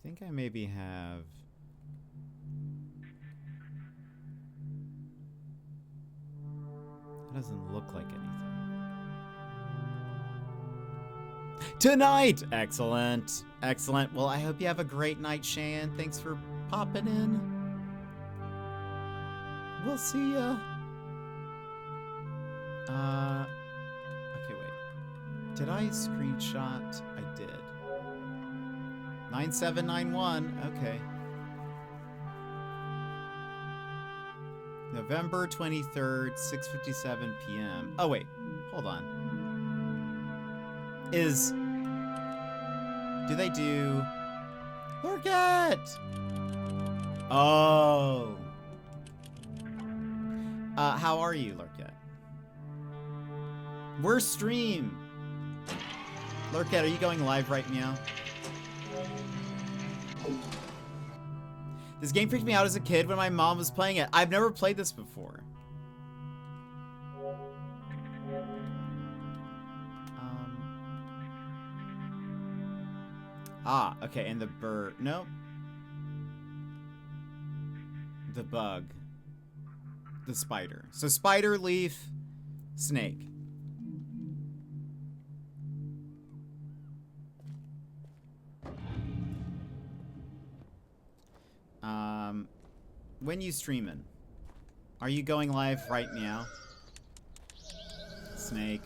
think I maybe have... That doesn't look like anything. Tonight! Excellent. Excellent. Well, I hope you have a great night, Shan. Thanks for popping in. We'll see ya. Okay, wait. Did I screenshot? I did. 9791. Okay. November 23rd, 6:57 p.m. Oh, wait. Hold on. Do they do... Lurket! Oh. How are you, Lurket? We're stream. Lurket, are you going live right now? This game freaked me out as a kid when my mom was playing it. I've never played this before. Okay, and the bird. Nope. The bug. The spider. So spider, leaf, snake. When you streaming? Are you going live right now? Snake.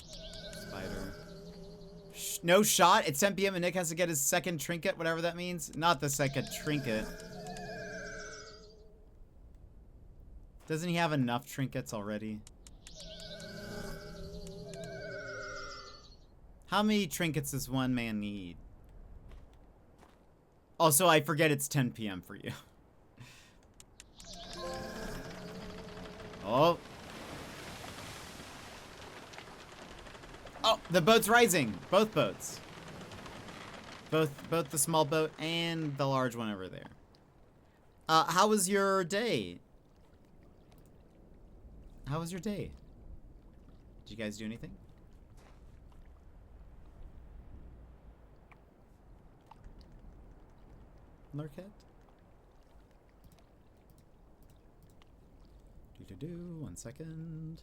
Spider. No shot. It's 10 p.m. and Nick has to get his second trinket, whatever that means. Not the second trinket. Doesn't he have enough trinkets already? How many trinkets does one man need? Also, I forget it's 10 p.m. for you. Oh. Oh, the boat's rising. Both boats. Both the small boat and the large one over there. How was your day? How was your day? Did you guys do anything? Lurket? Do 1 second.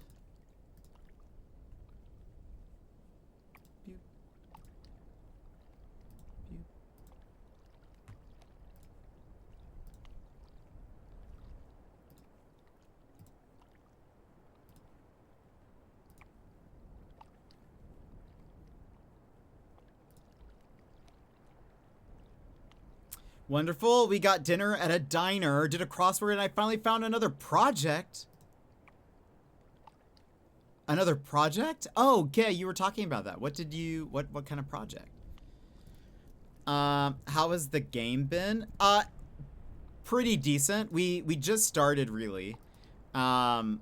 Pew. Pew. Wonderful. We got dinner at a diner, did a crossword, and I finally found another project. Another project? Oh, okay, you were talking about that. What did you, what kind of project? How has the game been? Pretty decent. We just started, really. I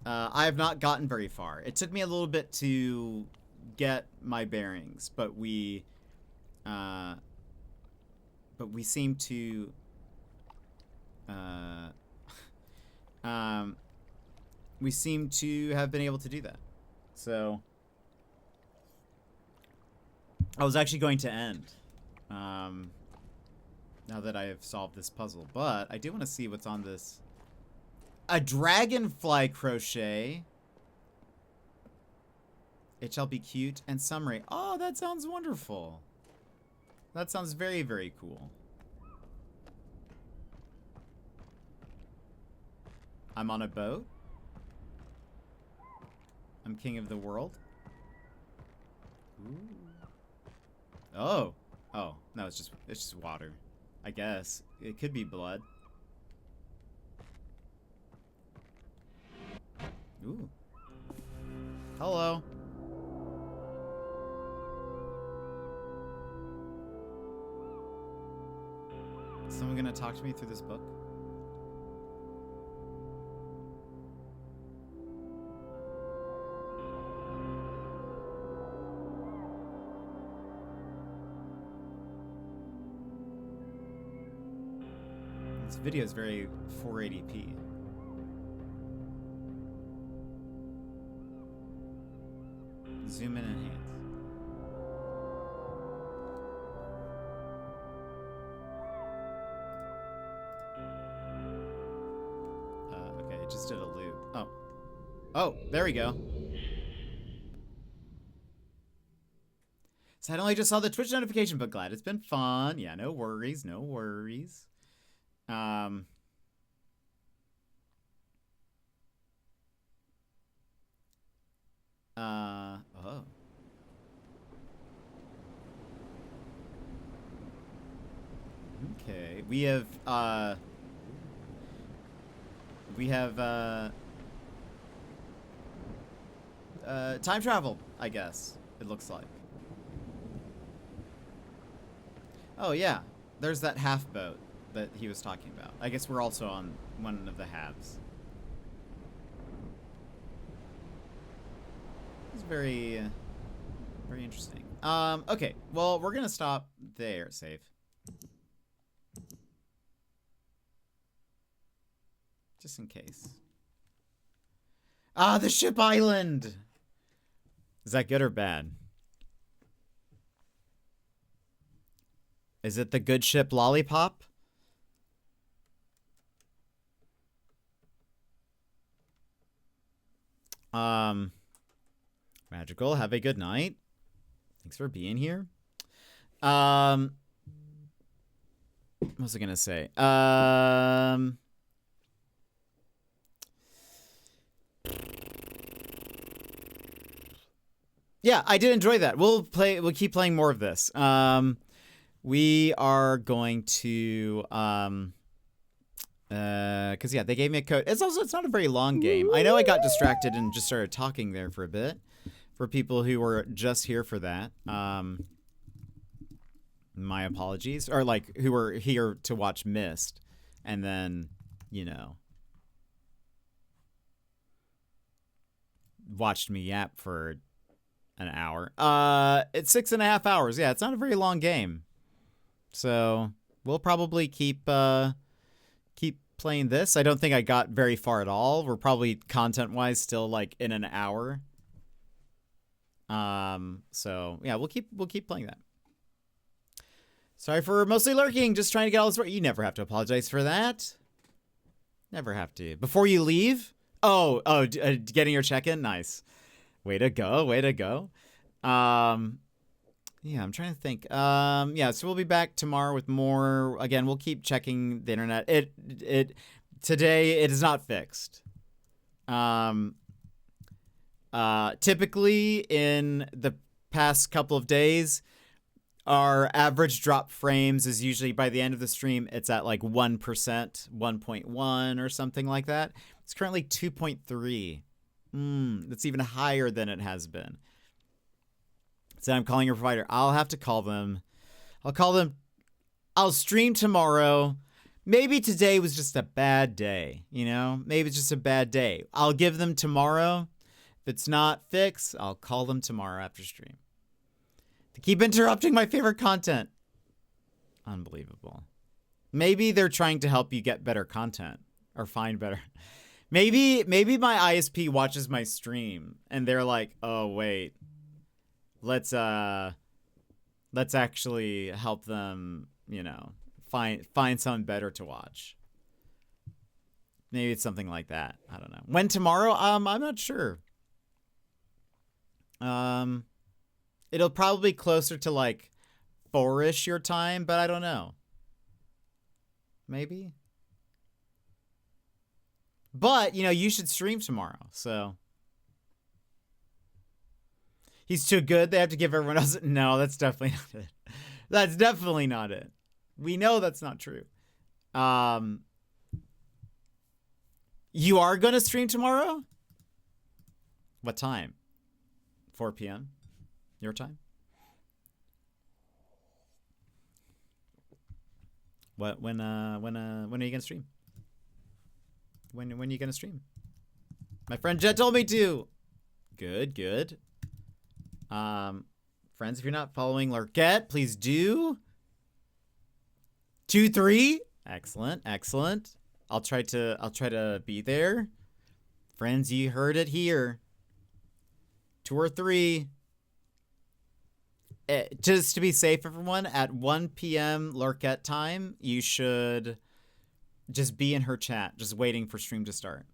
have not gotten very far. It took me a little bit to get my bearings, but we seem to we seem to have been able to do that. So I was actually going to end now that I have solved this puzzle, but I do want to see what's on this. A dragonfly crochet. It shall be cute and summary. Oh, that sounds wonderful. That sounds very, very cool. I'm on a boat. I'm king of the world. Ooh. Oh. Oh, no, it's just water. I guess. It could be blood. Ooh. Hello. Is someone gonna talk to me through this book? This video is very 480p. Zoom in and enhance. Oh, there we go. So I only just saw the Twitch notification, but glad it's been fun. Yeah, no worries, no worries. Oh. Okay, we have time travel, I guess, it looks like. Oh yeah, there's that half boat that he was talking about. I guess we're also on one of the halves. It's very, very interesting. Okay, well, we're gonna stop there, save. Just in case. Ah, the ship island! Is that good or bad? Is it the good ship lollipop? Magical, have a good night. Thanks for being here. What was I gonna say? Yeah, I did enjoy that. We'll keep playing more of this. We are going to because yeah, they gave me a code. It's not a very long game. I know I got distracted and just started talking there for a bit. For people who were just here for that, my apologies. Or like who were here to watch Myst, and then watched me yap for an hour. It's 6.5 hours. Yeah, it's not a very long game. So we'll probably keep playing this. I don't think I got very far at all. We're probably content-wise still like in an hour. So yeah, we'll keep playing that. Sorry for mostly lurking, just trying to get all this right. You never have to apologize for that. Never have to. Before you leave? Oh, getting your check-in? Nice. Way to go, way to go. Yeah, I'm trying to think. Yeah, so we'll be back tomorrow with more. Again, we'll keep checking the internet. Today it is not fixed. Typically in the past couple of days, our average drop frames is usually by the end of the stream, it's at like 1%, 1.1 or something like that. It's currently 2.3. That's even higher than it has been. So I'm calling your provider. I'll have to call them. I'll call them. I'll stream tomorrow. Maybe today was just a bad day, Maybe it's just a bad day. I'll give them tomorrow. If it's not fixed, I'll call them tomorrow after stream. They keep interrupting my favorite content. Unbelievable. Maybe they're trying to help you get better content or find better. Maybe my ISP watches my stream and they're like, "Oh, wait. Let's actually help them, find something better to watch." Maybe it's something like that. I don't know. When tomorrow? I'm not sure. It'll probably be closer to like 4-ish your time, but I don't know. Maybe. But, you should stream tomorrow, so. He's too good. They have to give everyone else. No, that's definitely not it. That's definitely not it. We know that's not true. You are going to stream tomorrow? What time? 4 p.m. Your time? When are you going to stream? When are you going to stream? My friend Jet told me to. Good. Friends, if you're not following Lurkette, please do. 2-3. Excellent. I'll try to be there. Friends, you heard it here. 2 or 3. Just to be safe, everyone, at 1 p.m. Lurkette time, you should just be in her chat, just waiting for stream to start.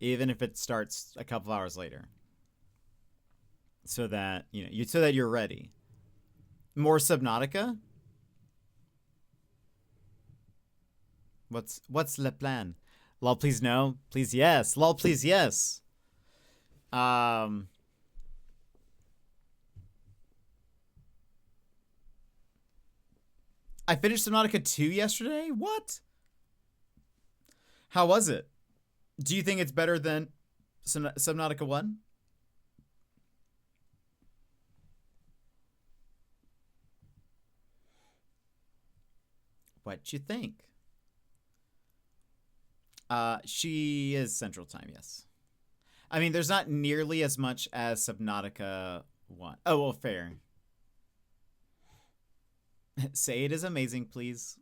even if it starts a couple hours later, so that so that you're ready. More Subnautica. What's le plan? Lol, please no. Please yes. Lol, please yes. I finished Subnautica 2 yesterday? What? How was it? Do you think it's better than Subnautica 1? What you think? She is Central Time, yes. I mean, there's not nearly as much as Subnautica 1. Oh, well, fair. Say it is amazing, please.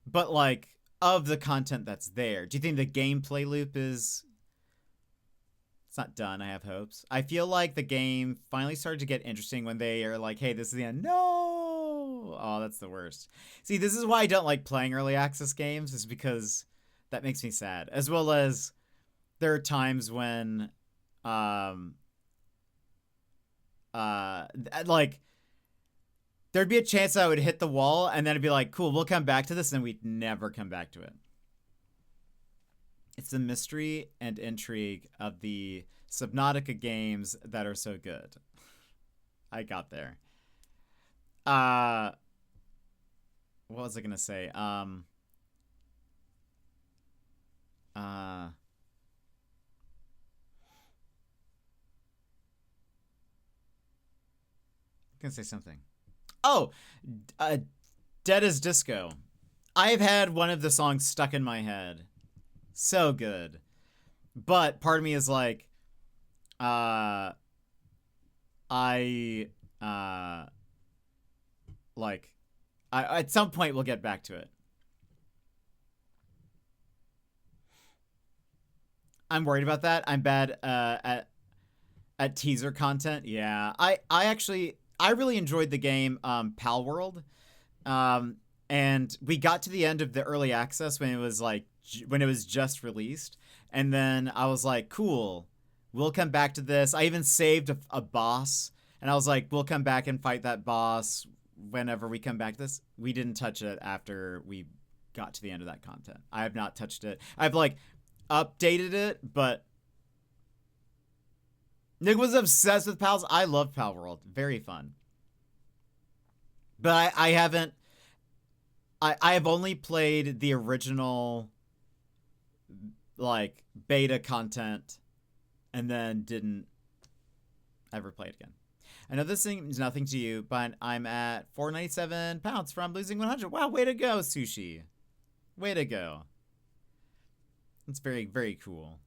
But, like, of the content that's there, do you think the gameplay loop is... It's not done, I have hopes. I feel like the game finally started to get interesting when they are like, hey, this is the end. No! Oh, that's the worst. See, this is why I don't like playing early access games, is because that makes me sad. As well as there are times when, like, there'd be a chance I would hit the wall, and then it'd be like, cool, we'll come back to this, and we'd never come back to it. It's the mystery and intrigue of the Subnautica games that are so good. I got there. What was I gonna say? I'm gonna say something. Oh, Dead as Disco. I've had one of the songs stuck in my head. So good. But part of me is like, at some point we'll get back to it. I'm worried about that. I'm bad at teaser content. Yeah. I really enjoyed the game Pal World. And we got to the end of the early access when it was just released, and then I was like, cool, we'll come back to this. I even saved a boss, and I was like, we'll come back and fight that boss whenever we come back to this. We didn't touch it after we got to the end of that content. I have not touched it. I've like updated it, but Nick was obsessed with Pals. I love Pal World. Very fun. But I haven't. I have only played the original, like, beta content, and then didn't ever play it again. I know this seems nothing to you, but I'm at 497 pounds from losing 100. Wow, way to go, Sushi. Way to go. That's very, very cool.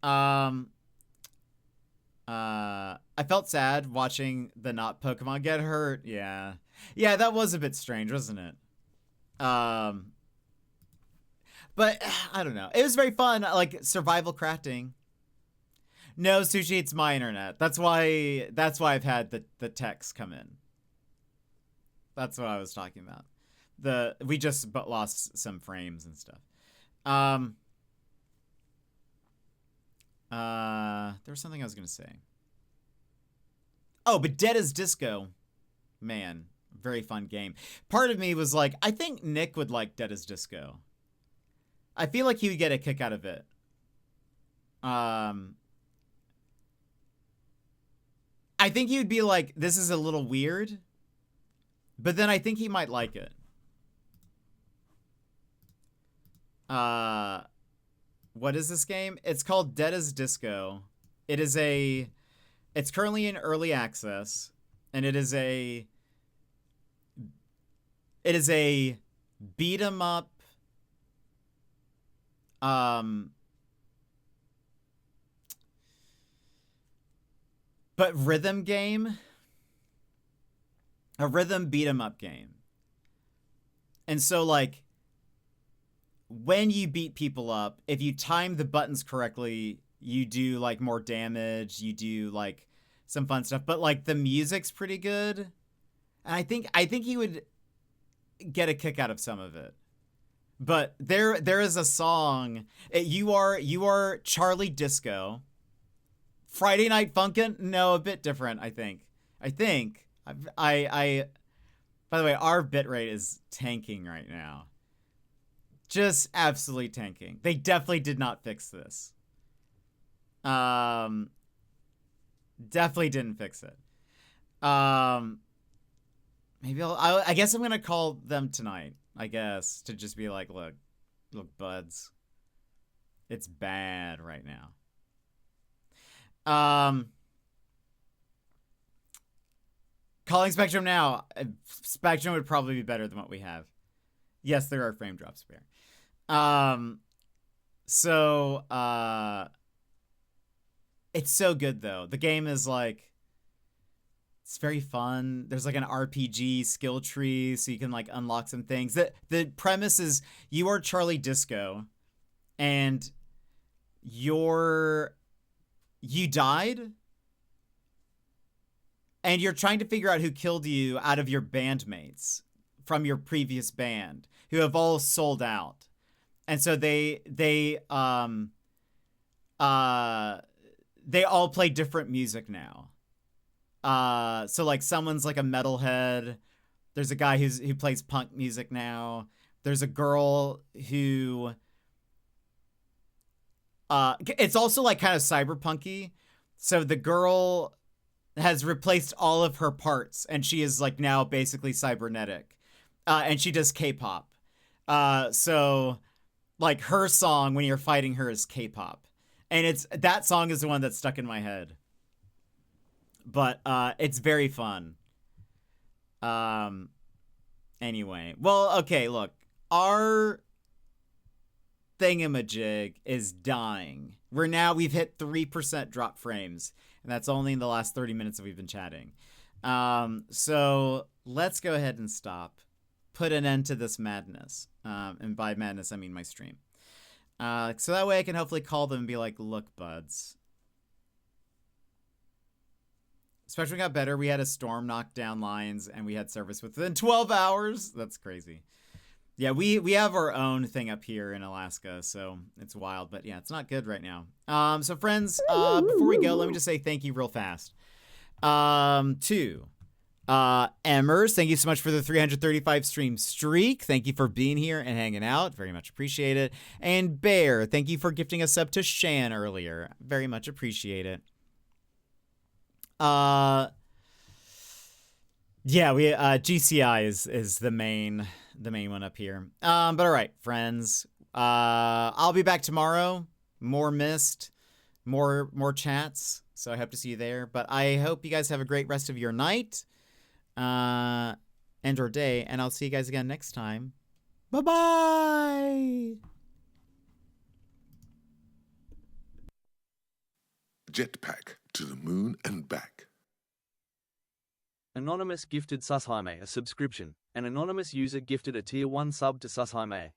I felt sad watching the not Pokemon get hurt. Yeah. Yeah, that was a bit strange, wasn't it? But I don't know. It was very fun, like survival crafting. No, Sushi, it's my internet. That's why I've had the text come in. That's what I was talking about. We just lost some frames and stuff. There was something I was gonna say. Oh, but Dead as Disco, man. Very fun game. Part of me was like, I think Nick would like Dead as Disco. I feel like he would get a kick out of it. I think he would be like, this is a little weird. But then I think he might like it. What is this game? It's called Dead as Disco. It's currently in early access. And it is a beat 'em up but rhythm game. A rhythm beat 'em up game. And so like when you beat people up, if you time the buttons correctly, you do like more damage, you do like some fun stuff, but like the music's pretty good. And I think he would get a kick out of some of it. But there is a song. You are Charlie Disco. Friday Night Funkin'? No, a bit different, I think. I by the way, our bitrate is tanking right now. Just absolutely tanking. They definitely did not fix this. Definitely didn't fix it. Maybe I guess I'm gonna call them tonight, I guess, to just be like, look, buds. It's bad right now. Calling Spectrum now. Spectrum would probably be better than what we have. Yes, there are frame drops there. It's so good though. The game is like, it's very fun. There's like an RPG skill tree, so you can like unlock some things. The premise is you are Charlie Disco, and you died, and you're trying to figure out who killed you out of your bandmates from your previous band, who have all sold out. And so they all play different music now. So like someone's like a metalhead. There's a guy who plays punk music now. There's a girl who it's also like kind of cyberpunky. So the girl has replaced all of her parts, and she is like now basically cybernetic. And she does K-pop. So like her song when you're fighting her is K-pop. And that song is the one that's stuck in my head. But it's very fun. Anyway. Well, okay, look. Our thingamajig is dying. We've hit 3% drop frames. And that's only in the last 30 minutes that we've been chatting. So let's go ahead and stop. Put an end to this madness. And by madness, I mean my stream. So that way I can hopefully call them and be like, look, buds. Spectrum got better. We had a storm knock down lines, and we had service within 12 hours. That's crazy. Yeah, we have our own thing up here in Alaska, so it's wild. But yeah, it's not good right now. So friends, before we go, let me just say thank you real fast. To Emmers, thank you so much for the 335 stream streak. Thank you for being here and hanging out. Very much appreciate it. And Bear, thank you for gifting a sub to Shan earlier. Very much appreciate it. Yeah, we GCI is the main one up here. But all right, friends. I'll be back tomorrow. More Myst, more chats. So I hope to see you there. But I hope you guys have a great rest of your night. And or day, and I'll see you guys again next time. Bye-bye! Jetpack to the moon and back. Anonymous gifted Sushaime a subscription. An anonymous user gifted a tier 1 sub to Sushaime.